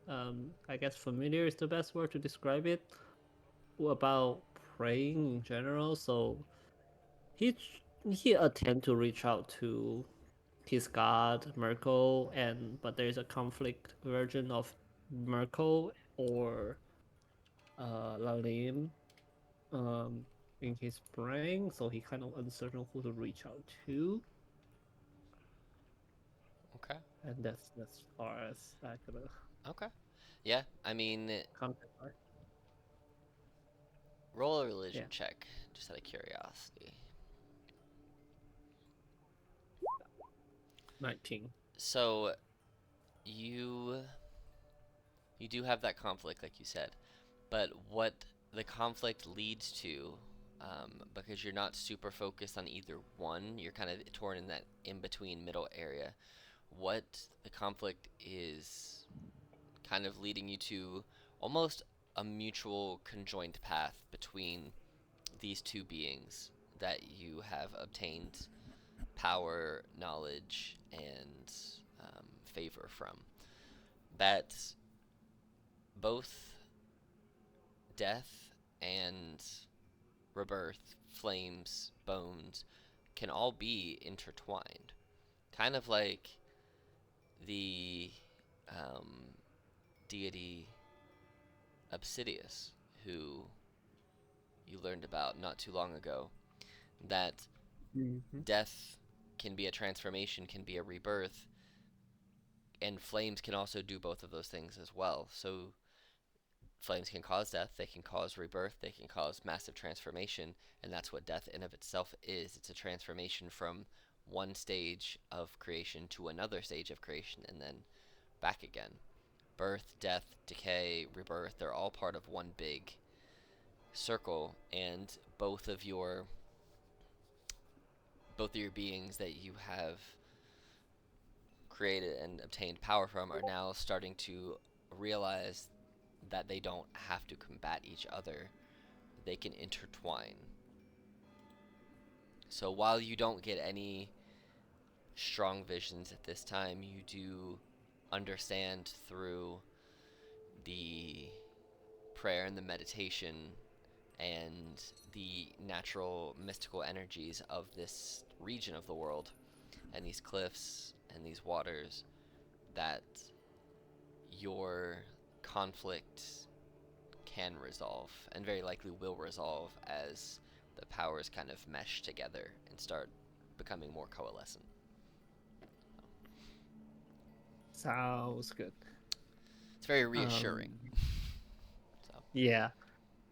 S2: I guess familiar is the best word to describe it. About praying in general, so he he attempt to reach out to his god Merkel, but there's a conflict version of Merkel or Lalim in his brain, so he kind of uncertain who to reach out to,
S1: Okay.
S2: and that's as far as I could
S1: Okay. Yeah, I mean,
S2: contact her.
S1: roll a religion
S2: Yeah.
S1: check, just out of curiosity.
S2: 19.
S1: So you you do have that conflict, like you said, but what the conflict leads to, because you're not super focused on either one, you're kind of torn in that in between middle area. What the conflict is kind of leading you to almost a mutual conjoined path between these two beings that you have obtained power, knowledge, and favor from. That both death and rebirth, flames, bones can all be intertwined. Kind of like the um, deity Obsidius, who you learned about not too long ago. That
S2: Mm-hmm.
S1: death can be a transformation, can be a rebirth, and flames can also do both of those things as well. So flames can cause death, they can cause rebirth, they can cause massive transformation, and that's what death in of itself is. It's a transformation from one stage of creation to another stage of creation and then back again. Birth, death, decay, rebirth, they're all part of one big circle, and both of your beings that you have created and obtained power from are now starting to realize that they don't have to combat each other. They can intertwine. So while you don't get any strong visions at this time, you do understand through the prayer and the meditation and the natural mystical energies of this region of the world and these cliffs and these waters that your conflict can resolve and very likely will resolve as the powers kind of mesh together and start becoming more coalescent.
S2: Sounds good.
S1: It's very reassuring. So
S2: Yeah.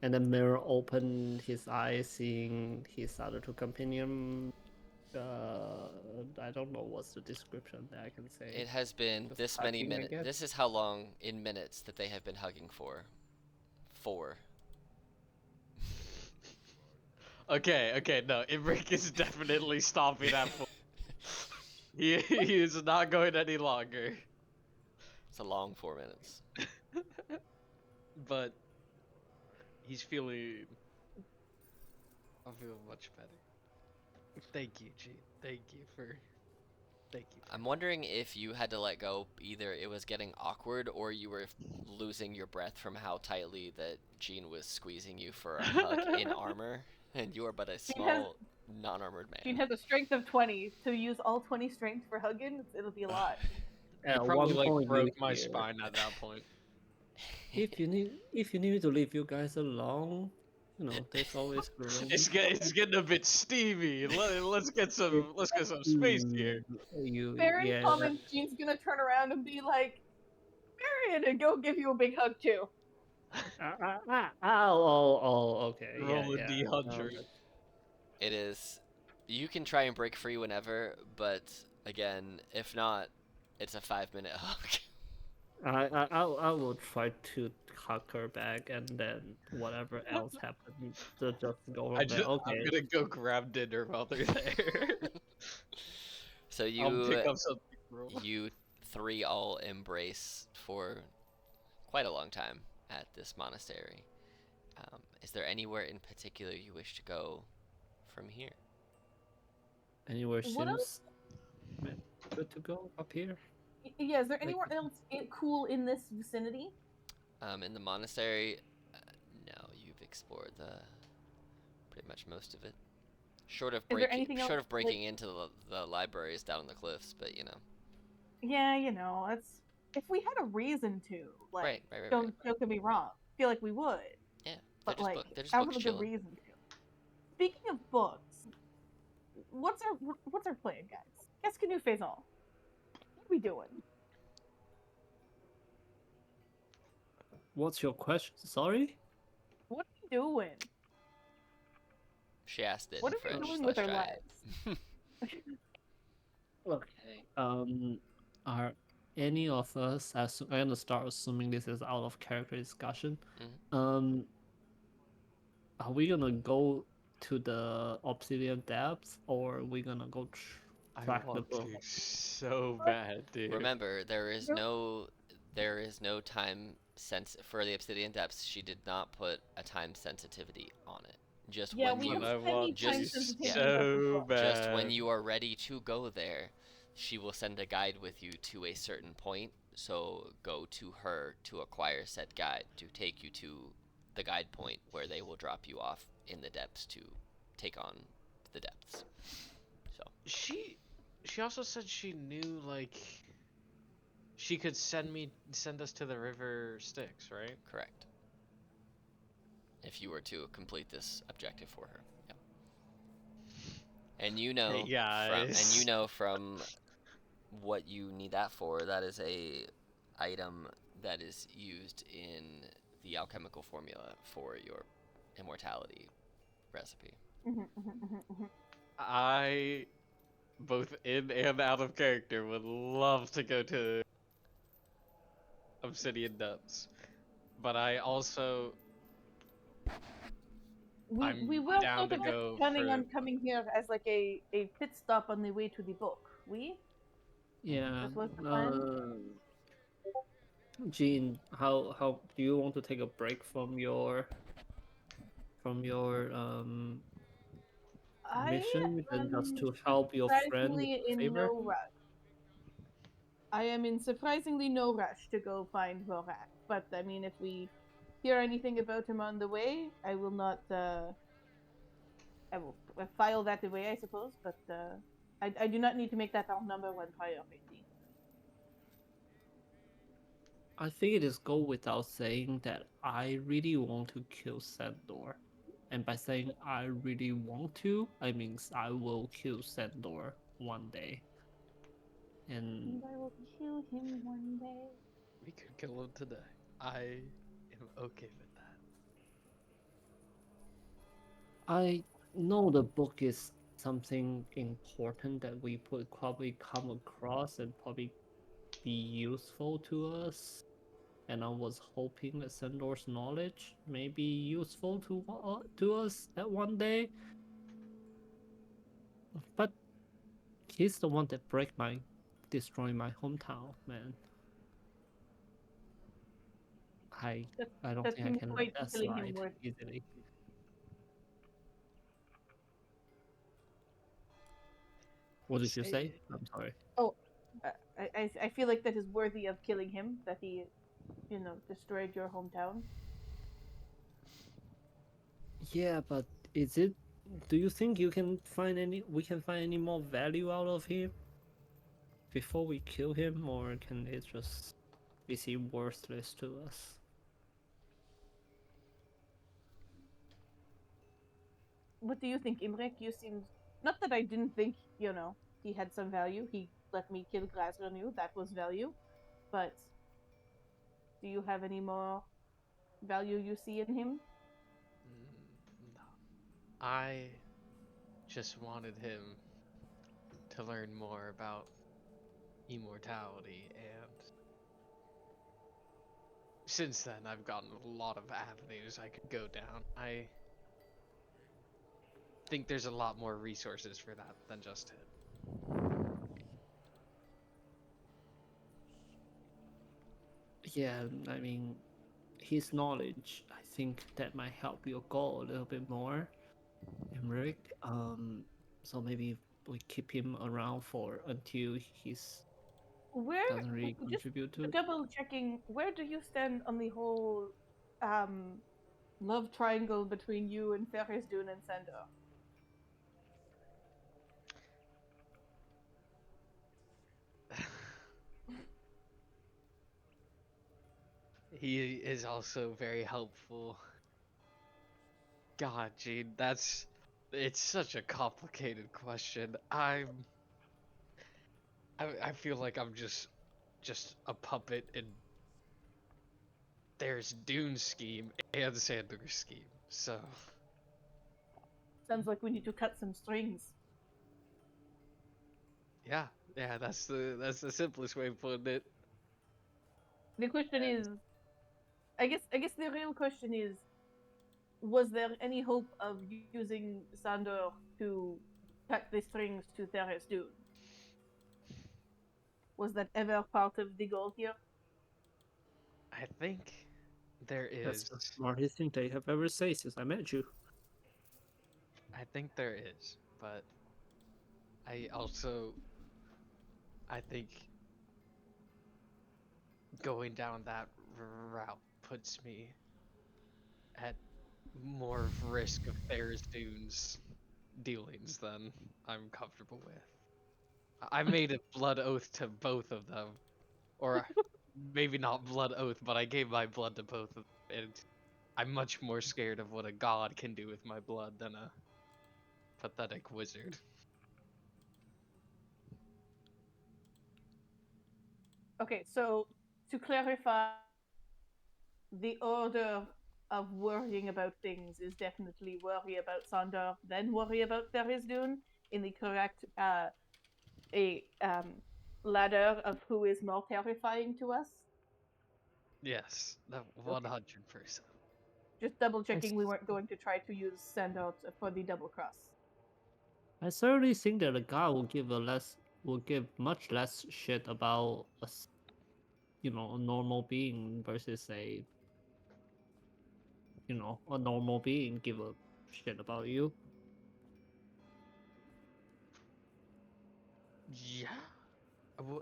S2: And then Mirror opened his eyes, seeing his other two companions. I don't know what's the description that I can say.
S1: it has been
S2: Just
S1: this many
S2: hugging, I
S1: minutes.
S2: guess.
S1: This is how long in minutes that they have been hugging for. 4.
S3: Okay, no, Imric is definitely stopping at 4. He is not going any longer.
S1: It's a long 4 minutes.
S3: But he's feeling. I'm feeling much better. Thank you, Gene. Thank you for.
S1: I'm wondering if you had to let go, either it was getting awkward or you were losing your breath from how tightly that Jean was squeezing you for a hug in armor, and you are but a small, non-armored
S5: Jean
S1: man.
S5: has a strength of 20. To use all 20 strength for hugging, it'll be a lot.
S3: He
S2: At
S3: probably
S2: one
S3: like
S2: point,
S3: broke
S2: you
S3: my
S2: hear,
S3: spine at that point.
S2: if you need me to leave you guys alone, there's always room.
S3: It's getting a bit steamy. Let's get some space here.
S5: Baron
S2: Yeah.
S5: comments Jean's gonna turn around and be like, Marion, and go give you a big hug too.
S2: Okay,
S3: Roll a
S2: yeah.
S3: D100.
S1: It is. You can try and break free whenever, but again, if not, it's a 5-minute hug.
S2: I will try to hug her back, and then whatever else happens, to just go from there.
S3: I'm
S2: Okay.
S3: gonna go grab dinner while they're there.
S1: So
S3: I'll pick up something.
S1: you 3 all embrace for quite a long time at this monastery. Is there anywhere in particular you wish to go from here?
S2: Anywhere
S5: What else?
S2: seems good to go up here.
S5: Yeah, is there anywhere else cool in this vicinity?
S1: In the monastery, no, you've explored pretty much most of it. Short of
S5: Is there anything else?
S1: short of
S5: like-
S1: breaking into the libraries down in the cliffs, but you know.
S5: Yeah, it's if we had a reason to, like,
S1: Right.
S5: don't get me wrong. I feel like we would,
S1: Yeah,
S5: but like,
S1: they're just
S5: out
S1: books
S5: of a good
S1: chilling.
S5: reason to. Speaking of books, what's our plan, guys? Qu'est-ce que nous faisons? What are we doing?
S2: What's your question? Sorry?
S5: What are we doing?
S1: She asked it
S5: What
S1: in
S5: are we
S1: French,
S5: doing
S1: so
S5: with
S1: let's
S5: our
S1: try
S5: lives?
S1: it.
S2: Okay. Are any of us, I'm gonna start assuming this is out of character discussion.
S1: Mhm.
S2: Are we gonna go to the Obsidian Depths, or are we gonna go
S3: I
S2: track the
S3: want
S2: book?
S3: to so bad, dude.
S1: Remember,
S5: Nope.
S1: there is no time sense for the Obsidian Depths. She did not put a time sensitivity on it. Just
S5: Yeah,
S1: when
S5: we
S1: you
S3: But I
S5: use any
S3: want
S5: time
S3: to
S1: just yeah,
S5: sensitivity of the
S3: so
S5: book.
S3: bad.
S1: just when you are ready to go there, she will send a guide with you to a certain point. So go to her to acquire said guide to take you to the guide point where they will drop you off in the depths to take on the depths. So
S3: She also said she knew, like, she could send us to the river Styx, right?
S1: correct. If you were to complete this objective for her. Yep. And you know from what you need that for, that is a item that is used in the alchemical formula for your immortality recipe.
S3: I, both in and out of character, would love to go to Obsidian Depths. But I also,
S5: We
S3: I'm
S5: were
S3: down
S5: sort
S3: to
S5: of just
S3: go
S5: planning
S3: for.
S5: on coming here as like a pit stop on the way to the book. We?
S2: Yeah.
S5: This was the plan?
S2: Jean, how do you want to take a break from your
S5: I
S2: mission and just
S5: am
S2: to help your friend with
S5: surprisingly
S2: a
S5: in
S2: favor?
S5: no rush. I am in surprisingly no rush to go find Vorak. But I mean, if we hear anything about him on the way, I will not. I will file that away, I suppose. But I do not need to make that our number one priority.
S2: I think it is go without saying that I really want to kill Sandor. And by saying I really want to, I means I will kill Sandor one day. And
S5: And I will kill him one day.
S3: We could kill him today. I am okay with that.
S2: I know the book is something important that we would probably come across and probably be useful to us. And I was hoping that Sandor's knowledge may be useful to us at one day. But he's the one that destroy my hometown, man. I
S5: That,
S2: I don't
S5: that
S2: think I
S5: seems
S2: can let
S5: quite
S2: that
S5: killing him
S2: slide
S5: worth.
S2: easily. What did you say? I'm sorry.
S5: Oh, I feel like that is worthy of killing him. That he, destroyed your hometown.
S2: Yeah, but is it? Do you think we can find any more value out of him before we kill him, or can it just be seen worthless to us?
S5: What do you think, Imrek? You seemed not that I didn't think he had some value. He let me kill Glasrenew. That was value. But do you have any more value you see in him?
S3: No. I just wanted him to learn more about immortality, and since then I've gotten a lot of avenues I could go down. I think there's a lot more resources for that than just him.
S2: Yeah, I mean, his knowledge, I think that might help your goal a little bit more, Emmerich. So maybe we keep him around for until he's
S5: Where
S2: doesn't really
S5: just
S2: contribute to.
S5: double checking, where do you stand on the whole um love triangle between you and Ferris Dune and Sandor?
S3: He is also very helpful. God, Gene, it's such a complicated question. I feel like I'm just a puppet in there's Dune's scheme and Sandor's scheme. So
S5: Sounds like we need to cut some strings.
S3: yeah, yeah, that's the simplest way of putting it.
S5: The question is, I guess the real question is, was there any hope of using Sandor to cut the strings to Theris Dune? Was that ever part of the goal here?
S3: I think there
S2: That's
S3: is.
S2: the smartest thing they have ever said since I met you.
S3: I think there is, but I also I think going down that route puts me at more risk of Theris Dune's dealings than I'm comfortable with. I made a blood oath to both of them, or maybe not blood oath, but I gave my blood to both of them, and I'm much more scared of what a god can do with my blood than a pathetic wizard.
S5: Okay, so to clarify, the order of worrying about things is definitely worry about Sandor, then worry about Theris Dune in the correct a ladder of who is more terrifying to us.
S3: Yes, that
S5: Okay.
S3: 100%.
S5: Just double
S2: I,
S5: checking we
S2: s-
S5: weren't going to try to use Sandor for the double cross.
S2: I certainly think that a guy will give much less shit about a normal being versus a normal being give a shit about you.
S3: Yeah?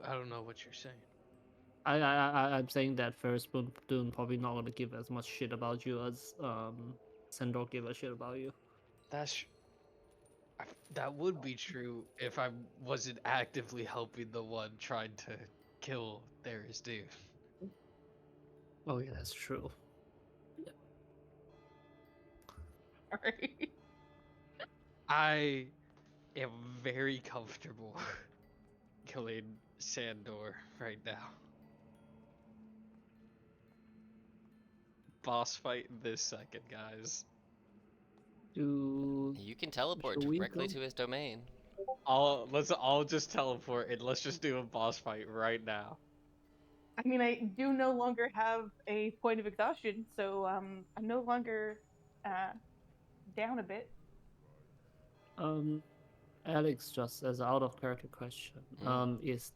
S3: I don't know what you're saying.
S2: I'm saying that First Dune probably not gonna give as much shit about you as Sandor give a shit about you.
S3: That's that would be true if I wasn't actively helping the one trying to kill Theris dude.
S2: Oh yeah, that's true.
S5: Sorry.
S3: I am very comfortable killing Sandor right now. Boss fight this second, guys.
S2: Do
S1: You can teleport
S2: should we
S1: directly
S2: go?
S1: to his domain.
S3: Let's all just teleport and let's just do a boss fight right now.
S5: I mean, I do no longer have a point of exhaustion, so I'm no longer uh, down a bit.
S2: Um, Alex, just as out of character question,
S1: Mm.
S2: is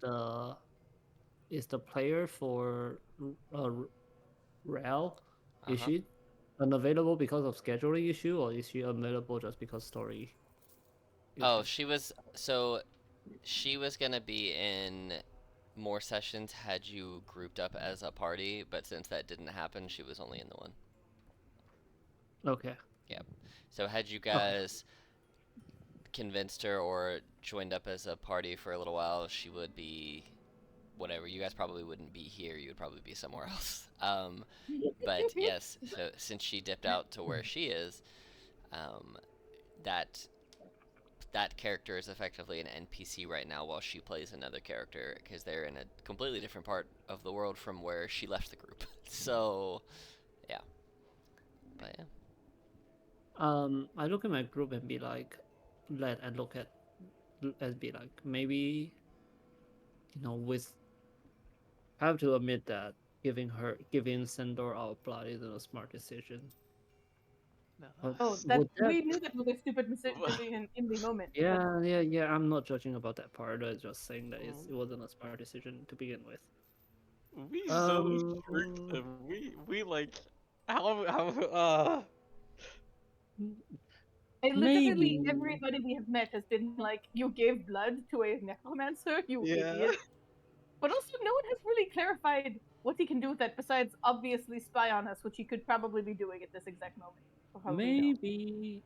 S2: the player for Rel,
S1: Uh
S2: is
S1: huh.
S2: she unavailable because of scheduling issue, or is she available just because story
S1: Oh,
S2: issue?
S1: she was gonna be in more sessions had you grouped up as a party, but since that didn't happen, she was only in the one.
S2: Okay,
S1: Yep. So had you
S2: okay.
S1: guys convinced her or joined up as a party for a little while, she would be whatever. You guys probably wouldn't be here. You would probably be somewhere else. But yes, so since she dipped out to where she is, um, that that character is effectively an NPC right now while she plays another character because they're in a completely different part of the world from where she left the group. So, yeah. But yeah.
S2: I look at my group and be like, let and look at and be like, maybe with I have to admit that giving Sandor our blood isn't a smart decision.
S3: No.
S2: But
S5: Oh, that
S2: would that
S5: we knew that was a stupid decision in the moment. But
S2: yeah, I'm not judging about that part. I'm just saying that it
S3: Mm.
S2: wasn't a smart decision to begin with.
S3: We so tricked
S2: Um,
S3: him. We like how
S5: literally
S2: maybe.
S5: everybody we have met has been like, "You gave blood to a necromancer, you
S3: yeah.
S5: idiot." But also, no one has really clarified what he can do with that besides obviously spy on us, which he could probably be doing at this exact moment. For how we know.
S2: Maybe.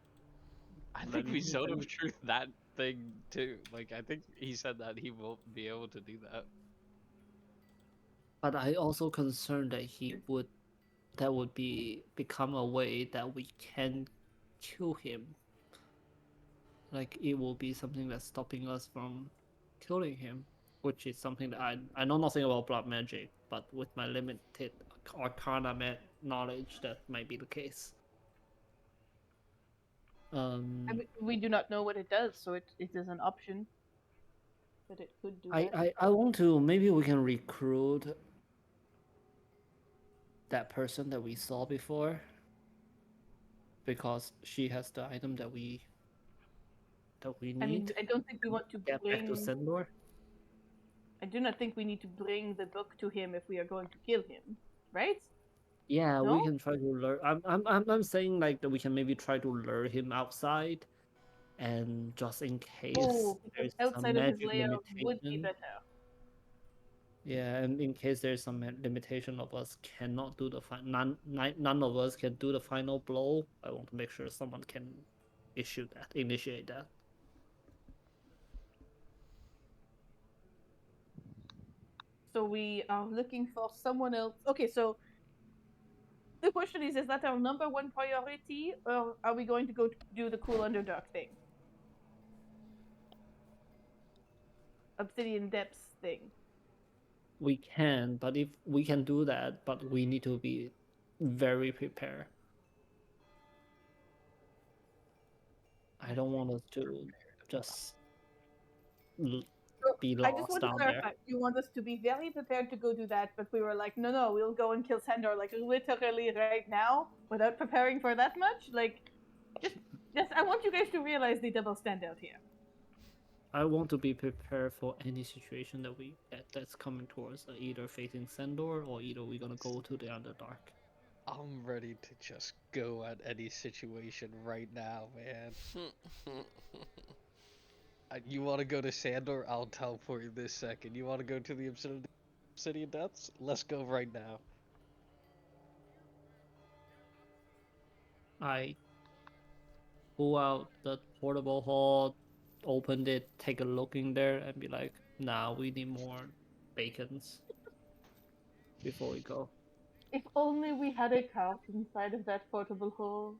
S3: I
S2: Let
S3: think
S2: me
S3: we showed
S2: let
S3: him
S2: me.
S3: truth that thing too. Like I think he said that he won't be able to do that.
S2: But I also concerned that he would that would become a way that we can kill him. Like it will be something that's stopping us from killing him, which is something that I know nothing about blood magic, but with my limited arcana knowledge, that might be the case.
S5: I mean, we do not know what it does, so it is an option that it could do that.
S2: I want to, maybe we can recruit that person that we saw before, because she has the item that we
S5: I mean,
S2: need
S5: I don't think we
S2: to
S5: want to
S2: get back to
S5: bring.
S2: Sendor.
S5: I do not think we need to bring the book to him if we are going to kill him, right?
S2: Yeah, we
S5: No?
S2: can try to lure. I'm saying like that we can maybe try to lure him outside, and just in case
S5: Oh, because
S2: there's some
S5: outside of his
S2: magic
S5: lair would be
S2: limitation.
S5: better.
S2: Yeah, and in case there's some limitation of us cannot do the none of us can do the final blow, I want to make sure someone can initiate that.
S5: So we are looking for someone else. Okay, so the question is that our number one priority, or are we going to go do the cool Underdark thing? Obsidian Depths thing.
S2: We can, but if we can do that, but we need to be very prepared. I don't want us to just be
S5: I just
S2: lost
S5: want to
S2: down there.
S5: clarify. You want us to be very prepared to go do that, but we were like, no, we'll go and kill Sandor like literally right now without preparing for that much. Like, just I want you guys to realize the double standout here.
S2: I want to be prepared for any situation that's coming towards us, either facing Sendor or either we're gonna go to the Underdark.
S3: I'm ready to just go at any situation right now, man. You want to go to Sandor? I'll teleport you this second. You want to go to the Obsidian Depths? Let's go right now.
S2: I pull out the portable hall, opened it, take a look in there, and be like, nah, we need more bacons before we go.
S5: If only we had a cart inside of that portable hole.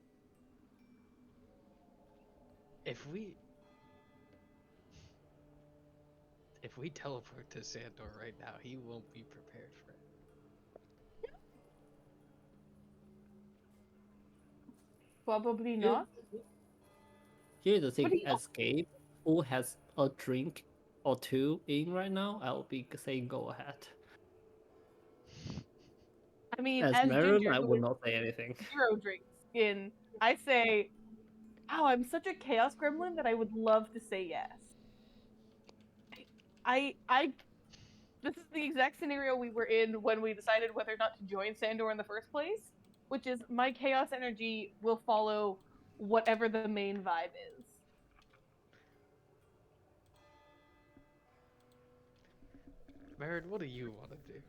S3: If we teleport to Sandor right now, he won't be prepared for it.
S5: Probably
S2: Here-
S5: not.
S2: Here's the
S5: But
S2: thing,
S5: he,
S2: Escape, who has a drink or two in right now, I'll be saying go ahead.
S5: I mean,
S2: As
S5: as
S2: Marin,
S5: Ginger,
S2: I
S5: who
S2: will
S5: is
S2: not say anything.
S5: 0 drinks in, I say, oh, I'm such a chaos gremlin that I would love to say yes. I this is the exact scenario we were in when we decided whether or not to join Sandor in the first place, which is my chaos energy will follow whatever the main vibe is.
S3: Marin, what do you want to do?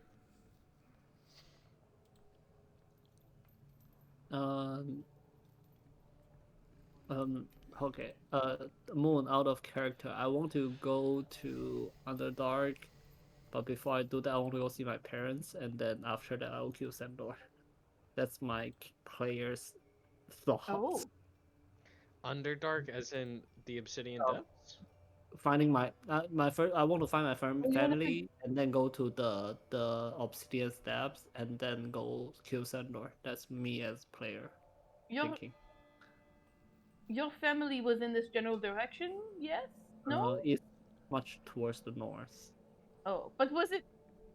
S2: Um, um, okay. Moon, out of character. I want to go to Underdark, but before I do that, I want to go see my parents, and then after that, I'll kill Sandor. That's my player's thoughts.
S5: Oh,
S3: Underdark, as in the Obsidian
S2: Oh.
S3: Depths?
S2: Finding my first, I want to find my
S5: Oh, you wanna
S2: family, and then go to the Obsidian Steps, and then go kill Sandor. That's me as player
S5: your
S2: thinking.
S5: your family was in this general direction, yes? No?
S2: It's much towards the north.
S5: Oh, but was it?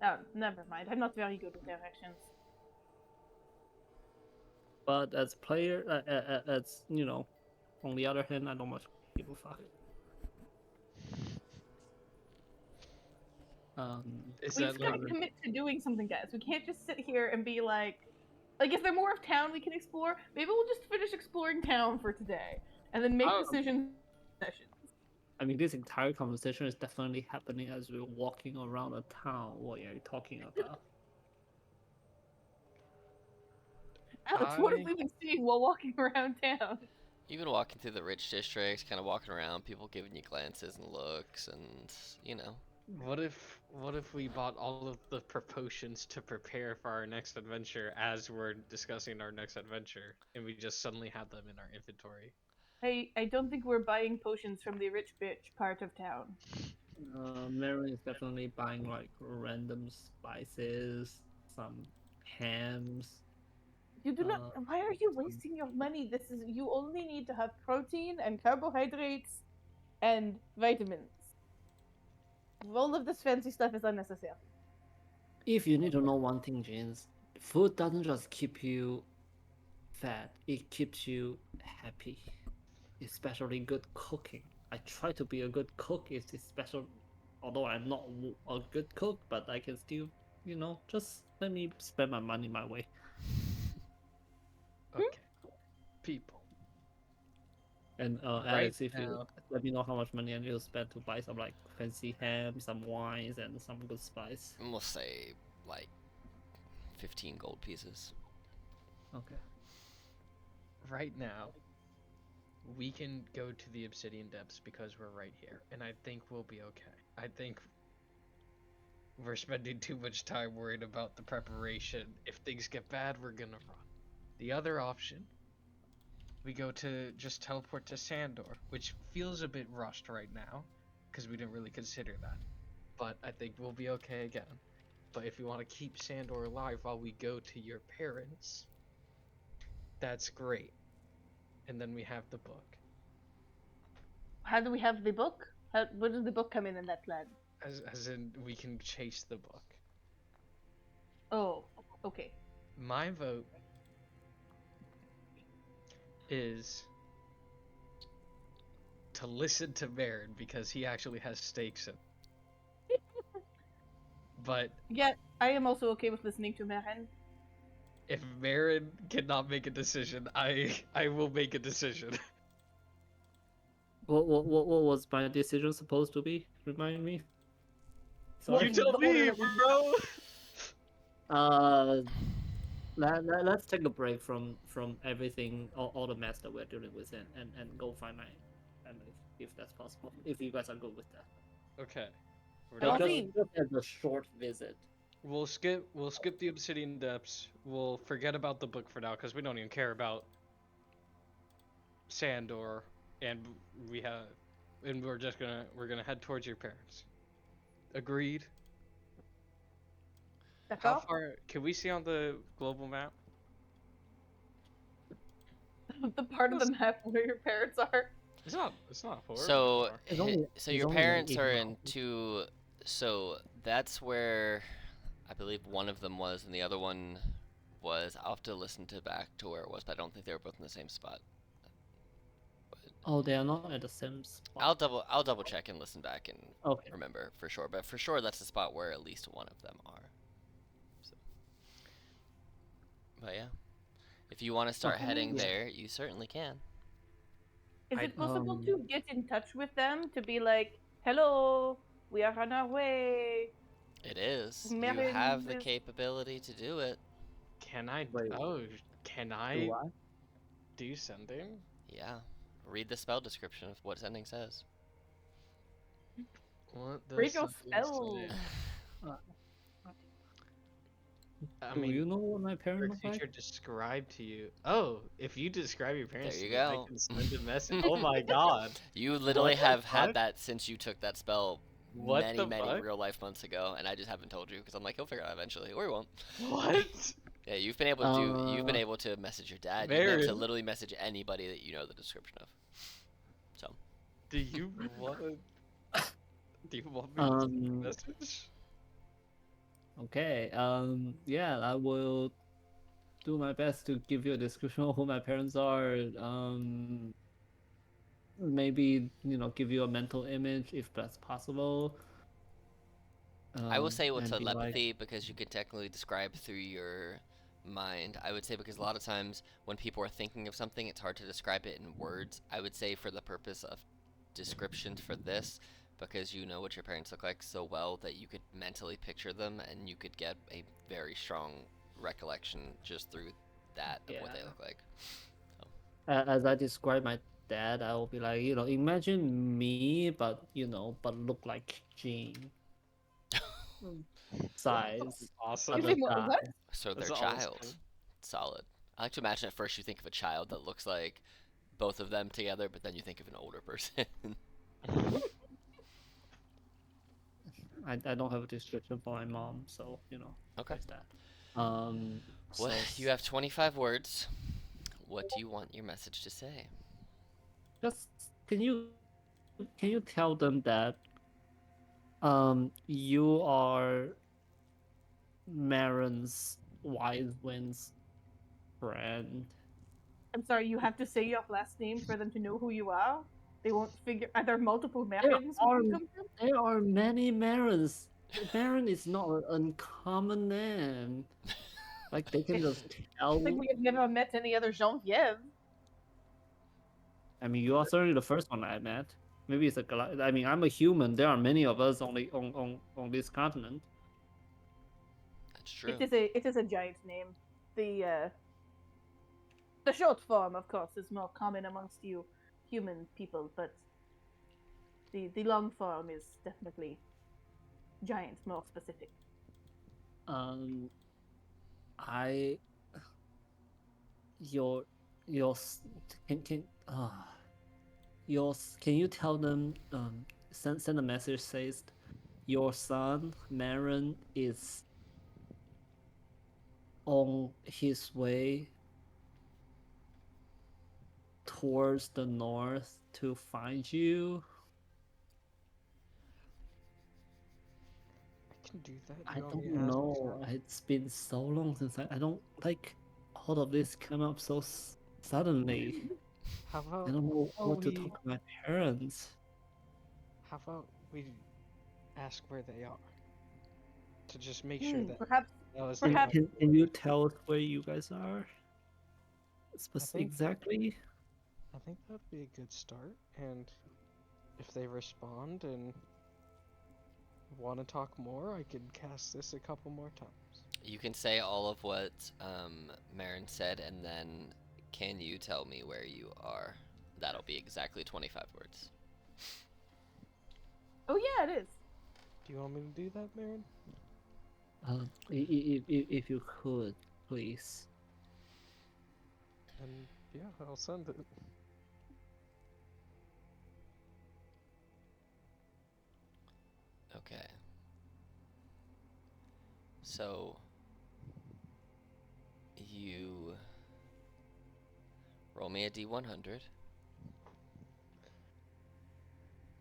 S5: Oh, never mind. I'm not very good with directions.
S2: But as player, as you know, on the other hand, I don't much give a fuck.
S3: Is
S5: We
S3: that
S5: just gotta
S3: like
S5: commit to doing something, guys. We can't just sit here and be like, is there more of town we can explore? Maybe we'll just finish exploring town for today, and then make decisions.
S2: I mean, this entire conversation is definitely happening as we're walking around a town. What are you talking about?
S5: Alex, what have we been seeing while walking around town?
S1: You've been walking through the rich districts, kind of walking around, people giving you glances and looks, and, you know,
S3: What if we bought all of the potions to prepare for our next adventure as we're discussing our next adventure, and we just suddenly have them in our inventory?
S5: I don't think we're buying potions from the rich bitch part of town.
S2: Marin is definitely buying like random spices, some hams,
S5: You do not.
S2: uh,
S5: Why are you
S2: some.
S5: wasting your money? This is you only need to have protein and carbohydrates and vitamins. All of this fancy stuff is unnecessary.
S2: If you need to know one thing, James, food doesn't just keep you fat; it keeps you happy. Especially good cooking. I try to be a good cook. It's special, although I'm not a good cook, but I can still, just let me spend my money my way.
S3: Okay, people.
S2: And
S3: Right
S2: Alex, if you
S3: now,
S2: let me know how much money I need to spend to buy some like fancy ham, some wines, and some good spice.
S1: And we'll say like 15 gold pieces.
S2: Okay.
S3: right now, we can go to the Obsidian Depths because we're right here, and I think we'll be okay. I think we're spending too much time worried about the preparation. If things get bad, we're gonna run. The other option, we go to just teleport to Sandor, which feels a bit rushed right now, because we didn't really consider that. But I think we'll be okay again. But if you want to keep Sandor alive while we go to your parents, that's great. And then we have the book.
S5: How do we have the book? Where does the book come in that plan?
S3: As in, we can chase the book.
S5: Oh, okay.
S3: My vote is to listen to Baron because he actually has stakes in. But
S5: Yeah, I am also okay with listening to Maren.
S3: if Baron cannot make a decision, I will make a decision.
S2: What was my decision supposed to be? Remind me.
S5: What
S2: Sorry.
S3: You tell
S5: the order
S3: me,
S5: that we
S3: bro.
S2: Uh, let's take a break from everything, all the mess that we're dealing with, and go find my family if that's possible. If you guys are good with that.
S3: Okay, we're
S5: By all
S3: not
S2: Just
S3: going.
S5: means.
S2: just as a short visit.
S3: We'll skip the Obsidian Depths. We'll forget about the book for now because we don't even care about Sandor, and we have, and we're gonna head towards your parents. Agreed. How
S5: D'accord?
S3: far can we see on the global map?
S5: The part of the map where your parents are.
S3: It's not horribly
S1: So,
S3: far.
S2: It's only
S1: so
S2: it's
S1: your
S2: only like
S1: parents
S2: 8
S1: are in
S2: miles.
S1: two. So that's where I believe one of them was, and the other one was. I'll have to listen to back to where it was, but I don't think they were both in the same spot. But
S2: Oh, they are not at the same spot.
S1: I'll double check and listen back and
S2: Okay.
S1: remember for sure. But for sure, that's the spot where at least one of them are. So, but yeah, if you want to start
S2: Okay.
S1: heading
S2: Yeah.
S1: there, you certainly can.
S5: Is
S3: I
S5: it possible
S2: Um.
S5: to get in touch with them to be like, hello, we are on our way.
S1: It is. You have
S5: Maren
S1: the
S5: is.
S1: capability to do it.
S3: can I
S2: Wait.
S3: oh can
S2: Do
S3: I
S2: I?
S3: do sending?
S1: Yeah. Read the spell description of what sending says.
S3: What does
S5: Read your
S3: sending
S5: spell.
S3: say?
S2: Uh,
S3: I
S2: do
S3: mean,
S2: you know what my
S3: your
S2: parents look like?
S3: creature described to you. Oh, if you describe your
S1: There
S3: parents to
S1: you
S3: me, I
S1: go.
S3: can send a message. Oh my god.
S1: You literally
S3: What the
S1: have had
S3: fuck?
S1: that since you took that spell
S3: What
S1: many,
S3: the
S1: many
S3: fuck?
S1: real life months ago, and I just haven't told you because I'm like, he'll figure it out eventually, or he won't.
S3: What?
S1: Yeah, you've been able to do. You've been
S2: Uh.
S1: able to message your dad. You've been able to
S3: Baron,
S1: literally message anybody that you know the description of. So
S3: do you want do you want me to send a
S2: Um.
S3: message?
S2: Okay. Yeah, I will do my best to give you a description of who my parents are. Maybe give you a mental image if that's possible.
S1: I will say with
S2: And be like,
S1: telepathy because you can technically describe through your mind. I would say because a lot of times when people are thinking of something, it's hard to describe it in words. I would say for the purpose of descriptions for this, because you know what your parents look like so well that you could mentally picture them and you could get a very strong recollection just through that of what they
S2: yeah.
S1: look like. So,
S2: As I describe my dad, I will be like, imagine me, but but look like Gene. size
S3: Awesome.
S2: other
S5: Excuse me,
S2: guy.
S5: what?
S1: So
S3: That's
S1: their
S3: always
S1: child.
S3: good.
S1: Solid. I like to imagine at first you think of a child that looks like both of them together, but then you think of an older person.
S2: I don't have a description for my mom, so
S1: Okay.
S2: there's that.
S1: Well,
S2: So
S1: you have 25 words. What do you want your message to say?
S2: just can you tell them that you are Marin's wise wind's friend.
S5: I'm sorry, you have to say your last name for them to know who you are. They won't figure. Are there multiple
S2: There
S5: Marians we
S2: are
S5: can come from?
S2: there are many Marins. Marin is not an uncommon name. Like they can just tell.
S5: Like we have never met any other Genevieve.
S2: I mean, you are certainly the first one I met. Maybe it's a. I mean, I'm a human. There are many of us on this continent.
S1: That's true.
S5: It is a giant name. The short form, of course, is more common amongst you human people, but the long form is definitely giant, more specific.
S2: Um, I your can can you tell them send a message says your son Marin is on his way towards the north to find you.
S3: I can do that.
S2: I
S3: You want me to
S2: don't
S3: ask
S2: know. It's been so long since I don't like all of this came up so suddenly.
S3: How
S2: I
S3: about
S2: don't know what to
S3: we
S2: talk to my parents.
S3: how about we ask where they are to just make sure that
S5: Perhaps
S3: that was
S2: Can,
S3: the
S5: Perhaps-
S3: right.
S2: can you tell us where you guys are?
S3: think-
S2: Exactly.
S3: I think that'd be a good start, and if they respond and want to talk more, I can cast this a couple more times.
S1: You can say all of what Marin said, and then can you tell me where you are? That'll be exactly 25 words.
S5: Oh yeah, it is.
S3: Do you want me to do that, Marin?
S2: If you could, please.
S3: And yeah, I'll send it.
S1: Okay. So you roll me a d100.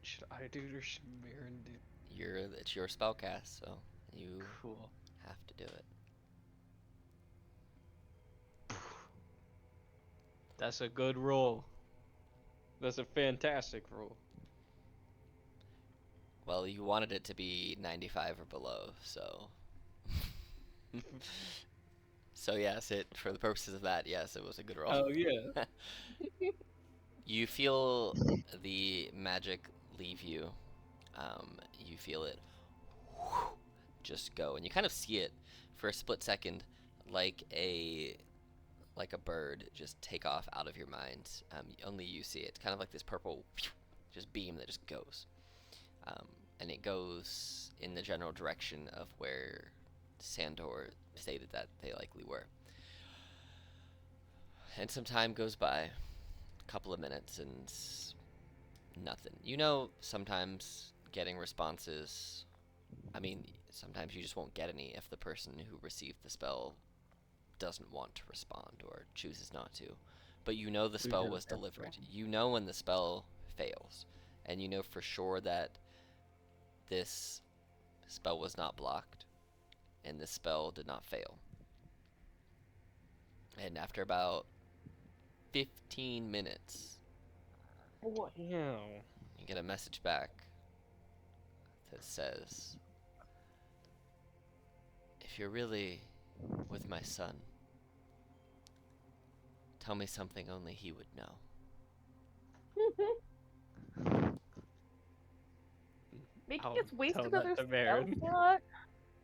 S3: Should I do it or should Marin do?
S1: It's your spellcast, so you
S3: Cool.
S1: have to do it.
S3: That's a good roll. That's a fantastic roll.
S1: Well, you wanted it to be 95 or below, so so yes, it for the purposes of that, yes, it was a good roll.
S3: Oh yeah.
S1: You feel the magic leave you. You feel it just go, and you kind of see it for a split second, like a bird just take off out of your mind. Only you see it. It's kind of like this purple just beam that just goes, and it goes in the general direction of where Sandor stated that they likely were. And some time goes by, a couple of minutes, and nothing. You know, sometimes getting responses, I mean, sometimes you just won't get any if the person who received the spell doesn't want to respond or chooses not to. But you know the spell was delivered. You know when the spell fails. And you know for sure that this spell was not blocked and this spell did not fail. And after about 15 minutes,
S5: Boy.
S3: Yeah.
S1: you get a message back that says, if you're really with my son, tell me something only he would know.
S5: Making
S3: I'll
S5: us waste
S3: tell that
S5: another
S3: to
S5: spell
S3: Marin.
S5: slot.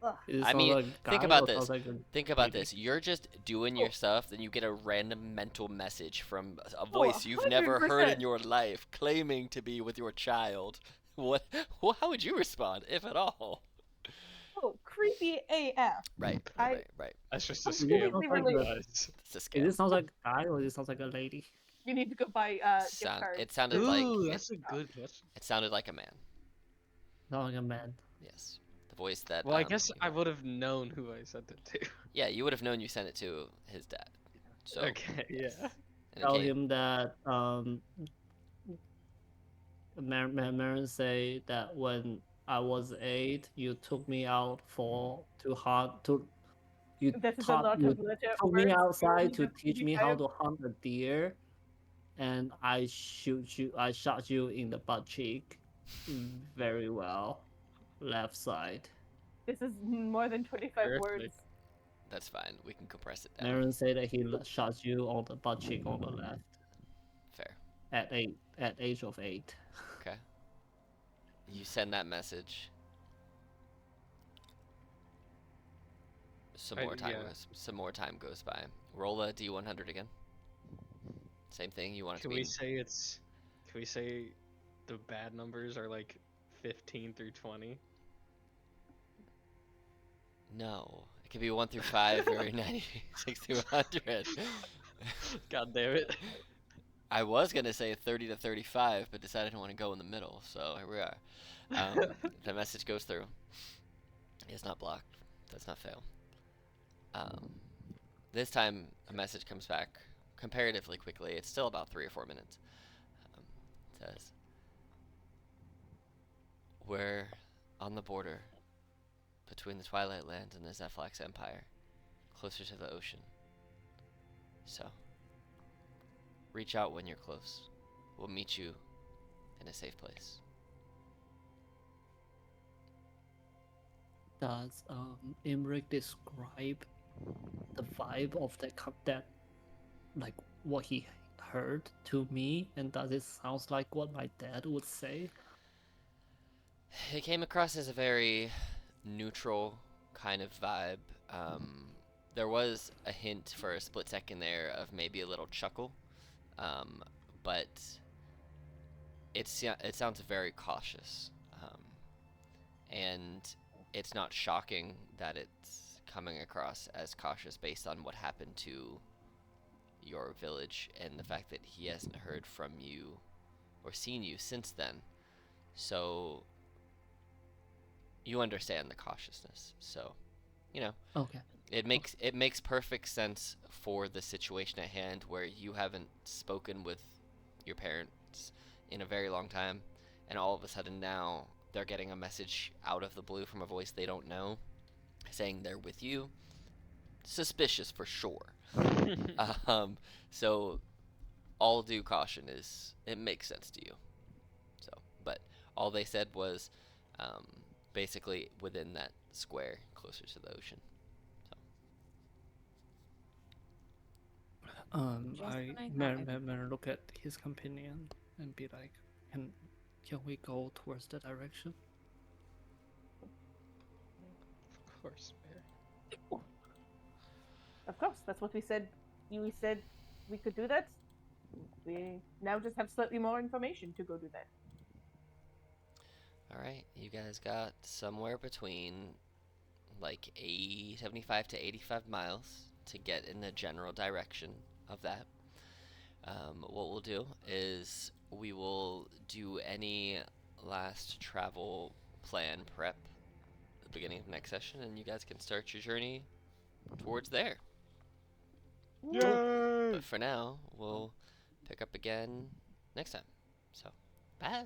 S5: Ugh.
S2: Is it
S1: I
S2: sound
S1: mean,
S2: like
S1: think
S2: Gaia
S1: about
S2: or
S1: this.
S2: sounds like a
S1: Think about
S2: lady?
S1: this. You're just doing
S5: Oh.
S1: your stuff, then you get a random mental message from a voice you've never heard
S5: 100%.
S1: in your life claiming to be with your child. What? How would you respond, if at all?
S5: Oh, creepy AF.
S1: Right,
S5: I-
S1: right.
S3: That's just a
S5: Completely
S3: scam.
S5: related.
S3: Guys.
S1: It's a
S2: Is
S1: scam.
S2: this sounds like a guy or this sounds like a lady?
S5: You need to go buy gift cards.
S1: It sounded
S5: to-
S1: like
S3: Ooh, that's a good question.
S1: it sounded like a man.
S2: Not like a man.
S1: Yes, the voice that.
S3: Well, I guess
S1: you
S3: I
S1: heard.
S3: would have known who I sent it to.
S1: Yeah, you would have known you sent it to his dad. So
S3: Okay,
S1: yes.
S3: yeah.
S1: And it
S2: Tell
S1: came-
S2: him that Marin say that when I was 8, you took me out to hunt you
S5: This is a lot
S2: you
S5: of legit
S2: took me
S5: words. You
S2: outside
S5: only
S2: to
S5: have
S2: teach me how
S5: 25.
S2: to hunt a deer, and I shot you in the butt cheek, very well, left side.
S5: This is more than 25
S3: Perfect.
S5: words.
S1: That's fine. We can compress it down.
S2: Marin said that he shot you on the butt cheek on the left
S1: Fair.
S2: at age of 8.
S1: Okay. You send that message. Some more time goes by. Roll a D100 again. Same thing. You want it to
S3: Can
S1: be.
S3: we say the bad numbers are like 15 through 20?
S1: No. It could be 1 through 5 or 96 through 100.
S3: God damn it.
S1: I was gonna say 30 to 35, but decided I didn't want to go in the middle. So here we are. The message goes through. It's not blocked. Does not fail. This time a message comes back comparatively quickly. It's still about 3 or 4 minutes. It says, "We're on the border between the Twilight Land and the Zephlax Empire, closer to the ocean. So, reach out when you're close. We'll meet you in a safe place."
S2: Does Imric describe the vibe of that like what he heard to me, and does it sounds like what my dad would say?
S1: It came across as a very neutral kind of vibe. There was a hint for a split second there of maybe a little chuckle, but it sounds very cautious, and it's not shocking that it's coming across as cautious based on what happened to your village and the fact that he hasn't heard from you or seen you since then. So you understand the cautiousness. So,
S2: Okay.
S1: it makes perfect sense for the situation at hand where you haven't spoken with your parents in a very long time, and all of a sudden now they're getting a message out of the blue from a voice they don't know saying they're with you. Suspicious for sure. So all due caution is it makes sense to you. So, but all they said was basically within that square closer to the ocean.
S5: Just
S2: I
S5: like
S2: Marin look at his companion and be like, can we go towards the direction?
S3: Of course, Bear.
S5: Of course, that's what we said. We said we could do that. We now just have slightly more information to go do that.
S1: All right, you guys got somewhere between like 75 to 85 miles to get in the general direction of that. What we'll do is we will do any last travel plan prep at the beginning of next session, and you guys can start your journey towards there.
S3: Yay!
S1: But for now, we'll pick up again next time. So, bye.